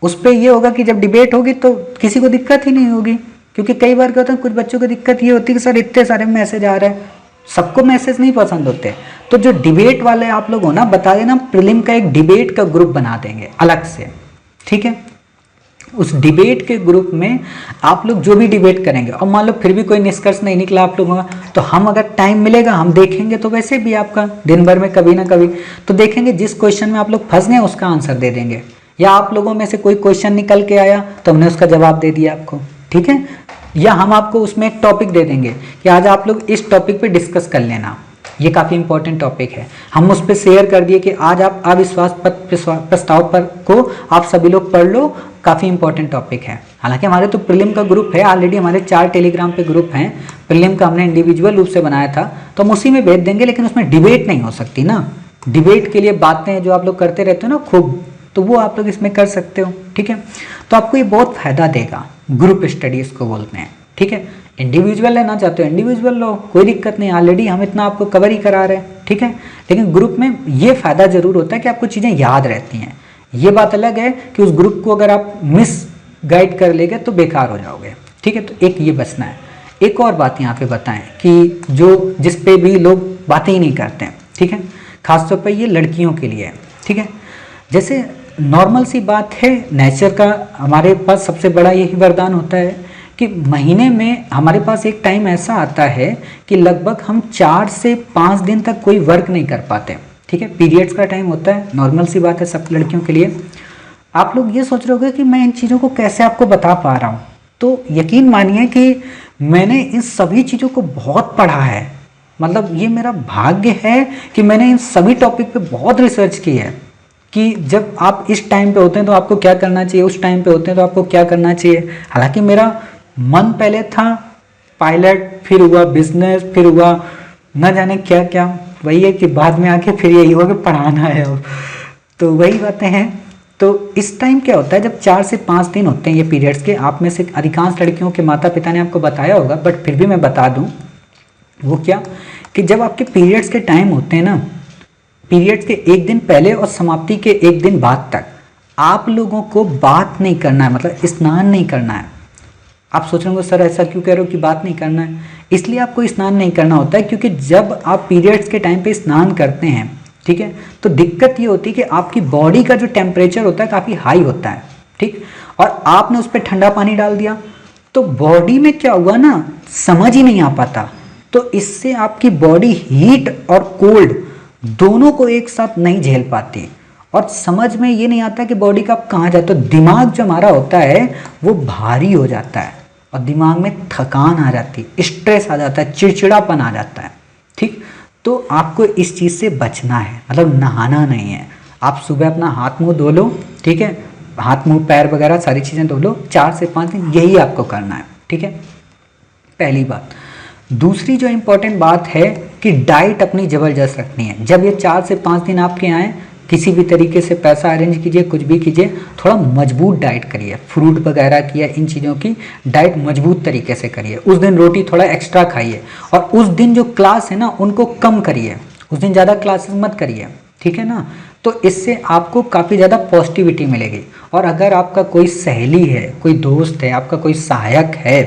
उस पर यह होगा कि जब डिबेट होगी तो किसी को दिक्कत ही नहीं होगी, क्योंकि कई बार क्या होता है, कुछ बच्चों को दिक्कत ये होती है कि सर इतने सारे मैसेज आ रहे हैं, सबको मैसेज नहीं पसंद होते। तो जो डिबेट वाले आप लोग हो ना, बता देना, प्रीलिम का एक डिबेट का ग्रुप बना देंगे अलग से, ठीक है। उस डिबेट के ग्रुप में आप लोग जो भी डिबेट करेंगे, और मान लो फिर भी कोई निष्कर्ष नहीं निकला आप लोगों का, तो हम अगर टाइम मिलेगा हम देखेंगे, तो वैसे भी आपका दिन भर में कभी ना कभी तो देखेंगे, जिस क्वेश्चन में आप लोग फंस गए उसका आंसर दे देंगे, या आप लोगों में से कोई क्वेश्चन निकल के आया तो हमने उसका जवाब दे दिया आपको, ठीक है। या हम आपको उसमें एक टॉपिक दे देंगे कि आज आप लोग इस टॉपिक पे डिस्कस कर लेना, ये काफ़ी इंपॉर्टेंट टॉपिक है, हम उस पर शेयर कर दिए कि आज आप अविश्वास प्रस्ताव पर को आप सभी लोग पढ़ लो, काफ़ी इंपॉर्टेंट टॉपिक है। हालांकि हमारे तो प्रीलिम का ग्रुप है ऑलरेडी, हमारे 4 टेलीग्राम पे ग्रुप हैं, प्रीलिम का हमने इंडिविजुअल रूप से बनाया था, तो हम उसी में भेज देंगे, लेकिन उसमें डिबेट नहीं हो सकती ना। डिबेट के लिए बातें जो आप लोग करते रहते हो ना खूब, तो वो आप लोग इसमें कर सकते हो, ठीक है। तो आपको ये बहुत फ़ायदा देगा, ग्रुप स्टडीज़ को बोलते हैं, ठीक है। इंडिविजुअल लेना चाहते हो इंडिविजुअल लो, कोई दिक्कत नहीं, ऑलरेडी हम इतना आपको कवर ही करा रहे हैं, ठीक है। लेकिन ग्रुप में ये फ़ायदा ज़रूर होता है कि आपको चीज़ें याद रहती हैं। ये बात अलग है कि उस ग्रुप को अगर आप मिस गाइड कर लेंगे तो बेकार हो जाओगे, ठीक है। तो एक ये बचना है। एक और बात यहाँ पे बताएं कि जो जिस पे भी लोग बातें ही नहीं करते हैं, ठीक है, खासतौर पर ये लड़कियों के लिए है, ठीक है। जैसे नॉर्मल सी बात है, नेचर का हमारे पास सबसे बड़ा यही वरदान होता है कि महीने में हमारे पास एक टाइम ऐसा आता है कि लगभग हम 4 से 5 दिन तक कोई वर्क नहीं कर पाते, ठीक है। पीरियड्स का टाइम होता है, नॉर्मल सी बात है सब लड़कियों के लिए। आप लोग ये सोच रहे होगे कि मैं इन चीज़ों को कैसे आपको बता पा रहा हूँ, तो यकीन मानिए कि मैंने इन सभी चीज़ों को बहुत पढ़ा है। मतलब ये मेरा भाग्य है कि मैंने इन सभी टॉपिक पे बहुत रिसर्च की है कि जब आप इस टाइम पे होते हैं तो आपको क्या करना चाहिए, उस टाइम पे होते हैं तो आपको क्या करना चाहिए। हालांकि मेरा मन पहले था पायलट, फिर हुआ बिजनेस, फिर हुआ न जाने क्या क्या, वही है कि बाद में आके फिर यही हुआ कि पढ़ाना है अब, तो वही बातें हैं। तो इस टाइम क्या होता है, जब 4 से 5 दिन होते हैं ये पीरियड्स के, आप में से अधिकांश लड़कियों के माता पिता ने आपको बताया होगा, बट फिर भी मैं बता दूं, वो क्या कि जब आपके पीरियड्स के टाइम होते हैं ना, पीरियड्स के एक दिन पहले और समाप्ति के एक दिन बाद तक आप लोगों को बात नहीं करना है, मतलब स्नान नहीं करना है। आप सोच रहे हो सर ऐसा क्यों कह रहे हो कि बात नहीं करना है? इसलिए आपको स्नान नहीं करना होता है क्योंकि जब आप पीरियड्स के टाइम पे स्नान करते हैं, ठीक है, तो दिक्कत ये होती है कि आपकी बॉडी का जो टेम्परेचर होता है काफ़ी हाई होता है, ठीक, और आपने उस पर ठंडा पानी डाल दिया तो बॉडी में क्या हुआ ना, समझ ही नहीं आ पाता। तो इससे आपकी बॉडी हीट और कोल्ड दोनों को एक साथ नहीं झेल पाती और समझ में ये नहीं आता कि बॉडी का कहाँ जाता है। तो दिमाग जो हमारा होता है वो भारी हो जाता है और दिमाग में थकान आ जाती है, स्ट्रेस आ जाता है, चिड़चिड़ापन आ जाता है, ठीक। तो आपको इस चीज़ से बचना है, मतलब नहाना नहीं है। आप सुबह अपना हाथ मुंह धो लो, ठीक है, हाथ मुंह पैर वगैरह सारी चीज़ें धो लो, 4 से 5 दिन यही आपको करना है, ठीक है, पहली बात। दूसरी जो इम्पोर्टेंट बात है कि डाइट अपनी ज़बरदस्त रखनी है। जब ये 4 से 5 दिन आपके आएँ, किसी भी तरीके से पैसा अरेंज कीजिए, कुछ भी कीजिए, थोड़ा मजबूत डाइट करिए, फ्रूट वगैरह की या इन चीज़ों की डाइट मजबूत तरीके से करिए। उस दिन रोटी थोड़ा एक्स्ट्रा खाइए और उस दिन जो क्लास है ना उनको कम करिए, उस दिन ज़्यादा क्लासेस मत करिए, ठीक है ना। तो इससे आपको काफ़ी ज़्यादा पॉजिटिविटी मिलेगी। और अगर आपका कोई सहेली है, कोई दोस्त है, आपका कोई सहायक है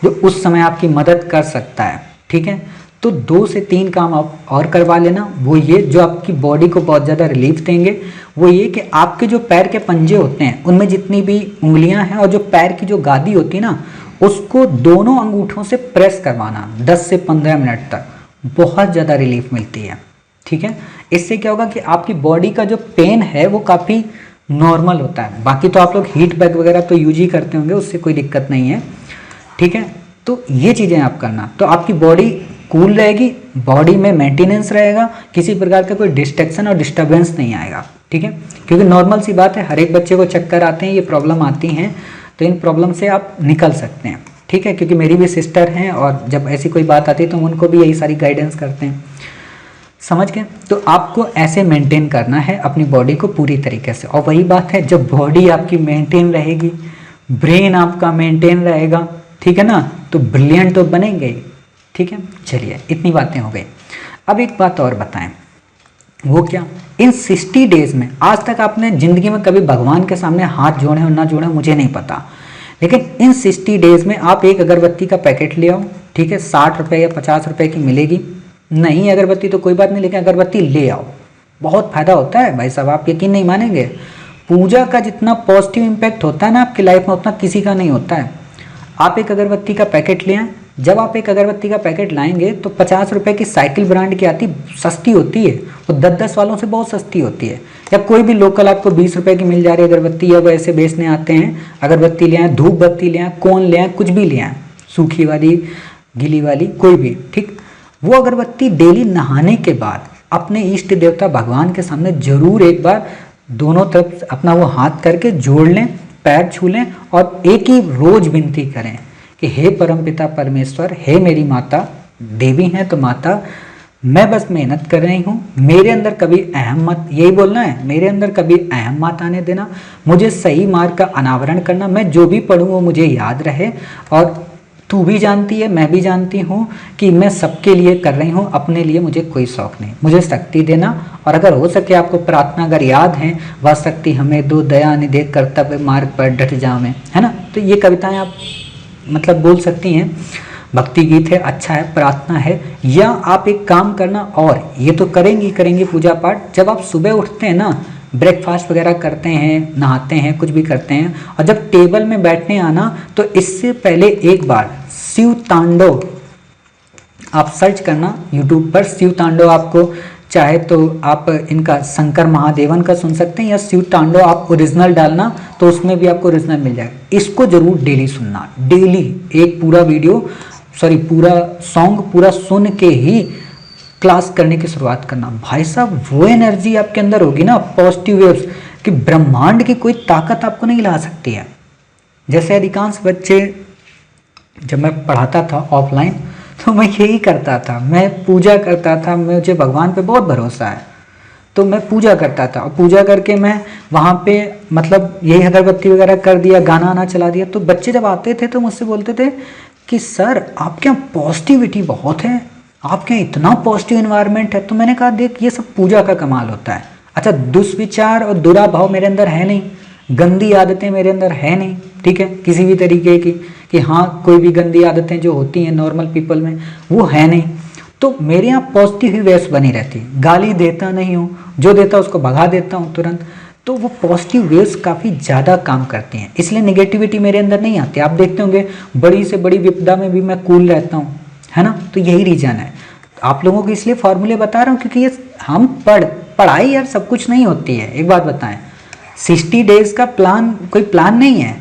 जो उस समय आपकी मदद कर सकता है, ठीक है, तो 2 से 3 काम आप और करवा लेना। वो ये जो आपकी बॉडी को बहुत ज़्यादा रिलीफ देंगे, वो ये कि आपके जो पैर के पंजे होते हैं उनमें जितनी भी उंगलियां हैं और जो पैर की जो गादी होती है ना, उसको दोनों अंगूठों से प्रेस करवाना 10 से 15 मिनट तक, बहुत ज़्यादा रिलीफ मिलती है, ठीक है। इससे क्या होगा कि आपकी बॉडी का जो पेन है वो काफ़ी नॉर्मल होता है। बाकी तो आप लोग हीट बैग वगैरह तो यूज ही करते होंगे, उससे कोई दिक्कत नहीं है, ठीक है। तो ये चीज़ें आप करना, तो आपकी बॉडी कूल रहेगी, बॉडी में मेंटेनेंस रहेगा, किसी प्रकार का कोई डिस्ट्रैक्शन और डिस्टर्बेंस नहीं आएगा, ठीक है। क्योंकि नॉर्मल सी बात है, हर एक बच्चे को चक्कर आते हैं, ये प्रॉब्लम आती हैं, तो इन प्रॉब्लम से आप निकल सकते हैं, ठीक है। क्योंकि मेरी भी सिस्टर हैं और जब ऐसी कोई बात आती है तो उनको भी यही सारी गाइडेंस करते हैं, समझ गए। तो आपको ऐसे मेंटेन करना है अपनी बॉडी को पूरी तरीके से। और वही बात है, जब बॉडी आपकी मेंटेन रहेगी, ब्रेन आपका मेंटेन रहेगा, ठीक है ना, तो ब्रिलियंट तो बनेंगे ही, ठीक है। चलिए इतनी बातें हो गई। अब एक बात और बताएं, वो क्या, इन 60 डेज में आज तक आपने ज़िंदगी में कभी भगवान के सामने हाथ जोड़े हो ना जोड़े मुझे नहीं पता, लेकिन इन 60 डेज में आप एक अगरबत्ती का पैकेट ले आओ, ठीक है, 60 रुपये या 50 रुपये की मिलेगी। नहीं अगरबत्ती तो कोई बात नहीं, लेकिन अगरबत्ती ले आओ, बहुत फ़ायदा होता है भाई साहब, आप यकीन नहीं मानेंगे। पूजा का जितना पॉजिटिव इम्पैक्ट होता है ना आपकी लाइफ में, उतना किसी का नहीं होता है। आप एक अगरबत्ती का पैकेट ले आएँ, जब आप एक अगरबत्ती का पैकेट लाएंगे तो 50 रुपये की साइकिल ब्रांड की आती, सस्ती होती है, वो 10-10 वालों से बहुत सस्ती होती है। या कोई भी लोकल आपको 20 रुपये की मिल जा रही है अगरबत्ती, या वो ऐसे बेचने आते हैं। अगरबत्ती ले आए, धूप बत्ती ले आए, कोन ले आए, कुछ भी ले आए, सूखी वाली, गीली वाली, कोई भी, ठीक। वो अगरबत्ती डेली नहाने के बाद अपने इष्ट देवता भगवान के सामने जरूर एक बार दोनों तरफ अपना वो हाथ करके जोड़ लें, पैर छू लें और एक ही रोज विनती करें कि हे परमपिता परमेश्वर, हे मेरी माता, देवी हैं तो माता, मैं बस मेहनत कर रही हूँ, मेरे अंदर कभी अहम मत, यही बोलना है, मेरे अंदर कभी अहम मत आने देना, मुझे सही मार्ग का अनावरण करना, मैं जो भी पढ़ूँ वो मुझे याद रहे और तू भी जानती है, मैं भी जानती हूँ कि मैं सबके लिए कर रही हूँ, अपने लिए मुझे कोई शौक नहीं। मुझे शक्ति देना, और अगर हो सके आपको प्रार्थना अगर याद है, वह शक्ति हमें दो, दया निधे कर्तव्य मार्ग पर डट जावे, है ना। तो ये कविताएं आप मतलब बोल सकती हैं, भक्ति गीत है, अच्छा है, प्रार्थना है। या आप एक काम करना, और ये तो करेंगी पूजा पाठ, जब आप सुबह उठते हैं ना, ब्रेकफास्ट वगैरह करते हैं, नहाते हैं, कुछ भी करते हैं, और जब टेबल में बैठने आना, तो इससे पहले एक बार शिव तांडव आप सर्च करना यूट्यूब पर। शिव तांडव आपको चाहे तो आप इनका शंकर महादेवन का सुन सकते हैं, या शिव तांडव आप ओरिजिनल डालना तो उसमें भी आपको ओरिजिनल मिल जाएगा। इसको जरूर डेली सुनना, डेली एक पूरा वीडियो पूरा सॉन्ग पूरा सुन के ही क्लास करने की शुरुआत करना। भाई साहब वो एनर्जी आपके अंदर होगी ना, पॉजिटिव वेव्स, कि ब्रह्मांड की कोई ताकत आपको नहीं ला सकती है। जैसे अधिकांश बच्चे, जब मैं पढ़ाता था ऑफलाइन, तो मैं यही करता था, मैं पूजा करता था, मुझे भगवान पे बहुत भरोसा है, तो मैं पूजा करता था, और पूजा करके मैं वहाँ पे मतलब यही अगरबत्ती वगैरह कर दिया, गाना आना चला दिया, तो बच्चे जब आते थे तो मुझसे बोलते थे कि सर आपके यहाँ पॉजिटिविटी बहुत है, आपके यहाँ इतना पॉजिटिव इन्वायरमेंट है। तो मैंने कहा देख, ये सब पूजा का कमाल होता है। अच्छा, दुष्विचार और बुरा भाव मेरे अंदर है नहीं, गंदी आदतें मेरे अंदर है नहीं, ठीक है, किसी भी तरीके की, कि हाँ कोई भी गंदी आदतें जो होती हैं नॉर्मल पीपल में, वो है नहीं। तो मेरे यहाँ पॉजिटिव ही वेव्स बनी रहती है, गाली देता नहीं हूँ, जो देता उसको भगा देता हूँ तुरंत। तो वो पॉजिटिव वेव्स काफ़ी ज़्यादा काम करती हैं, इसलिए नेगेटिविटी मेरे अंदर नहीं आती। आप देखते होंगे बड़ी से बड़ी विपदा में भी मैं कूल रहता हूँ, है ना। तो यही रीज़न है। आप लोगों को इसलिए फॉर्मूले बता रहा हूँ क्योंकि ये हम पढ़ाई यार सब कुछ नहीं होती है। एक बात बताएं, 60 डेज का प्लान कोई प्लान नहीं है,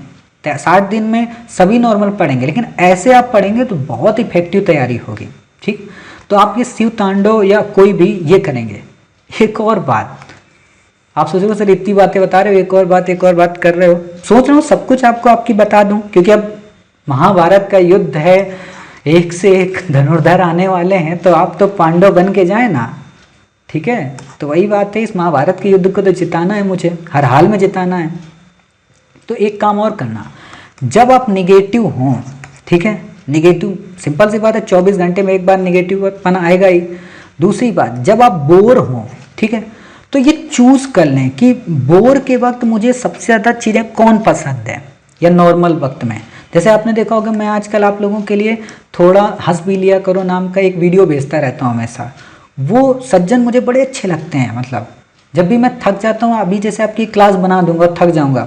60 दिन में सभी नॉर्मल पढ़ेंगे, लेकिन ऐसे आप पढ़ेंगे तो बहुत इफेक्टिव तैयारी होगी, ठीक। तो आप ये शिव तांडव या कोई भी ये करेंगे। एक और बात, आप सोचोगे सर इतनी बातें बता रहे हो, एक और बात कर रहे हो। सोच रहा हूँ सब कुछ आपको आपकी बता दूं, क्योंकि अब महाभारत का युद्ध है, एक से एक धनुर्धर आने वाले हैं, तो आप तो पांडव बन के जाए ना, ठीक है। तो वही बात है, इस महाभारत के युद्ध को तो जिताना है, मुझे हर हाल में जिताना है। तो एक काम और करना, जब आप निगेटिव हों, ठीक है, निगेटिव सिंपल सी बात है, 24 घंटे में एक बार निगेटिव पना आएगा ही। दूसरी बात, जब आप बोर हों, ठीक है, तो ये चूज कर लें कि बोर के वक्त मुझे सबसे ज़्यादा चीज़ें कौन पसंद है, या नॉर्मल वक्त में। जैसे आपने देखा होगा मैं आजकल आप लोगों के लिए थोड़ा हंस भी लिया करो नाम का एक वीडियो भेजता रहता हूँ हमेशा। वो सज्जन मुझे बड़े अच्छे लगते हैं, मतलब जब भी मैं थक जाता हूँ, अभी जैसे आपकी क्लास बना दूंगा, थक जाऊँगा,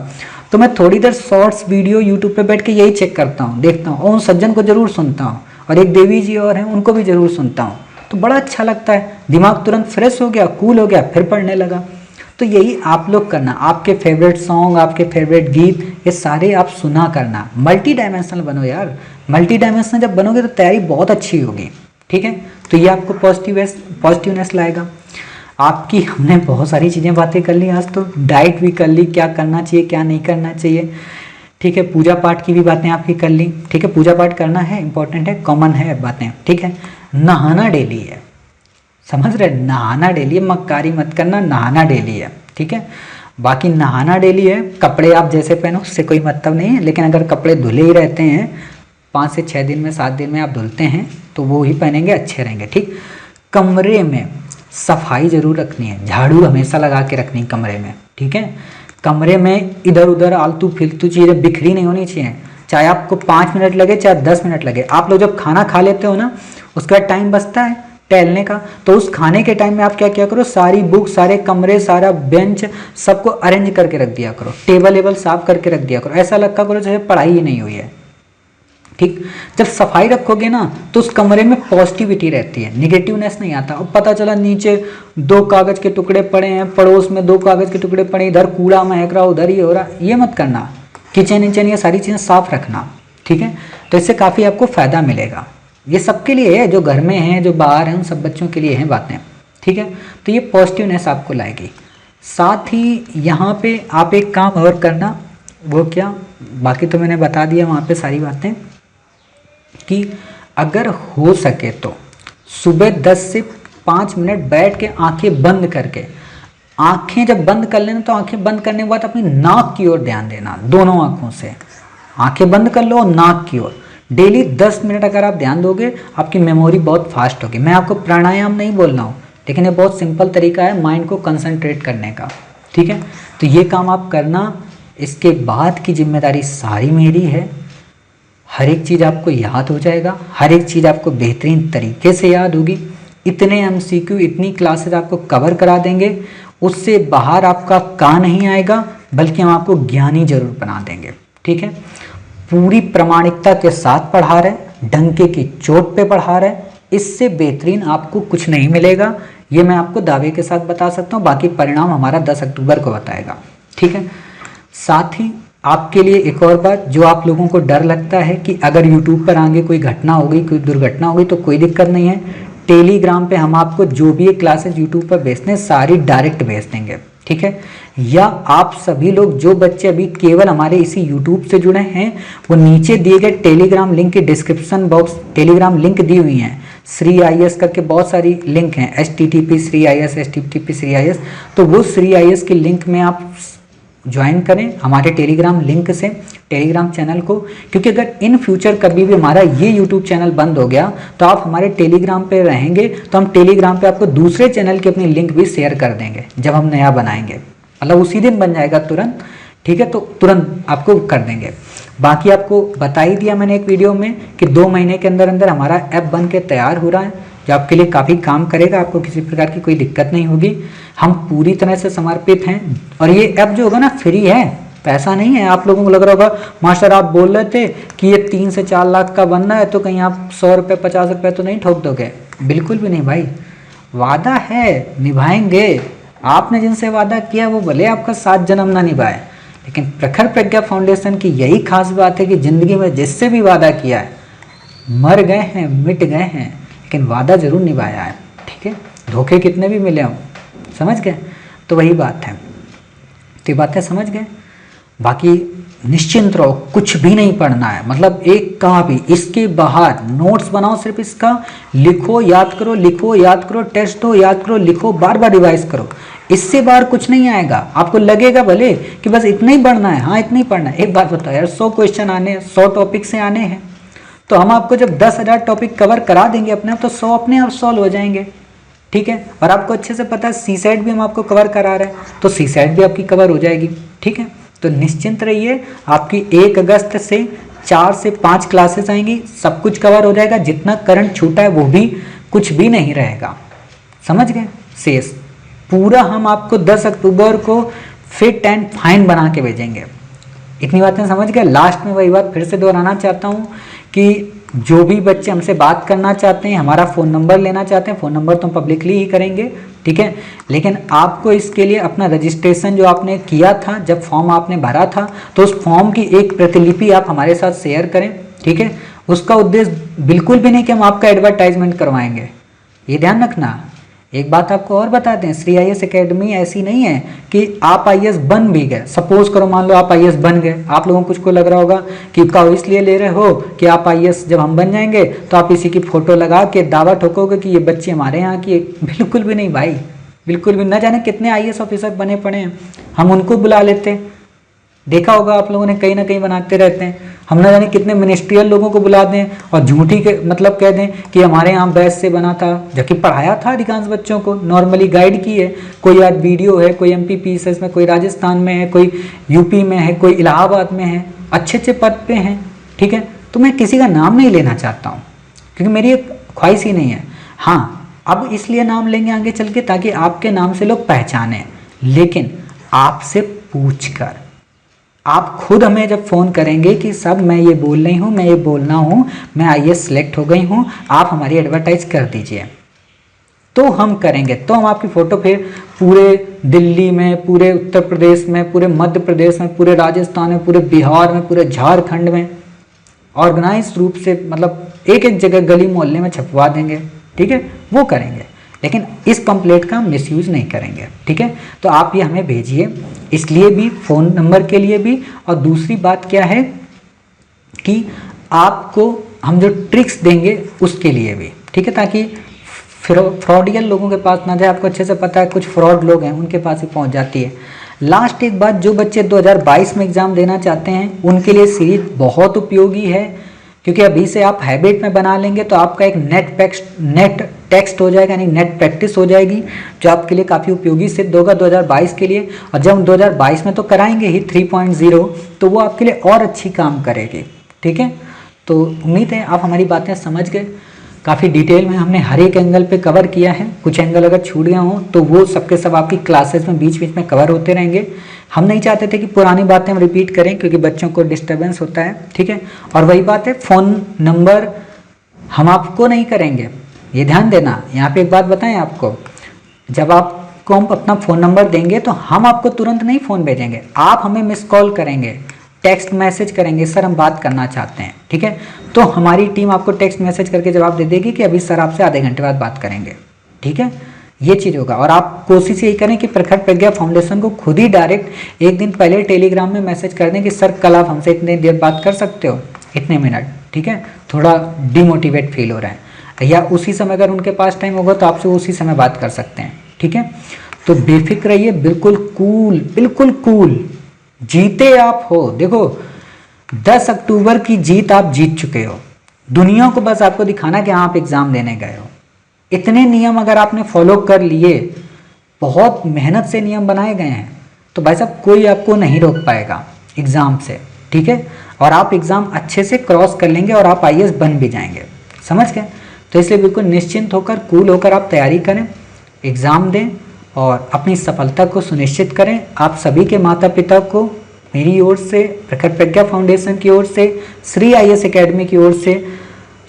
तो मैं थोड़ी देर शॉर्ट्स वीडियो यूट्यूब पे बैठ के यही चेक करता हूँ, देखता हूँ, और उन सज्जन को जरूर सुनता हूँ, और एक देवी जी और हैं उनको भी जरूर सुनता हूँ। तो बड़ा अच्छा लगता है, दिमाग तुरंत फ्रेश हो गया, कूल हो गया, फिर पढ़ने लगा। तो यही आप लोग करना, आपके फेवरेट सॉन्ग, आपके फेवरेट गीत, ये सारे आप सुना करना। मल्टी डायमेंशनल बनो यार, मल्टी डायमेंशनल जब बनोगे तो तैयारी बहुत अच्छी होगी, ठीक है। तो ये आपको पॉजिटिवनेस लाएगा। आपकी हमने बहुत सारी चीज़ें बातें कर ली आज, तो डाइट भी कर ली, क्या करना चाहिए क्या नहीं करना चाहिए, ठीक है। पूजा पाठ की भी बातें आपकी कर ली, ठीक है। पूजा पाठ करना है, इंपॉर्टेंट है, कॉमन है बातें, ठीक है। नहाना डेली है, समझ रहे, नहाना डेली है, मक्कारी मत करना, नहाना डेली है, ठीक है। बाकी नहाना डेली है, कपड़े आप जैसे पहनो उससे कोई मतलब नहीं है, लेकिन अगर कपड़े धुले ही रहते हैं 5 से 6 दिन में, 7 दिन में आप धुलते हैं, तो वो ही पहनेंगे, अच्छे रहेंगे, ठीक। कमरे में सफाई जरूर रखनी है, झाड़ू हमेशा लगा के रखनी है कमरे में, ठीक है। कमरे में इधर उधर आलतू फिलतू चीज़ें बिखरी नहीं होनी चाहिए, चाहे आपको 5 मिनट लगे चाहे 10 मिनट लगे। आप लोग जब खाना खा लेते हो ना, उसके बाद टाइम बचता है टहलने का, तो उस खाने के टाइम में आप क्या किया करो, सारी बुक, सारे कमरे, सारा बेंच सबको अरेंज करके रख दिया करो, टेबल वेबल साफ करके रख दिया करो, ऐसा लगता करो जैसे पढ़ाई ही नहीं हुई है, ठीक। जब सफाई रखोगे ना तो उस कमरे में पॉजिटिविटी रहती है, निगेटिवनेस नहीं आता। और पता चला नीचे 2 कागज के टुकड़े पड़े हैं, पड़ोस में 2 कागज के टुकड़े पड़े, इधर कूड़ा महक रहा, उधर ही हो रहा, ये मत करना। किचन विचन ये सारी चीज़ें साफ रखना, ठीक है। तो इससे काफ़ी आपको फ़ायदा मिलेगा। ये सबके लिए है, जो घर में हैं, जो बाहर हैं, उन सब बच्चों के लिए हैं बातें, ठीक है। तो ये पॉजिटिवनेस आपको लाएगी। साथ ही यहाँ पे आप एक काम और करना, वो क्या, बाकी तो मैंने बता दिया वहाँ पे सारी बातें, कि अगर हो सके तो सुबह 10 से 5 मिनट बैठ के आंखें बंद करके, आंखें जब बंद कर लेना तो आंखें बंद करने के बाद अपनी नाक की ओर ध्यान देना, दोनों आंखों से आंखें बंद कर लो और नाक की ओर, डेली 10 मिनट अगर आप ध्यान दोगे आपकी मेमोरी बहुत फास्ट होगी। मैं आपको प्राणायाम नहीं बोल रहा हूँ, लेकिन ये बहुत सिंपल तरीका है माइंड को कंसंट्रेट करने का, ठीक है। तो ये काम आप करना, इसके बाद की जिम्मेदारी सारी मेरी है। हर एक चीज़ आपको याद हो जाएगा, हर एक चीज़ आपको बेहतरीन तरीके से याद होगी। इतने MCQ, इतनी क्लासेस आपको कवर करा देंगे, उससे बाहर आपका का नहीं आएगा, बल्कि हम आपको ज्ञानी जरूर बना देंगे, ठीक है। पूरी प्रामाणिकता के साथ पढ़ा रहे, डंके की चोट पे पढ़ा रहे, इससे बेहतरीन आपको कुछ नहीं मिलेगा, ये मैं आपको दावे के साथ बता सकता हूँ। बाकी परिणाम हमारा 10 अक्टूबर को बताएगा, ठीक है। साथ ही आपके लिए एक और बात, जो आप लोगों को डर लगता है कि अगर यूट्यूब पर आगे कोई घटना हो गई, कोई दुर्घटना हो गई, तो कोई दिक्कत नहीं है। टेलीग्राम पे हम आपको जो भी ये क्लासेस यूट्यूब पर भेजते हैं सारी डायरेक्ट भेज देंगे, ठीक है। या आप सभी लोग जो बच्चे अभी केवल हमारे इसी यूट्यूब से जुड़े हैं, वो नीचे दिए गए टेलीग्राम लिंक के डिस्क्रिप्शन बॉक्स टेलीग्राम लिंक दी हुई हैं, श्री IAS करके बहुत सारी लिंक हैं, HTTP Shri IAS, HTTP Shri IAS। तो वो श्री IAS के लिंक में आप ज्वाइन करें हमारे टेलीग्राम लिंक से, टेलीग्राम चैनल को, क्योंकि अगर इन फ्यूचर कभी भी हमारा ये यूट्यूब चैनल बंद हो गया तो आप हमारे टेलीग्राम पे रहेंगे, तो हम टेलीग्राम पे आपको दूसरे चैनल की अपनी लिंक भी शेयर कर देंगे जब हम नया बनाएंगे, मतलब उसी दिन बन जाएगा तुरंत, ठीक है। तो तुरंत आपको कर देंगे। बाकी आपको बता ही दिया मैंने एक वीडियो में कि 2 महीने के अंदर अंदर हमारा ऐप बन के तैयार हो रहा है, जो आपके लिए काफ़ी काम करेगा, आपको किसी प्रकार की कोई दिक्कत नहीं होगी। हम पूरी तरह से समर्पित हैं, और ये ऐप जो होगा ना फ्री है, पैसा नहीं है। आप लोगों को लग रहा होगा मास्टर आप बोल रहे थे कि ये 3 से 4 लाख का बनना है, तो कहीं आप 100 रुपये 50 रुपये तो नहीं ठोक दोगे? बिल्कुल भी नहीं भाई, वादा है, निभाएंगे। आपने जिनसे वादा किया वो भले आपका 7 जन्म ना निभाए, लेकिन प्रखर प्रज्ञा फाउंडेशन की यही खास बात है कि ज़िंदगी में जिससे भी वादा किया है, मर गए हैं, मिट गए हैं, लेकिन वादा जरूर निभाया है, ठीक है। धोखे कितने भी मिले हों, समझ गए? तो वही बात है, तो ये बातें समझ गए। बाकी निश्चिंत रहो, कुछ भी नहीं पढ़ना है, मतलब एक का भी इसके बाहर नोट्स बनाओ, सिर्फ इसका लिखो याद करो, लिखो याद करो, टेस्ट दो याद करो, लिखो, बार बार रिवाइज करो, इससे बाहर कुछ नहीं आएगा। आपको लगेगा भले कि बस इतना ही पढ़ना है, हाँ इतना ही पढ़ना है। एक बात बताओ यार, 100 क्वेश्चन आने हैं, 100 टॉपिक से आने हैं, तो हम आपको जब 10,000 टॉपिक कवर करा देंगे अपने आप, तो 100 अपने आप सॉल्व हो जाएंगे, ठीक है। और आपको अच्छे से पता है CSAT भी हम आपको कवर करा रहे हैं, तो CSAT भी आपकी कवर हो जाएगी, ठीक है। तो निश्चिंत रहिए, आपकी 1 अगस्त से 4 से 5 क्लासेस आएंगी, सब कुछ कवर हो जाएगा, जितना करंट छूटा है वो भी, कुछ भी नहीं रहेगा, समझ गए? शेष पूरा हम आपको 10 अक्टूबर को फिट एंड फाइन बना के भेजेंगे। इतनी बातें समझ गए? लास्ट में वही बात फिर से दोहराना चाहता हूँ कि जो भी बच्चे हमसे बात करना चाहते हैं, हमारा फ़ोन नंबर लेना चाहते हैं, फ़ोन नंबर तो हम पब्लिकली ही करेंगे, ठीक है। लेकिन आपको इसके लिए अपना रजिस्ट्रेशन जो आपने किया था, जब फॉर्म आपने भरा था, तो उस फॉर्म की एक प्रतिलिपि आप हमारे साथ शेयर करें, ठीक है। उसका उद्देश्य बिल्कुल भी नहीं कि हम आपका एडवर्टाइजमेंट करवाएंगे, ये ध्यान रखना। एक बात आपको और बता दें, श्री IAS एकेडमी ऐसी नहीं है कि आप IAS बन भी गए। सपोज करो, मान लो आप IAS बन गए, आप लोगों को कुछ को लग रहा होगा कि का इसलिए ले रहे हो कि आप IAS जब हम बन जाएंगे तो आप इसी की फ़ोटो लगा के दावा ठोकोगे कि ये बच्चे हमारे यहाँ की। बिल्कुल भी नहीं भाई, बिल्कुल भी। न जाने कितने IAS ऑफिसर बने पड़े हैं, हम उनको बुला लेते, देखा होगा आप लोगों ने, कहीं ना कहीं बनाते रहते हैं। हम ना जाने कितने मिनिस्ट्रियल लोगों को बुला दें और झूठी के मतलब कह दें कि हमारे यहाँ बैच से बना था, जबकि पढ़ाया था अधिकांश बच्चों को, नॉर्मली गाइड की है। कोई आज वीडियो है, कोई MPPSS में, कोई राजस्थान में है, कोई UP में है, कोई इलाहाबाद में है, अच्छे अच्छे पद पे हैं, ठीक है। तो मैं किसी का नाम नहीं लेना चाहता हूँ, क्योंकि मेरी एक ख्वाहिश ही नहीं है। हाँ, अब इसलिए नाम लेंगे आगे चल के ताकि आपके नाम से लोग पहचाने, लेकिन आपसे पूछ कर। आप खुद हमें जब फ़ोन करेंगे कि सब मैं ये बोल रही हूँ, मैं ये बोलना हूँ, मैं IAS सेलेक्ट हो गई हूँ, आप हमारी एडवर्टाइज कर दीजिए, तो हम करेंगे। तो हम आपकी फ़ोटो फिर पूरे दिल्ली में, पूरे उत्तर प्रदेश में, पूरे मध्य प्रदेश में, पूरे राजस्थान में, पूरे बिहार में, पूरे झारखंड में ऑर्गेनाइज रूप से, मतलब एक एक जगह गली मोहल्ले में छपवा देंगे, ठीक है। वो करेंगे, लेकिन इस पंपलेट का मिसयूज़ नहीं करेंगे, ठीक है। तो आप ये हमें भेजिए, इसलिए भी, फ़ोन नंबर के लिए भी। और दूसरी बात क्या है कि आपको हम जो ट्रिक्स देंगे उसके लिए भी, ठीक है, ताकि फ्रॉडियल लोगों के पास ना जाए। आपको अच्छे से पता है कुछ फ्रॉड लोग हैं, उनके पास ही पहुंच जाती है। लास्ट एक बात, जो बच्चे 2022 में एग्ज़ाम देना चाहते हैं उनके लिए सीरीज बहुत उपयोगी है, क्योंकि अभी से आप हैबिट में बना लेंगे तो आपका एक नेट टेक्स्ट हो जाएगा, यानी नेट प्रैक्टिस हो जाएगी, जो आपके लिए काफ़ी उपयोगी सिद्ध होगा 2022 के लिए। और जब हम 2022 में तो कराएंगे ही 3.0, तो वो आपके लिए और अच्छी काम करेगी। ठीक है, तो उम्मीद है आप हमारी बातें समझ गए। काफ़ी डिटेल में हमने हर एक एंगल पे कवर किया है। कुछ एंगल अगर छूट गए हों तो वो सबके सब आपकी क्लासेस में बीच बीच में कवर होते रहेंगे। हम नहीं चाहते थे कि पुरानी बातें हम रिपीट करें, क्योंकि बच्चों को डिस्टर्बेंस होता है। ठीक है, और वही बात है, फ़ोन नंबर हम आपको नहीं करेंगे, ये ध्यान देना। यहाँ पे एक बात बताएं आपको, जब आपको हम अपना फ़ोन नंबर देंगे तो हम आपको तुरंत नहीं फ़ोन भेजेंगे, आप हमें मिस कॉल करेंगे, टेक्स्ट मैसेज करेंगे, सर हम बात करना चाहते हैं। ठीक है, तो हमारी टीम आपको टेक्स्ट मैसेज करके जवाब दे देगी कि अभी सर आपसे आधे घंटे बाद बात करेंगे। ठीक है, ये चीज़ होगा। और आप कोशिश यही करें कि प्रखर प्रज्ञा फाउंडेशन को खुद ही डायरेक्ट एक दिन पहले टेलीग्राम में मैसेज कर दें कि सर कल आप हमसे इतनी देर बात कर सकते हो, इतने मिनट। ठीक है, थोड़ा डिमोटिवेट फील हो रहा है, या उसी समय अगर उनके पास टाइम होगा तो आपसे उसी समय बात कर सकते हैं। ठीक है, तो बेफिक्र रहिए, बिल्कुल कूल, बिल्कुल कूल, जीते आप हो। देखो 10 अक्टूबर की जीत आप जीत चुके हो। दुनिया को बस आपको दिखाना कि हाँ आप एग्ज़ाम देने गए हो। इतने नियम अगर आपने फॉलो कर लिए, बहुत मेहनत से नियम बनाए गए हैं, तो भाई साहब कोई आपको नहीं रोक पाएगा एग्ज़ाम से। ठीक है, और आप एग्ज़ाम अच्छे से क्रॉस कर लेंगे और आप आईएएस बन भी जाएंगे। समझ गए? तो इसलिए बिल्कुल निश्चिंत होकर, कूल होकर आप तैयारी करें, एग्ज़ाम दें और अपनी सफलता को सुनिश्चित करें। आप सभी के माता पिता को मेरी ओर से, प्रखर प्रज्ञा फाउंडेशन की ओर से, श्री आईएएस एकेडमी की ओर से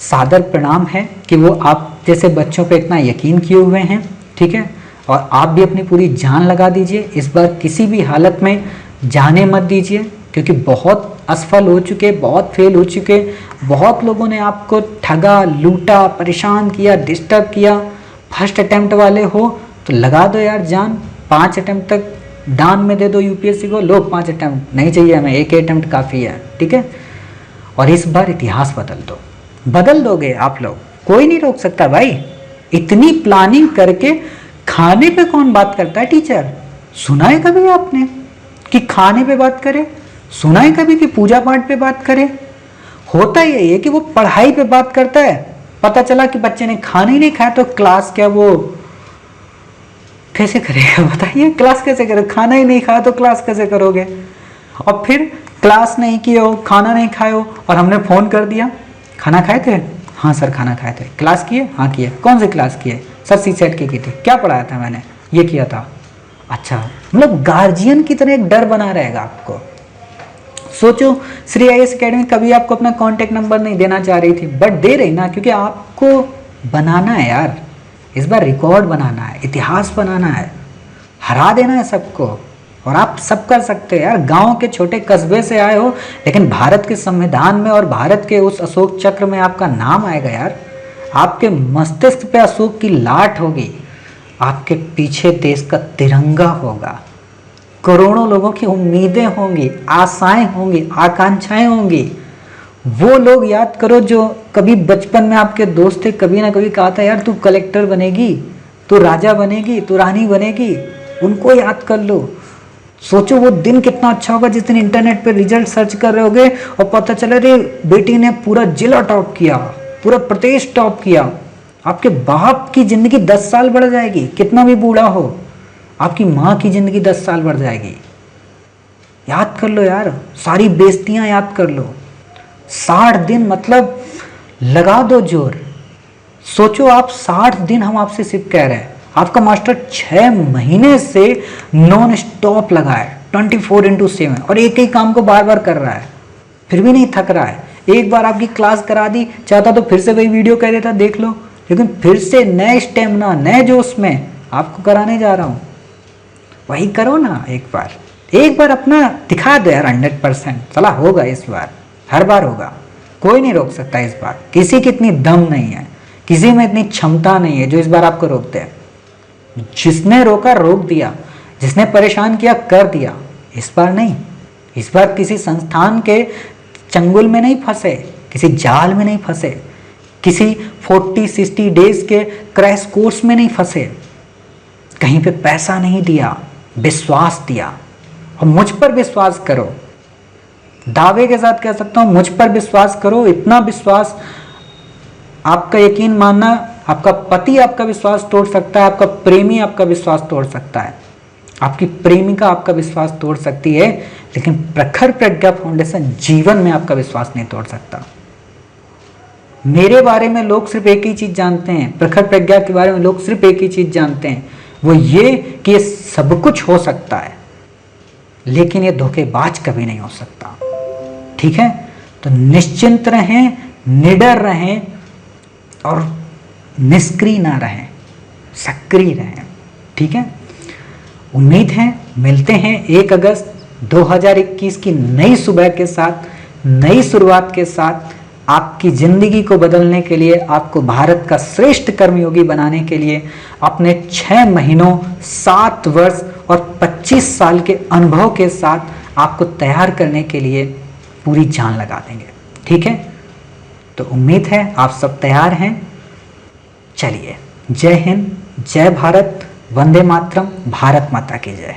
सादर प्रणाम है कि वो आप जैसे बच्चों पे इतना यकीन किए हुए हैं। ठीक है, और आप भी अपनी पूरी जान लगा दीजिए। इस बार किसी भी हालत में जाने मत दीजिए, क्योंकि बहुत असफल हो चुके, बहुत फेल हो चुके, बहुत लोगों ने आपको ठगा, लूटा, परेशान किया, डिस्टर्ब किया। फर्स्ट अटैम्प्ट वाले हो तो लगा दो यार जान, 5 अटैम्प्ट तक दान में दे दो यूपीएससी को। लो 5 अटैम्प्ट नहीं चाहिए हमें, एक अटैम्प्ट काफ़ी है। ठीक है, और इस बार इतिहास बदल दो, बदल दोगे आप लोग, कोई नहीं रोक सकता भाई। इतनी प्लानिंग करके खाने पे कौन बात करता है टीचर? सुना है कभी आपने कि खाने पे बात करे? सुना है कभी कि पूजा पाठ पे बात करे? होता यही है कि वो पढ़ाई पे बात करता है। पता चला कि बच्चे ने खाना ही नहीं खाया तो क्लास क्या वो कैसे करेगा? बताइए, क्लास कैसे करे? खाना ही नहीं खाया तो क्लास कैसे करोगे? और फिर क्लास नहीं किए हो, खाना नहीं खाए हो, और हमने फ़ोन कर दिया, खाना खाए थे? हाँ सर खाना खाए थे। क्लास किए? हाँ किए। कौन सी क्लास किए? सर सी सेट की थी। क्या पढ़ाया था मैंने? ये किया था। अच्छा, मतलब गार्जियन की तरह एक डर बना रहेगा आपको। सोचो, श्री आईएएस एकेडमी कभी आपको अपना कॉन्टैक्ट नंबर नहीं देना चाह रही थी, बट दे रही ना, क्योंकि आपको बनाना है यार। इस बार रिकॉर्ड बनाना है, इतिहास बनाना है, हरा देना है सबको। और आप सब कर सकते हो यार। गांव के छोटे कस्बे से आए हो, लेकिन भारत के संविधान में और भारत के उस अशोक चक्र में आपका नाम आएगा यार। आपके मस्तिष्क पे अशोक की लाट होगी, आपके पीछे देश का तिरंगा होगा, करोड़ों लोगों की उम्मीदें होंगी, आशाएं होंगी, आकांक्षाएं होंगी। वो लोग याद करो जो कभी बचपन में आपके दोस्त थे, कभी ना कभी कहा था यार तू कलेक्टर बनेगी, तू राजा बनेगी, तू रानी बनेगी। उनको याद कर लो। सोचो वो दिन कितना अच्छा होगा जिस दिन इंटरनेट पे रिजल्ट सर्च कर रहे होगे और पता चला रे बेटी ने पूरा जिला टॉप किया, पूरा प्रदेश टॉप किया। आपके बाप की जिंदगी 10 साल बढ़ जाएगी, कितना भी बूढ़ा हो। आपकी माँ की जिंदगी 10 साल बढ़ जाएगी। याद कर लो यार, सारी बेइज्जतियां याद कर लो। 60 दिन मतलब लगा दो जोर। सोचो आप 60 दिन हम आपसे सिर्फ कह रहे हैं, आपका मास्टर 6 महीने से नॉन स्टॉप लगा है 24/7, और एक ही काम को बार बार कर रहा है, फिर भी नहीं थक रहा है। एक बार आपकी क्लास करा दी, चाहता तो फिर से वही वीडियो कह देता देख लो, लेकिन फिर से नए स्टेमिना, नए जोश में आपको कराने जा रहा हूँ। वही करो ना, एक बार अपना दिखा दो यार 100%। चला होगा इस बार, हर बार होगा, कोई नहीं रोक सकता इस बार। किसी की इतनी दम नहीं है, किसी में इतनी क्षमता नहीं है जो इस बार आपको रोकते हैं। जिसने रोका रोक दिया, जिसने परेशान किया कर दिया। इस बार नहीं, इस बार किसी संस्थान के चंगुल में नहीं फंसे, किसी जाल में नहीं फंसे, किसी 40-60 डेज के क्रैश कोर्स में नहीं फंसे, कहीं पे पैसा नहीं दिया, विश्वास दिया। और मुझ पर विश्वास करो, दावे के साथ कह सकता हूं, मुझ पर विश्वास करो। इतना विश्वास, आपका यकीन मानना, आपका पति आपका विश्वास तोड़ सकता है, आपका प्रेमी आपका विश्वास तोड़ सकता है, आपकी प्रेमिका आपका विश्वास तोड़ सकती है, लेकिन प्रखर प्रज्ञा फाउंडेशन जीवन में आपका विश्वास नहीं तोड़ सकता। मेरे बारे में लोग सिर्फ एक ही चीज जानते हैं, प्रखर प्रज्ञा के बारे में लोग सिर्फ एक ही चीज जानते हैं, वो ये कि ये सब कुछ हो सकता है, लेकिन ये धोखेबाज कभी नहीं हो सकता। ठीक है, तो निश्चिंत रहें, निडर रहें और निष्क्रिय ना रहें, सक्रिय रहें। ठीक है, उम्मीद है मिलते हैं 1 अगस्त 2021 की नई सुबह के साथ, नई शुरुआत के साथ, आपकी जिंदगी को बदलने के लिए, आपको भारत का श्रेष्ठ कर्मयोगी बनाने के लिए, अपने 6 महीनों, 7 वर्ष और 25 साल के अनुभव के साथ आपको तैयार करने के लिए पूरी जान लगा देंगे। ठीक है, तो उम्मीद है आप सब तैयार हैं। चलिए, जय हिंद, जय भारत, वंदे मातरम, भारत माता की जय।